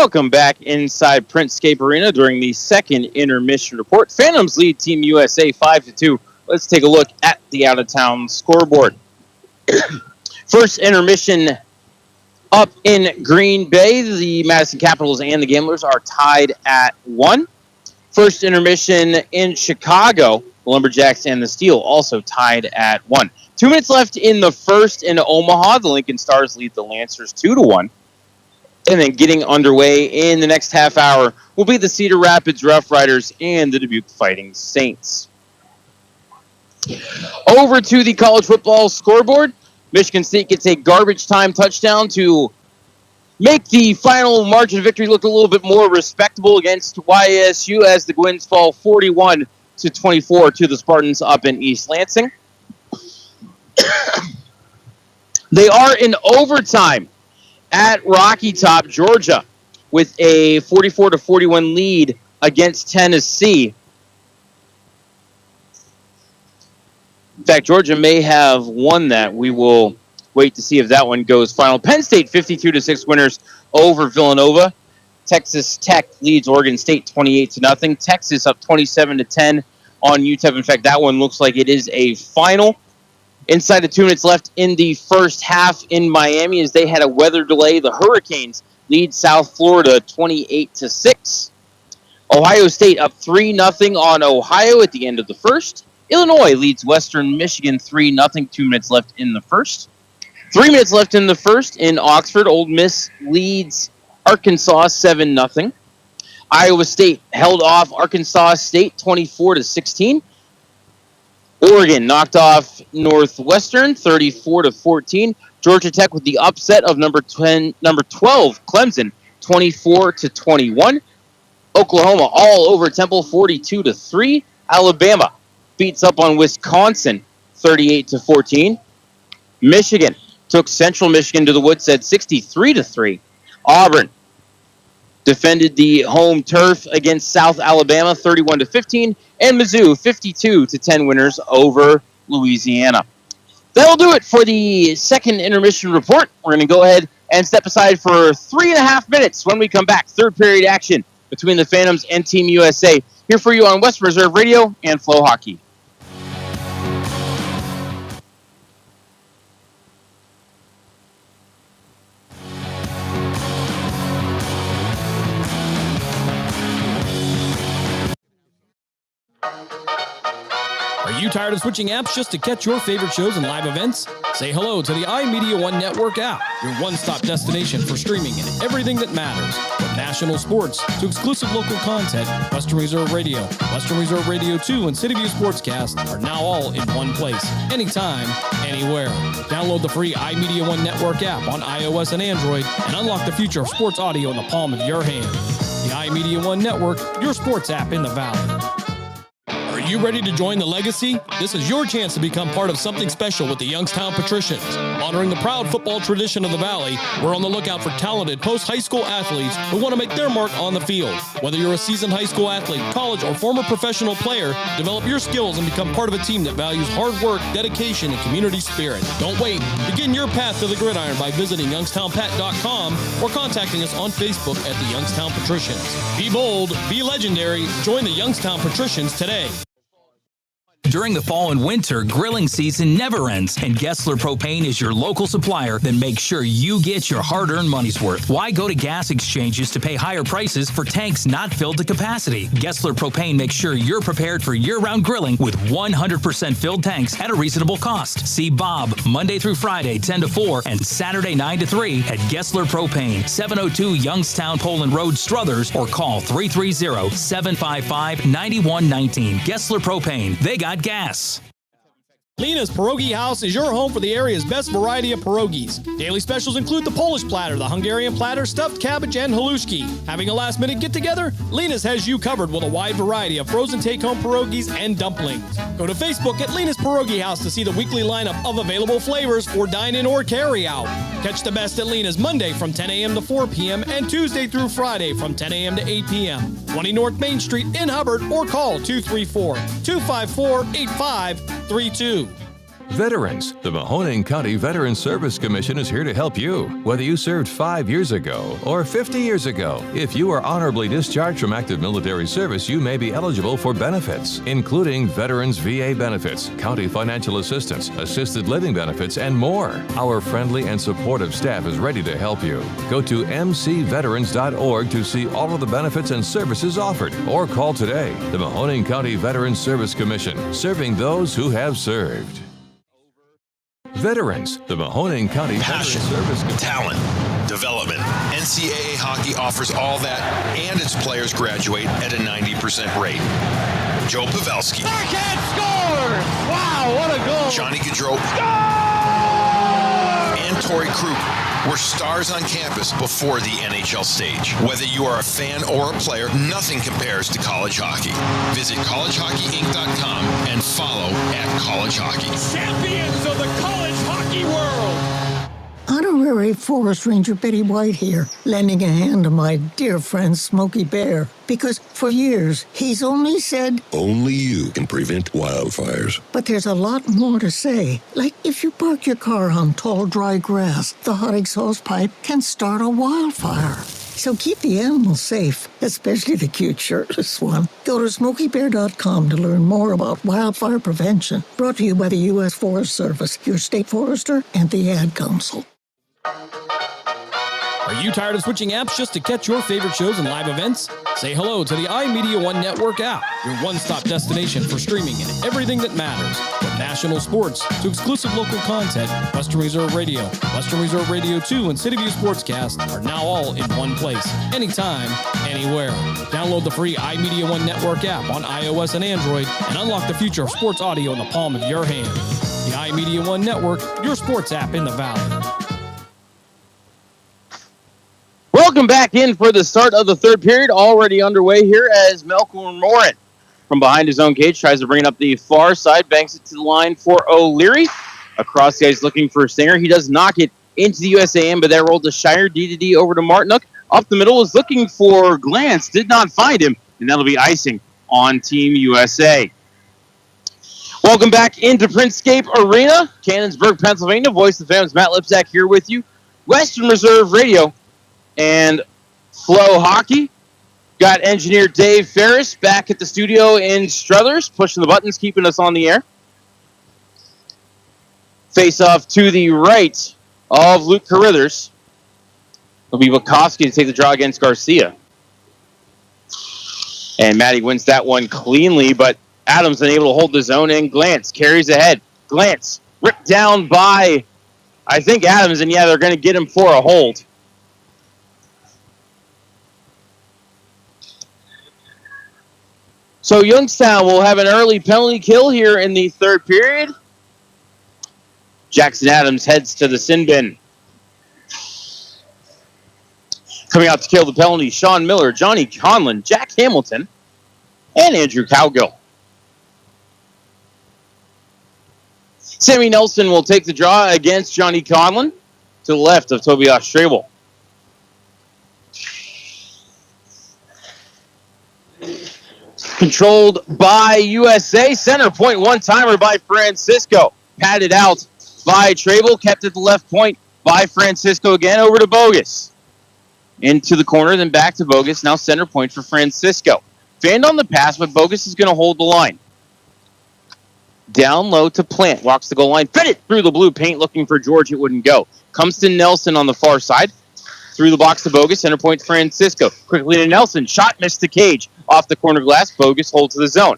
Welcome back inside Printscape Arena during the second intermission report. Phantoms lead Team USA 5-2. Let's take a look at the out-of-town scoreboard. First intermission up in Green Bay. The Madison Capitals and the Gamblers are tied at 1. First intermission in Chicago. The Lumberjacks and the Steel also tied at 1. 2 minutes left in the first in Omaha. The Lincoln Stars lead the Lancers 2-1. And then getting underway in the next half hour will be the Cedar Rapids Rough Riders and the Dubuque Fighting Saints. Over to the college football scoreboard. Michigan State gets a garbage time touchdown to make the final margin of victory look a little bit more respectable against YSU as the Gwins fall 41-24 to the Spartans up in East Lansing. They are in overtime at Rocky Top, Georgia, with a 44-41 lead against Tennessee. In fact, Georgia may have won that. We will wait to see if that one goes final. Penn State 52-6 winners over Villanova. Texas Tech leads Oregon State 28-0. Texas up 27-10 on UTEP. In fact, that one looks like it is a final. Inside of 2 minutes left in the first half in Miami as they had a weather delay. The Hurricanes lead South Florida 28-6. Ohio State up 3-0 on Ohio at the end of the first. Illinois leads Western Michigan 3-0. 2 minutes left in the first. 3 minutes left in the first in Oxford. Ole Miss leads Arkansas 7-0. Iowa State held off Arkansas State 24-16. Oregon knocked off Northwestern 34-14. Georgia Tech with the upset of number 12 Clemson 24-21. Oklahoma all over Temple 42-3. Alabama beats up on Wisconsin 38-14. Michigan took Central Michigan to the Woodshed 63-3. Auburn defended the home turf against South Alabama 31-15, and Mizzou 52-10 winners over Louisiana. That'll do it for the second intermission report. We're going to go ahead and step aside for 3.5 minutes. When we come back, third period action between the Phantoms and Team USA here for you on Western Reserve Radio and Flow Hockey.
Are you tired of switching apps just to catch your favorite shows and live events? Say hello to the iMedia One Network app, your one-stop destination for streaming and everything that matters. From national sports to exclusive local content, Western Reserve Radio, Western Reserve Radio 2, and City View Sportscast are now all in one place, anytime, anywhere. Download the free iMedia One Network app on iOS and Android and unlock the future of sports audio in the palm of your hand. The iMedia One Network, your sports app in the Valley. Are you ready to join the legacy? This is your chance to become part of something special with the Youngstown Patricians. Honoring the proud football tradition of the Valley, we're on the lookout for talented post-high school athletes who want to make their mark on the field. Whether you're a seasoned high school athlete, college, or former professional player, develop your skills and become part of a team that values hard work, dedication, and community spirit. Don't wait. Begin your path to the gridiron by visiting youngstownpat.com or contacting us on Facebook at the Youngstown Patricians. Be bold, be legendary, join the Youngstown Patricians today.
During the fall and winter, grilling season never ends, and Gessler Propane is your local supplier that makes sure you get your hard-earned money's worth. Why go to gas exchanges to pay higher prices for tanks not filled to capacity? Gessler Propane makes sure you're prepared for year-round grilling with 100% filled tanks at a reasonable cost. See Bob Monday through Friday 10 to 4 and Saturday 9 to 3 at Gessler Propane, 702 Youngstown Poland Road, Struthers, or call 330-755-9119. Gessler Propane. They got gas.
Lena's Pierogi House is your home for the area's best variety of pierogies. Daily specials include the Polish platter, the Hungarian platter, stuffed cabbage, and halushki. Having a last-minute get-together? Lena's has you covered with a wide variety of frozen take-home pierogies and dumplings. Go to Facebook at Lena's Pierogi House to see the weekly lineup of available flavors for dine-in or carry-out. Catch the best at Lena's Monday from 10 a.m. to 4 p.m. and Tuesday through Friday from 10 a.m. to 8 p.m. 20 North Main Street in Hubbard or call 234-254-8532.
Veterans. The Mahoning County Veterans Service Commission is here to help you. Whether you served 5 years ago or 50 years ago, if you are honorably discharged from active military service, you may be eligible for benefits, including Veterans VA benefits, county financial assistance, assisted living benefits, and more. Our friendly and supportive staff is ready to help you. Go to mcveterans.org to see all of the benefits and services offered, or call today. The Mahoning County Veterans Service Commission, serving those who have served. Veterans. The Mahoning County
Passion,
Veterans Service
talent, development. NCAA hockey offers all that, and its players graduate at a 90% rate. Joe Pavelski.
Backhand scores! Wow, what a goal!
Johnny Gaudreau. And Torrey Krug were stars on campus before the NHL stage. Whether you are a fan or a player, nothing compares to college hockey. Visit collegehockeyinc.com and follow @collegehockey.
Champions of the college hockey world!
Honorary Forest Ranger Betty White here, lending a hand to my dear friend Smokey Bear, because for years he's only said,
Only you can prevent wildfires.
but there's a lot more to say. Like if you park your car on tall, dry grass, the hot exhaust pipe can start a wildfire. So keep the animals safe, especially the cute shirtless one. Go to SmokeyBear.com to learn more about wildfire prevention. Brought to you by the U.S. Forest Service, your state forester, and the Ad Council.
Are you tired of switching apps just to catch your favorite shows and live events? Say hello to the iMedia One Network app, your one-stop destination for streaming and everything that matters. From national sports to exclusive local content, Western Reserve Radio, Western Reserve Radio 2, and City View Sportscast are now all in one place, anytime, anywhere. Download the free iMedia One Network app on iOS and Android and unlock the future of sports audio in the palm of your hand. The iMedia One Network, your sports app in the Valley.
Welcome back in for the start of the third period, already underway here as Malcolm Morin from behind his own cage tries to bring it up the far side, banks it to the line for O'Leary. Across the ice looking for Singer. He does knock it into the USAM, but that rolled to Shire, D over to Martinuk. Up the middle is looking for Glantz, did not find him, and that'll be icing on Team USA. Welcome back into Princescape Arena, Cannonsburg, Pennsylvania. Voice of the Phantoms, Matt Lipsack here with you. Western Reserve Radio and Flow Hockey. Got engineer Dave Ferris back at the studio in Struthers, pushing the buttons, keeping us on the air. Face off to the right of Luke Carruthers. It'll be Bukowski to take the draw against Garcia. And Matty wins that one cleanly, but Adams unable to hold the zone, and Glantz carries ahead. Glantz ripped down by, I think, Adams, and yeah, they're going to get him for a hold. So Youngstown will have an early penalty kill here in the third period. Jackson Adams heads to the sin bin. Coming out to kill the penalty, Sean Miller, Johnny Conlon, Jack Hamilton, and Andrew Cowgill. Sammy Nelson will take the draw against Johnny Conlon to the left of Tobias Strabel. Controlled by USA. Center point one-timer by Francisco. Patted out by Trable. Kept at the left point by Francisco again. Over to Bogus. Into the corner, then back to Bogus. Now center point for Francisco. Fanned on the pass, but Bogus is going to hold the line. Down low to Plant. Walks the goal line. Fit it through the blue paint. Looking for George. It wouldn't go. Comes to Nelson on the far side. Through the box to Bogus. Center point Francisco. Quickly to Nelson. Shot missed the cage. Off the corner glass. Bogus holds the zone.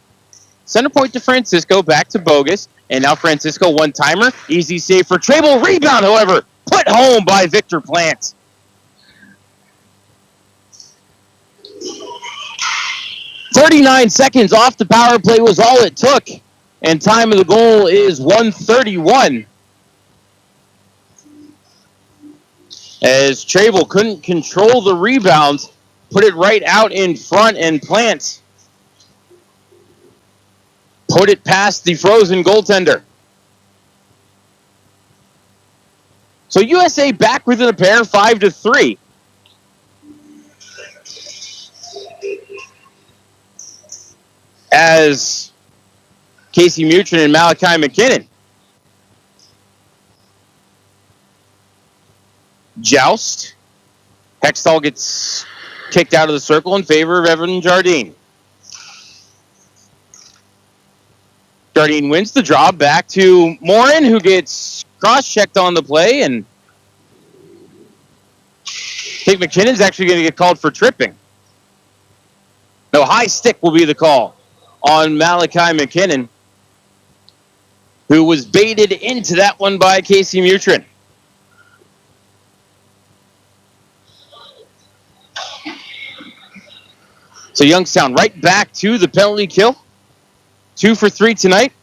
Center point to Francisco. Back to Bogus. And now Francisco one-timer. Easy save for Trable. Rebound, however, put home by Victor Plant. "39 seconds off the power play was all it took. And time of the goal is 1:31. As Trable couldn't control the rebounds, put it right out in front, and Plant put it past the frozen goaltender. So USA back within a pair, 5-3. As Casey Mutrin and Malachi McKinnon joust. Hextall gets kicked out of the circle in favor of Evan Jardine. Jardine wins the draw back to Morin, who gets cross-checked on the play, and I think McKinnon's actually going to get called for tripping. No, high stick will be the call on Malachi McKinnon, who was baited into that one by Casey Mutrin. So Youngstown right back to the penalty kill. 2 for 3 tonight.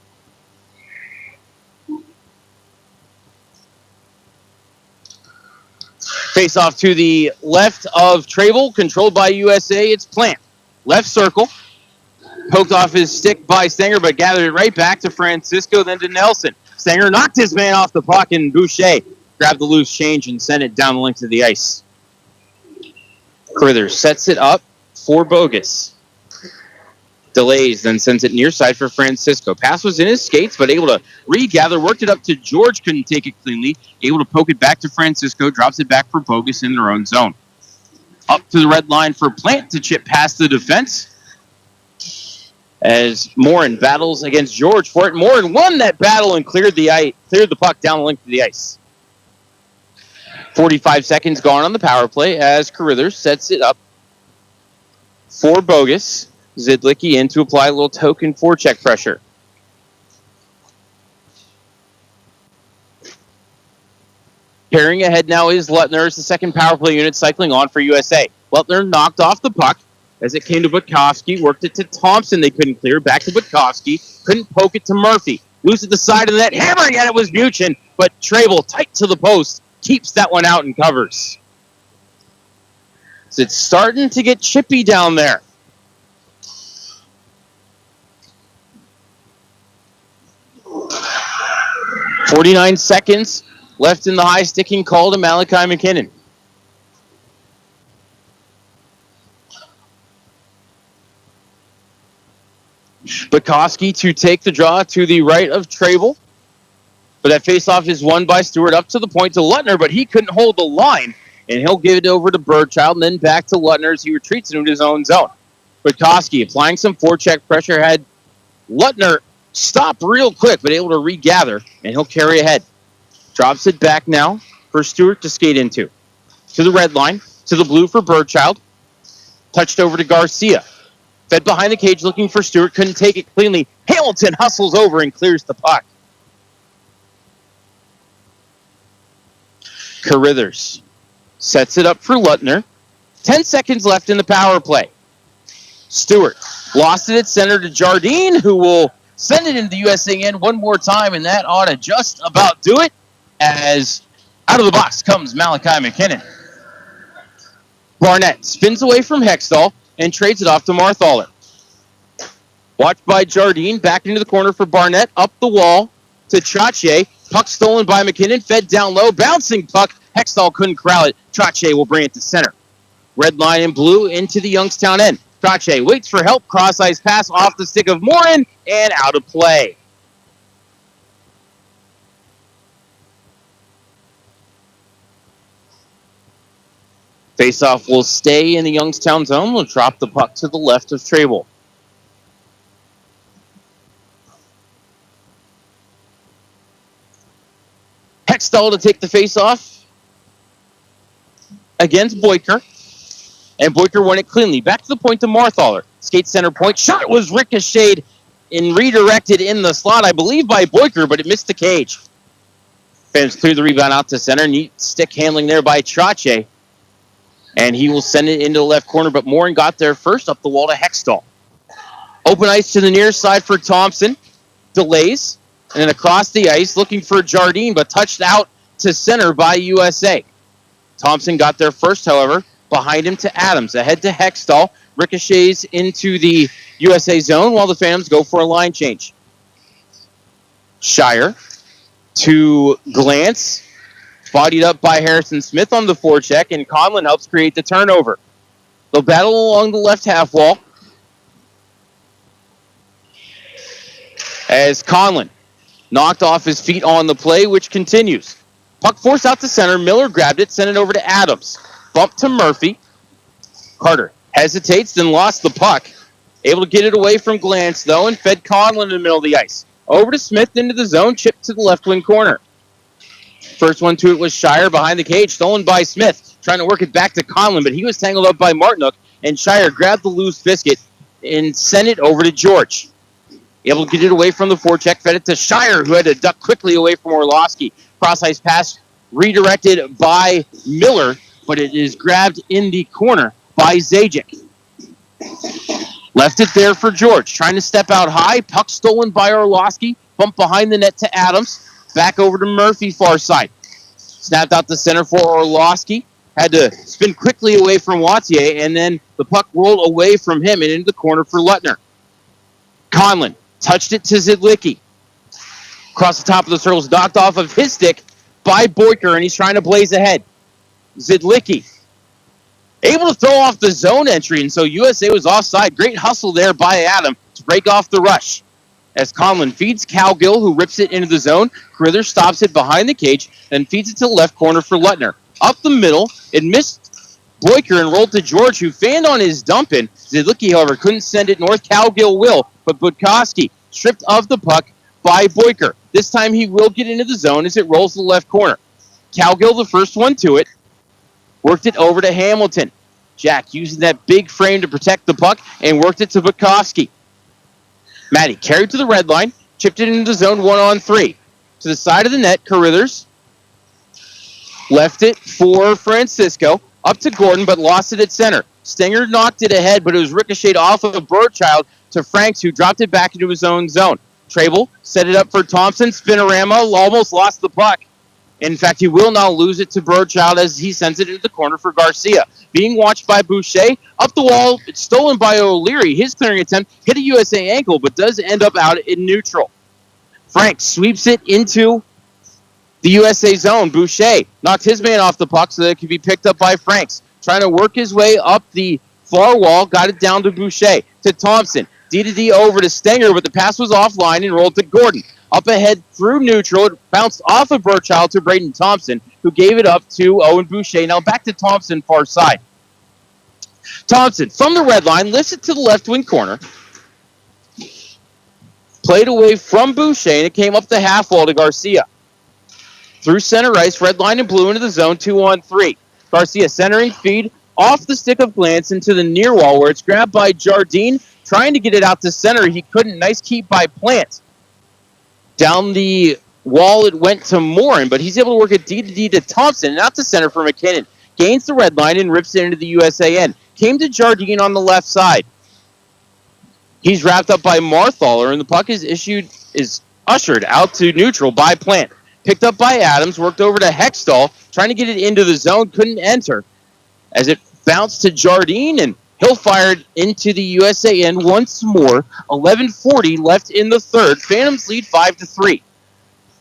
Face off to the left of Trable, controlled by USA. It's Plant. Left circle. Poked off his stick by Stenger, but gathered it right back to Francisco, then to Nelson. Stenger knocked his man off the puck, and Boucher grabbed the loose change and sent it down the length of the ice. Carruthers sets it up for Bogus. Delays, then sends it near side for Francisco. Pass was in his skates, but able to regather. Worked it up to George, couldn't take it cleanly. Able to poke it back to Francisco. Drops it back for Bogus in their own zone. Up to the red line for Plant to chip past the defense. As Morin battles against George for it. Morin won that battle and cleared the puck down the length of the ice. 45 seconds gone on the power play as Carruthers sets it up for Bogus. Zidlicki in to apply a little token forecheck pressure. Carrying ahead now is Lutner as the second power play unit cycling on for USA. Lutner knocked off the puck as it came to Butkovsky. Worked it to Thompson. They couldn't clear. Back to Butkovsky. Couldn't poke it to Murphy. Loose at the side of the net. Hammering at it was Muchin, but Trable tight to the post. Keeps that one out and covers. So it's starting to get chippy down there. .49 seconds left in the high sticking call to Malachi McKinnon. Bukowski to take the draw to the right of Trable. But that faceoff is won by Stewart up to the point to Lutner, but he couldn't hold the line. And he'll give it over to Birdchild and then back to Lutner as he retreats into his own zone. Bukowski applying some forecheck pressure, had Lutner stop real quick, but able to regather, and he'll carry ahead. Drops it back now for Stewart to skate into. To the red line, to the blue for Birdchild. Touched over to Garcia. Fed behind the cage looking for Stewart, couldn't take it cleanly. Hamilton hustles over and clears the puck. Carruthers sets it up for Lutner. 10 seconds left in the power play. Stewart lost it at center to Jardine, who will send it into the USA end one more time, and that ought to just about do it, as out of the box comes Malachi McKinnon. Barnett spins away from Hextall and trades it off to Marthaler. Watched by Jardine, back into the corner for Barnett, up the wall to Trache. Puck stolen by McKinnon, fed down low, bouncing puck. Hextall couldn't corral it. Trache will bring it to center. Red line in blue into the Youngstown end. Trache waits for help, cross-ice pass off the stick of Morin, and out of play. Faceoff will stay in the Youngstown zone. We'll drop the puck to the left of Trable. Hextall to take the faceoff against Boyker. And Boyker won it cleanly. Back to the point to Marthaler. Skate center point. Shot was ricocheted and redirected in the slot, I believe, by Boyker, but it missed the cage. Fans clear the rebound out to center. Neat stick handling there by Trache. And he will send it into the left corner, but Morin got there first, up the wall to Hextall. Open ice to the near side for Thompson. Delays. And then across the ice, looking for Jardine, but touched out to center by USA. Thompson got there first, however. Behind him to Adams. Ahead to Hextall. Ricochets into the USA zone while the Phantoms go for a line change. Shire to Glance. Bodied up by Harrison Smith on the forecheck, and Conlon helps create the turnover. They'll battle along the left half wall as Conlon knocked off his feet on the play, which continues. Puck forced out to center. Miller grabbed it, sent it over to Adams. Bump to Murphy. Carter hesitates, then lost the puck. Able to get it away from Glantz, though, and fed Conlon in the middle of the ice. Over to Smith into the zone, chipped to the left wing corner. First one to it was Shire behind the cage, stolen by Smith. Trying to work it back to Conlon, but he was tangled up by Martinook, and Shire grabbed the loose biscuit and sent it over to George. Able to get it away from the forecheck, fed it to Shire, who had to duck quickly away from Orlovsky. Cross-ice pass redirected by Miller, but it is grabbed in the corner by Zajic. Left it there for George, trying to step out high. Puck stolen by Orlovsky. Bump behind the net to Adams. Back over to Murphy, far side. Snapped out the center for Orlovsky. Had to spin quickly away from Wattier, and then the puck rolled away from him and into the corner for Lutner. Conlon touched it to Zidlicki. Across the top of the circles, knocked off of his stick by Boyker, and he's trying to blaze ahead. Zidlicki able to throw off the zone entry, and so USA was offside. Great hustle there by Adam to break off the rush. As Conlon feeds Cowgill, who rips it into the zone. Carruthers stops it behind the cage, then feeds it to the left corner for Lutner. Up the middle, it missed Boyker and rolled to George, who fanned on his dump-in. Zidlicki, however, couldn't send it north. Cowgill will, but Budkowski stripped of the puck by Boyker. This time he will get into the zone as it rolls to the left corner. Cowgill, the first one to it, worked it over to Hamilton. Jack using that big frame to protect the puck and worked it to Budkowski. Matty carried to the red line, chipped it into the zone 1-on-3. To the side of the net, Carruthers left it for Francisco. Up to Gordon, but lost it at center. Stenger knocked it ahead, but it was ricocheted off of Birdchild to Franks, who dropped it back into his own zone. Trable set it up for Thompson. Spinorama almost lost the puck. In fact, he will now lose it to Birdchild as he sends it into the corner for Garcia. Being watched by Boucher. Up the wall, it's stolen by O'Leary. His clearing attempt hit a USA ankle, but does end up out in neutral. Frank sweeps it into the USA zone. Boucher knocked his man off the puck so that it could be picked up by Franks. Trying to work his way up the far wall, got it down to Boucher. To Thompson. D over to Stenger, but the pass was offline and rolled to Gordon. Up ahead through neutral, it bounced off of Birdchild to Braden Thompson, who gave it up to Owen Boucher. Now back to Thompson, far side. Thompson, from the red line, lifts it to the left wing corner. Played away from Boucher, and it came up the half wall to Garcia. Through center ice, red line and blue into the zone, 2-on-3. Garcia centering feed off the stick of Glantz into the near wall, where it's grabbed by Jardine, trying to get it out to center. He couldn't. Nice keep by Plant. Down the wall, it went to Morin, but he's able to work it D to Thompson, and out to center for McKinnon. Gains the red line and rips it into the USA end. Came to Jardine on the left side. He's wrapped up by Marthaler, and the puck is ushered out to neutral by Plant. Picked up by Adams, worked over to Hextall, trying to get it into the zone, couldn't enter. As it bounced to Jardine, and he'll fire it into the USA end once more. 11:40 left in the third. Phantoms lead 5-3.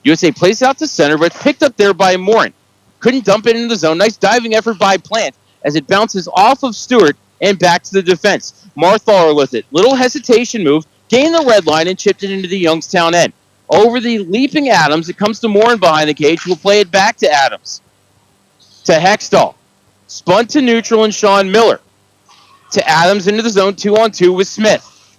USA plays out to center, but picked up there by Morin. Couldn't dump it into the zone. Nice diving effort by Plant as it bounces off of Stewart and back to the defense. Marthaler with it. Little hesitation move. Gained the red line and chipped it into the Youngstown end. Over the leaping Adams, it comes to Morin behind the cage. We'll play it back to Adams. To Hextall. Spun to neutral and Sean Miller. To Adams into the zone, 2-on-2 with Smith.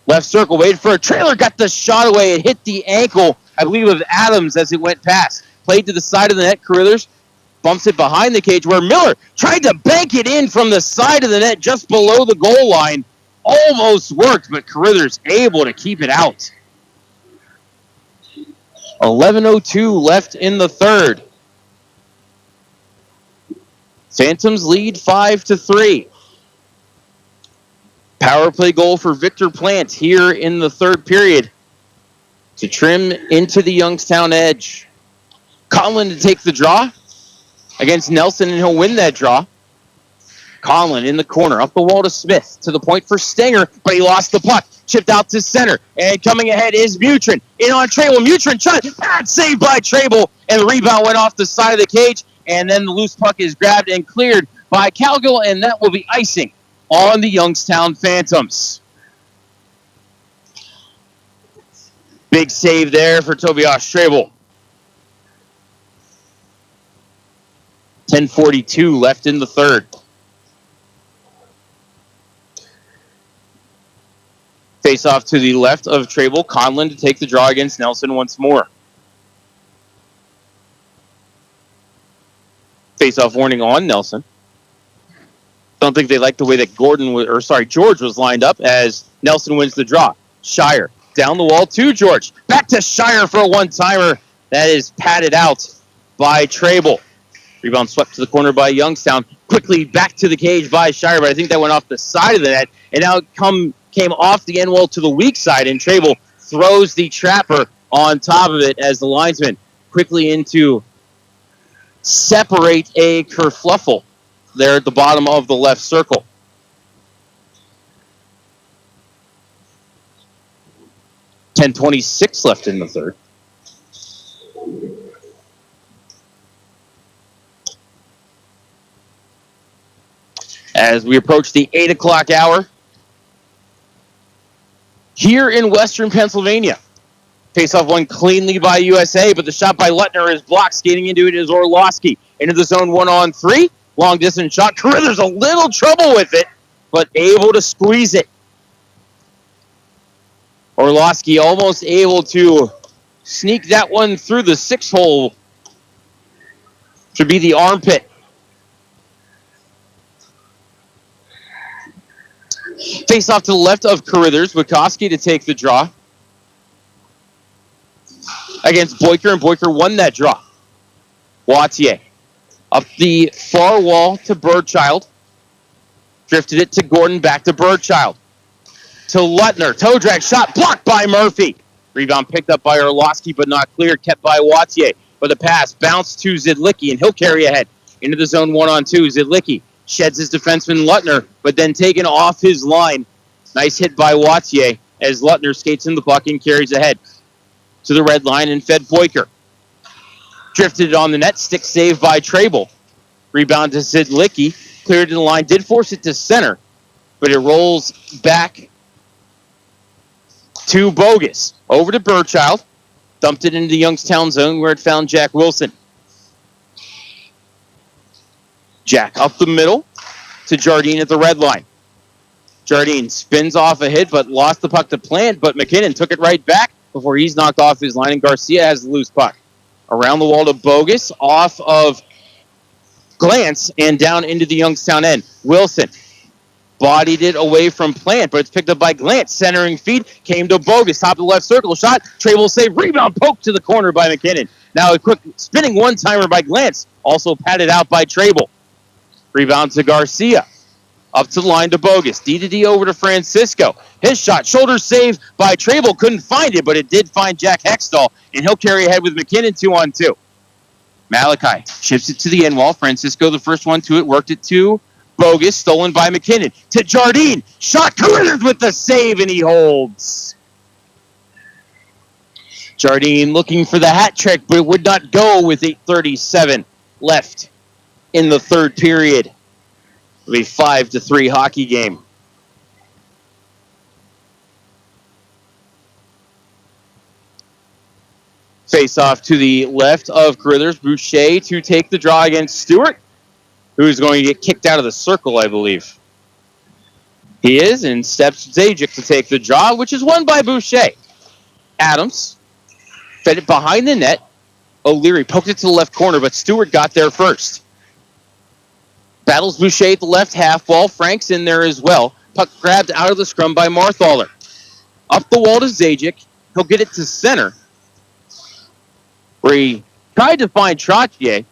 Left circle, waited for a trailer, got the shot away. It hit the ankle, I believe, of Adams as it went past. Played to the side of the net. Carruthers bumps it behind the cage where Miller tried to bank it in from the side of the net just below the goal line. Almost worked, but Carruthers able to keep it out. 11:02 left in the third. Phantoms lead 5-3. Power play goal for Victor Plant here in the third period to trim into the Youngstown edge. Conlon to take the draw against Nelson, and he'll win that draw. Conlon in the corner, up the wall to Smith, to the point for Stenger, but he lost the puck. Chipped out to center, and coming ahead is Mutrin. In on Trable. Mutrin shot, bad save by Trable, and the rebound went off the side of the cage, and then the loose puck is grabbed and cleared by Calgill, and that will be icing on the Youngstown Phantoms. Big save there for Tobias Trable. 10:42 left in the third. Face off to the left of Trable. Conlon to take the draw against Nelson once more. Face off warning on Nelson. Don't think they like the way that George was lined up as Nelson wins the draw. Shire down the wall to George. Back to Shire for a one-timer. That is patted out by Trable. Rebound swept to the corner by Youngstown. Quickly back to the cage by Shire, but I think that went off the side of the net. And now it came off the end wall to the weak side, and Trable throws the trapper on top of it as the linesman quickly in to separate a kerfluffle there at the bottom of the left circle. .26 left in the third. As we approach the 8 o'clock hour here in Western Pennsylvania. Face-off won cleanly by USA, but the shot by Lutner is blocked. Skating into it is Orlowski. Into the zone 1-on-3. Long-distance shot. Carruthers a little trouble with it, but able to squeeze it. Orlowski almost able to sneak that one through the 6-hole. Should be the armpit. Face off to the left of Carruthers. Wachowski to take the draw against Boyker, and Boyker won that draw. Wattier up the far wall to Birdchild. Drifted it to Gordon, back to Birdchild. To Lutner. Toe drag shot blocked by Murphy. Rebound picked up by Orlowski, but not clear. Kept by Wattier. But the pass bounced to Zidlicki, and he'll carry ahead. Into the zone 1-on-2. Zidlicki sheds his defenseman Lutner, but then taken off his line. Nice hit by Wattier as Lutner skates in the puck and carries ahead to the red line and fed Boyker. Drifted it on the net. Stick save by Trable. Rebound to Zidlicki. Cleared to the line. Did force it to center, but it rolls back to Bogus. Over to Birdchild. Dumped it into the Youngstown zone where it found Jack Wilson. Jack up the middle to Jardine at the red line. Jardine spins off a hit, but lost the puck to Plant, but McKinnon took it right back before he's knocked off his line, and Garcia has the loose puck. Around the wall to Bogus, off of Glance, and down into the Youngstown end. Wilson bodied it away from Plant, but it's picked up by Glance. Centering feed came to Bogus. Top of the left circle shot. Trable save. Rebound poke to the corner by McKinnon. Now a quick spinning one-timer by Glance. Also patted out by Trable. Rebound to Garcia. Up to the line to Bogus. D over to Francisco. His shot. Shoulder save by Trable. Couldn't find it, but it did find Jack Hextall, and he'll carry ahead with McKinnon 2-on-2. Malachi chips it to the end wall. Francisco, the first one to it, worked it to Bogus. Stolen by McKinnon. To Jardine. Shot. Carruthers with the save, and he holds. Jardine looking for the hat trick, but it would not go with 8:37 left in the third period. It'll be 5-3 hockey game. Face off to the left of Carruthers. Boucher to take the draw against Stewart, who's going to get kicked out of the circle, I believe. He is, and steps Zajic to take the draw, which is won by Boucher. Adams fed it behind the net. O'Leary poked it to the left corner, but Stewart got there first. Battles Boucher at the left half wall. Frank's in there as well. Puck grabbed out of the scrum by Marthaler. Up the wall to Zajic. He'll get it to center, where he tried to find Trottier,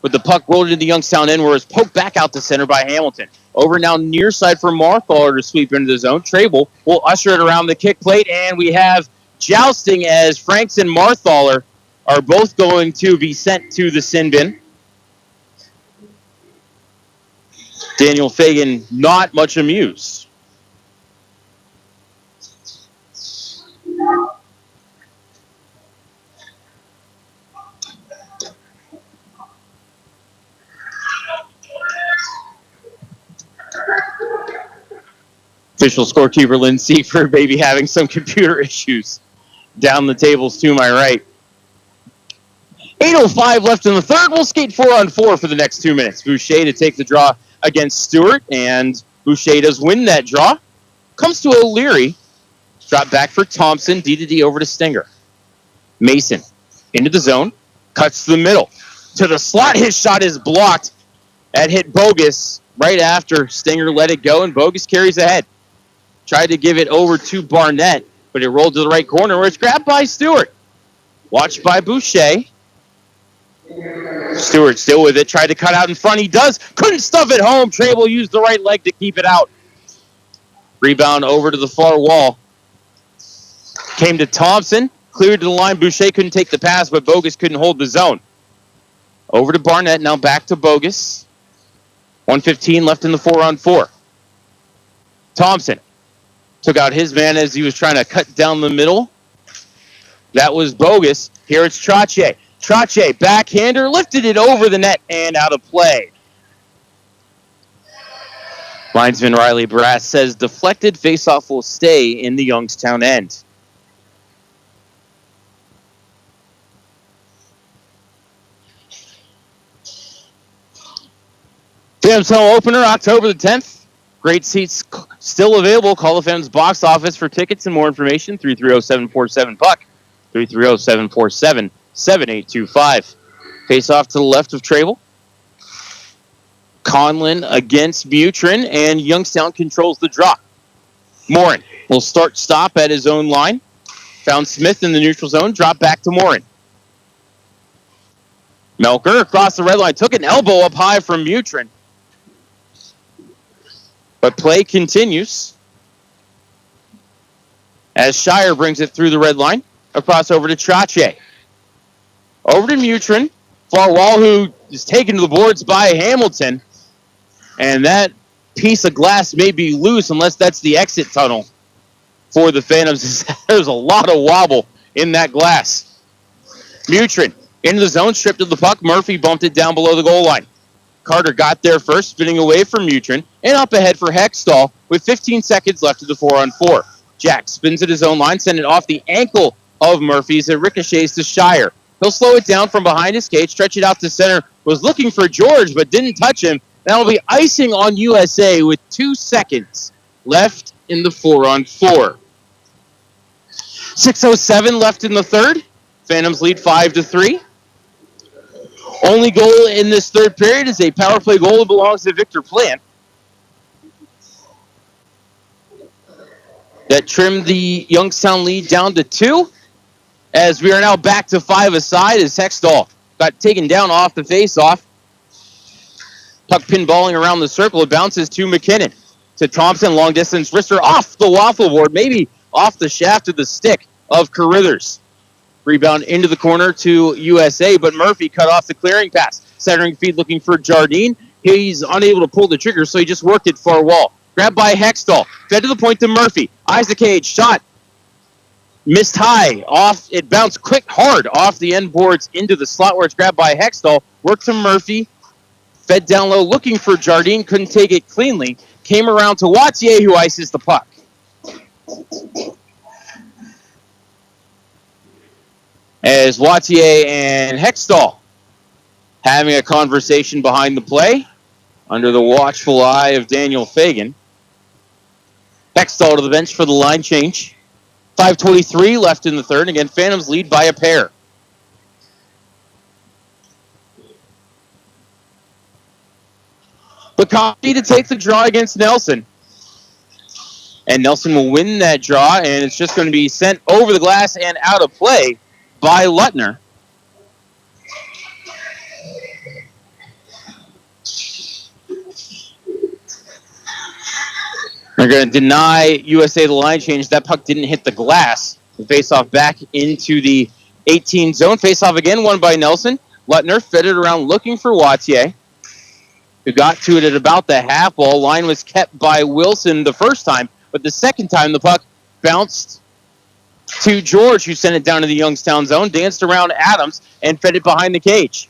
but the puck rolled into Youngstown end, where it's poked back out to center by Hamilton. Over now near side for Marthaler to sweep into the zone. Trable will usher it around the kick plate, and we have jousting as Franks and Marthaler are both going to be sent to the sin bin. Daniel Fagan not much amused. Official scorekeeper Lynn Seifert maybe having some computer issues down the tables to my right. 8 8:05 left in the third. We'll skate 4-on-4 for the next 2 minutes. Boucher to take the draw against Stewart, and Boucher does win that draw. Comes to O'Leary. Drop back for Thompson. D-to-D over to Stinger. Mason into the zone. Cuts to the middle. To the slot. His shot is blocked. That hit Bogus right after Stinger let it go, and Bogus carries ahead. Tried to give it over to Barnett, but it rolled to the right corner where it's grabbed by Stewart. Watched by Boucher. Stewart still with it. Tried to cut out in front. He does. Couldn't stuff it home. Trable used the right leg to keep it out. Rebound over to the far wall. Came to Thompson. Cleared to the line. Boucher couldn't take the pass, but Bogus couldn't hold the zone. Over to Barnett. Now back to Bogus. 1:15 left in the 4-on-4. Thompson took out his man as he was trying to cut down the middle. That was Bogus. Here it's Trache. Trache, backhander, lifted it over the net and out of play. Linesman Riley Brass says deflected faceoff will stay in the Youngstown end. Phantoms home opener, October the 10th. Great seats still available. Call the Phantoms box office for tickets and more information. 330-747-PUCK. 330-747-7825. Face off to the left of Trable. Conlin against Butrin, and Youngstown controls the draw. Morin will stop at his own line. Found Smith in the neutral zone. Drop back to Morin. Melker across the red line. Took an elbow up high from Butrin. But play continues as Shire brings it through the red line. Across over to Trache. Over to Mutrin. Far wall, who is taken to the boards by Hamilton. And that piece of glass may be loose unless that's the exit tunnel for the Phantoms. There's a lot of wobble in that glass. Mutrin into the zone, stripped of the puck. Murphy bumped it down below the goal line. Carter got there first, spinning away from Mutrin, and up ahead for Hextall with 15 seconds left of the 4-on-4. Jack spins at his own line, send it off the ankle of Murphy's. It ricochets to Shire. He'll slow it down from behind his cage, stretch it out to center. Was looking for George, but didn't touch him. That'll be icing on USA with 2 seconds left in the 4-on-4. 6:07 left in the third. Phantoms lead 5-3. Only goal in this third period is a power play goal that belongs to Victor Plant. That trimmed the Youngstown lead down to 2. As we are now back to 5 aside as Hextall got taken down off the face-off. Puck pinballing around the circle. It bounces to McKinnon. To Thompson, long distance wrister off the waffle board, maybe off the shaft of the stick of Carruthers. Rebound into the corner to USA, but Murphy cut off the clearing pass. Centering feed looking for Jardine. He's unable to pull the trigger, so he just worked it far wall. Grabbed by Hextall. Fed to the point to Murphy. Eyes the cage. Shot. Missed high. Off. It bounced quick, hard off the end boards into the slot where it's grabbed by Hextall. Worked to Murphy. Fed down low looking for Jardine. Couldn't take it cleanly. Came around to Wattier, who ices the puck. As Wattier and Hextall having a conversation behind the play under the watchful eye of Daniel Fagan. Hextall to the bench for the line change. 5:23 left in the third. Again, Phantoms lead by a pair. Bacoppi to take the draw against Nelson. And Nelson will win that draw, and it's just going to be sent over the glass and out of play by Lutner. They're going to deny USA the line change. That puck didn't hit the glass. The face-off back into the 18 zone. Face-off again, won by Nelson. Lutner fed it around looking for Wattier, who got to it at about the half wall. Line was kept by Wilson the first time, but the second time the puck bounced to George, who sent it down to the Youngstown zone, danced around Adams, and fed it behind the cage.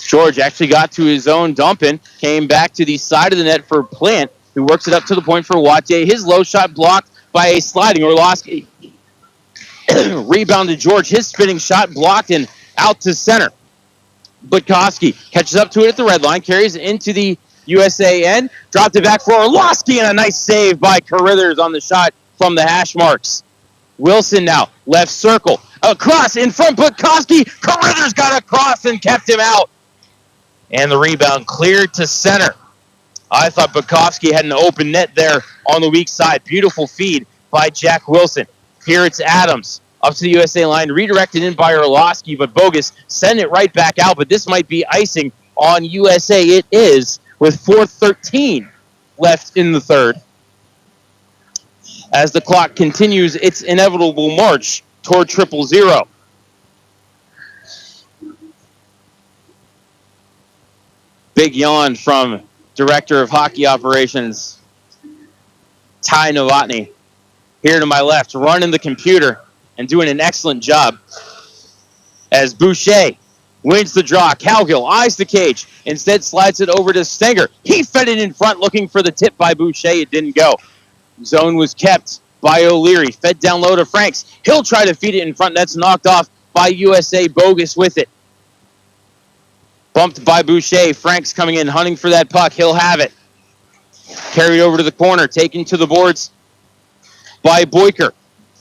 George actually got to his own dump-in, came back to the side of the net for Plant, who works it up to the point for Wattier. His low shot blocked by a sliding Orlowski. Rebound to George. His spinning shot blocked and out to center. Budkowski catches up to it at the red line, carries it into the USA end, dropped it back for Orlowski, and a nice save by Carruthers on the shot from the hash marks. Wilson now, left circle, across in front, Budkowski, Carruthers got across and kept him out. And the rebound cleared to center. I thought Budkowski had an open net there on the weak side. Beautiful feed by Jack Wilson. Here it's Adams. Up to the USA line, redirected in by Orlowski, but Bogus sent it right back out. But this might be icing on USA. It is, with 4:13 left in the third. As the clock continues its inevitable march toward 0-0. Big yawn from Director of Hockey Operations, Ty Novotny. Here to my left, running the computer and doing an excellent job. As Boucher wins the draw, Cowgill eyes the cage, instead slides it over to Stenger. He fed it in front, looking for the tip by Boucher. It didn't go. Zone was kept by O'Leary. Fed down low to Franks. He'll try to feed it in front. That's knocked off by USA. Bogus with it. Bumped by Boucher. Franks coming in, hunting for that puck. He'll have it. Carried over to the corner. Taken to the boards by Boyker.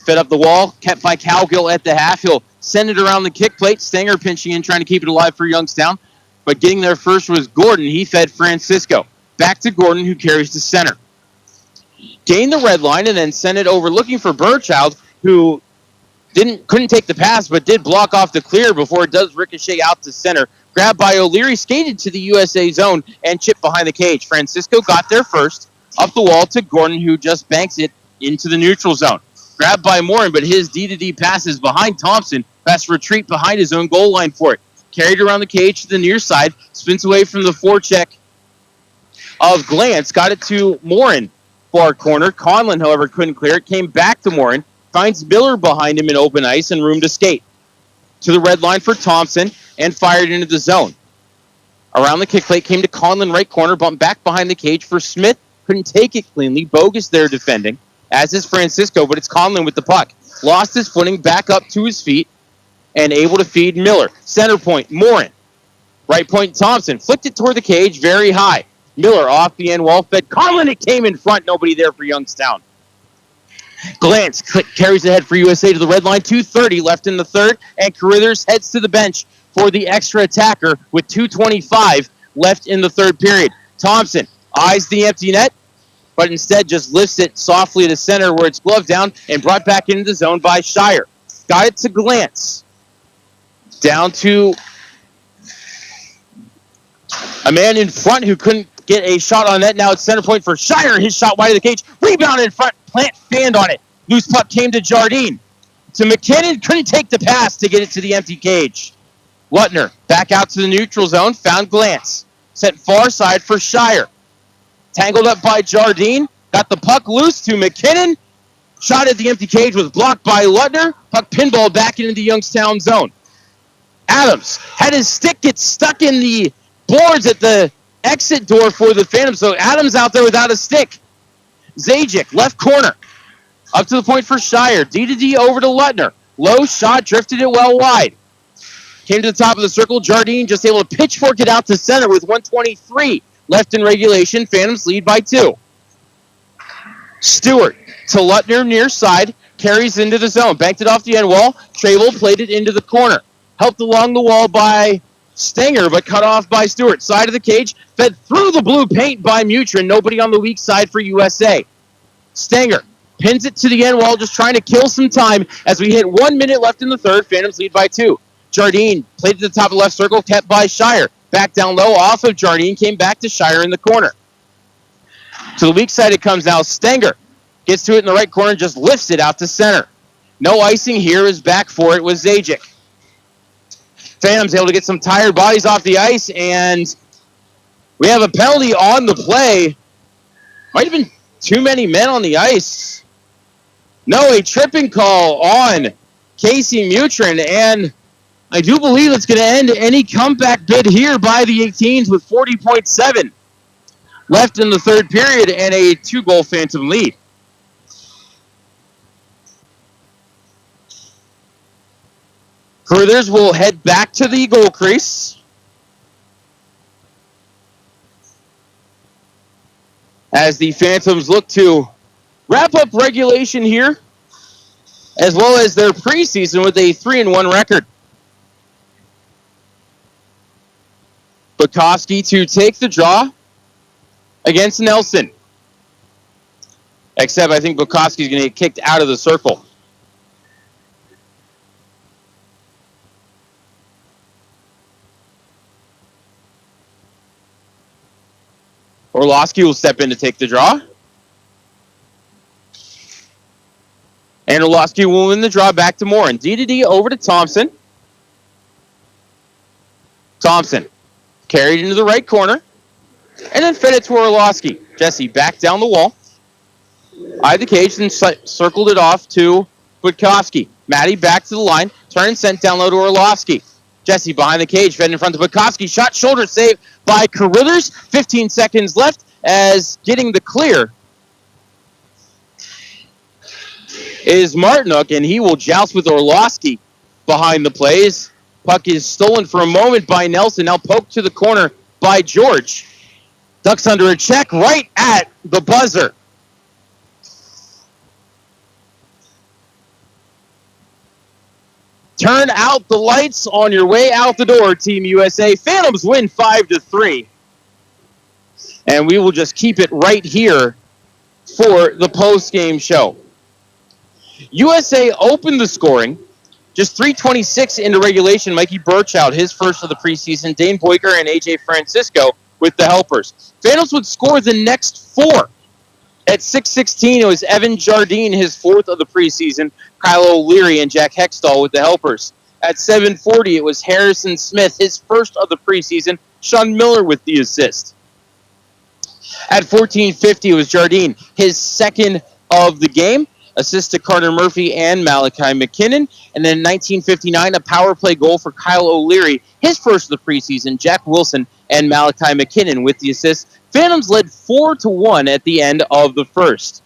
Fed up the wall. Kept by Cowgill at the half. He'll send it around the kick plate. Stenger pinching in, trying to keep it alive for Youngstown. But getting there first was Gordon. He fed Francisco. Back to Gordon, who carries to center. Gained the red line and then sent it over looking for Burchild, who couldn't take the pass, but did block off the clear before it does ricochet out to center. Grabbed by O'Leary, skated to the USA zone, and chipped behind the cage. Francisco got there first, up the wall to Gordon, who just banks it into the neutral zone. Grabbed by Morin, but his D-to-D passes behind Thompson. Fast retreat behind his own goal line for it. Carried around the cage to the near side, spins away from the forecheck of Glantz, got it to Morin. Far corner. Conlon, however, couldn't clear it. Came back to Morin. Finds Miller behind him in open ice and room to skate. To the red line for Thompson and fired into the zone. Around the kick plate came to Conlon, right corner. Bumped back behind the cage for Smith. Couldn't take it cleanly. Bogus there defending, as is Francisco, but it's Conlon with the puck. Lost his footing, back up to his feet, and able to feed Miller. Center point, Morin. Right point, Thompson. Flicked it toward the cage, very high. Miller off the end wall, fed Conlon. It came in front. Nobody there for Youngstown. Glantz carries ahead for USA to the red line. 2:30 left in the third, and Carruthers heads to the bench for the extra attacker with 2:25 left in the third period. Thompson eyes the empty net, but instead just lifts it softly to center where it's gloved down and brought back into the zone by Shire. Got it to Glantz. Down to a man in front who couldn't get a shot on net. Now it's center point for Shire. His shot wide of the cage. Rebound in front. Plant fanned on it. Loose puck came to Jardine. To McKinnon. Couldn't take the pass to get it to the empty cage. Lutner back out to the neutral zone. Found Glantz. Sent far side for Shire. Tangled up by Jardine. Got the puck loose to McKinnon. Shot at the empty cage was blocked by Lutner. Puck pinball back into the Youngstown zone. Adams had his stick get stuck in the boards at the exit door for the Phantoms. So Adams out there without a stick. Zajic, left corner. Up to the point for Shire. D-to-D over to Lutner. Low shot, drifted it well wide. Came to the top of the circle. Jardine just able to pitchfork it out to center with 1:23 left in regulation. Phantoms lead by 2. Stewart to Lutner near side. Carries into the zone. Banked it off the end wall. Trable played it into the corner. Helped along the wall by Stenger, but cut off by Stewart. Side of the cage, fed through the blue paint by Mutrin. Nobody on the weak side for USA. Stenger pins it to the end wall, just trying to kill some time as we hit 1 minute left in the third. Phantoms lead by 2. Jardine played to the top of the left circle, kept by Shire. Back down low, off of Jardine, came back to Shire in the corner. To the weak side it comes now. Stenger gets to it in the right corner and just lifts it out to center. No icing here, is back for it was Zajic. Phantoms able to get some tired bodies off the ice, and we have a penalty on the play. Might have been too many men on the ice. No, a tripping call on Casey Mutrin, and I do believe it's going to end any comeback bid here by the 18s with 40.7 left in the third period and a 2-goal Phantom lead. Carruthers will head back to the goal crease. As the Phantoms look to wrap up regulation here, as well as their preseason with a 3-1 record. Bukowski to take the draw against Nelson. Except I think Bukowski's going to get kicked out of the circle. Orlowski will step in to take the draw. And Orlowski will win the draw back to Morin. D over to Thompson. Thompson carried into the right corner. And then fed it to Orlowski. Jesse back down the wall. Eyed the cage and circled it off to Bukowski. Matty back to the line. Turn and sent down low to Orlowski. Jesse behind the cage, fed in front of Bukowski. Shot, shoulder save by Carruthers. 15 seconds left as getting the clear is Martinook, and he will joust with Orlowski behind the plays. Puck is stolen for a moment by Nelson. Now poked to the corner by George. Ducks under a check right at the buzzer. Turn out the lights on your way out the door, Team USA. Phantoms win 5-3. And we will just keep it right here for the post-game show. USA opened the scoring. Just 3:26 into regulation. Mikey Burchout, his first of the preseason. Dane Boyker and AJ Francisco with the helpers. Phantoms would score the next 4. At 6:16, it was Evan Jardine, his 4th of the preseason. Kyle O'Leary and Jack Hextall with the helpers. At 7:40, it was Harrison Smith, his 1st of the preseason. Sean Miller with the assist. At 14:50, it was Jardine, his 2nd of the game. Assist to Carter Murphy and Malachi McKinnon. And then in 19:59, a power play goal for Kyle O'Leary, his 1st of the preseason. Jack Wilson and Malachi McKinnon with the assist. Phantoms led 4-1 at the end of the first.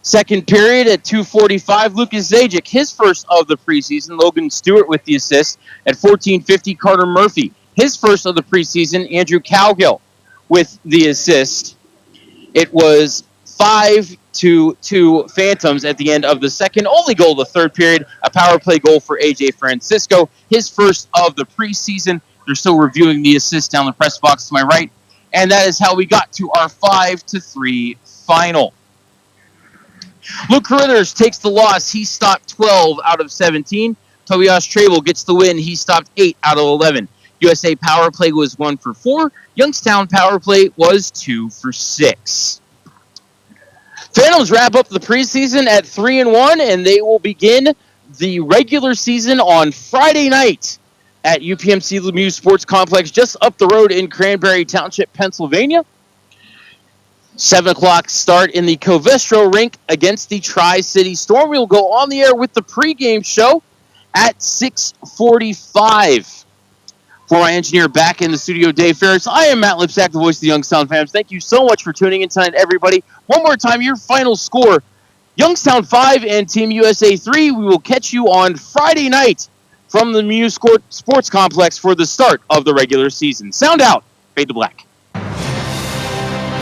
Second period at 2:45, Lucas Zajic, his 1st of the preseason. Logan Stewart with the assist. At 14:50, Carter Murphy, his 1st of the preseason. Andrew Cowgill with the assist. It was 5-2 Phantoms at the end of the second. Only goal of the third period, a power play goal for AJ Francisco, his 1st of the preseason. They're still reviewing the assist down the press box to my right. And that is how we got to our 5-3 final. Luke Carruthers takes the loss. He stopped 12 out of 17. Tobias Trable gets the win. He stopped 8 out of 11. USA power play was 1 for 4. Youngstown power play was 2 for 6. Phantoms wrap up the preseason at 3-1, and they will begin the regular season on Friday night at UPMC Lemieux Sports Complex just up the road in Cranberry Township, Pennsylvania. 7 o'clock start in the Covestro rink against the Tri-City Storm. We'll go on the air with the pregame show at 6:45. For my engineer back in the studio, Dave Ferris, I am Matt Lipsack, the voice of the Youngstown Phantoms. Thank you so much for tuning in tonight, everybody. One more time, your final score, Youngstown 5 and Team USA 3. We will catch you on Friday night from the Lemieux Sports Complex for the start of the regular season. Sound out. Fade to black.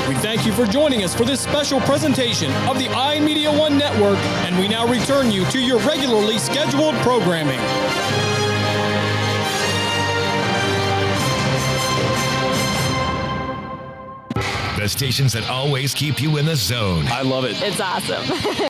We thank you for joining us for this special presentation of the iMedia One Network, and we now return you to your regularly scheduled programming.
The stations that always keep you in the zone.
I love it.
It's awesome.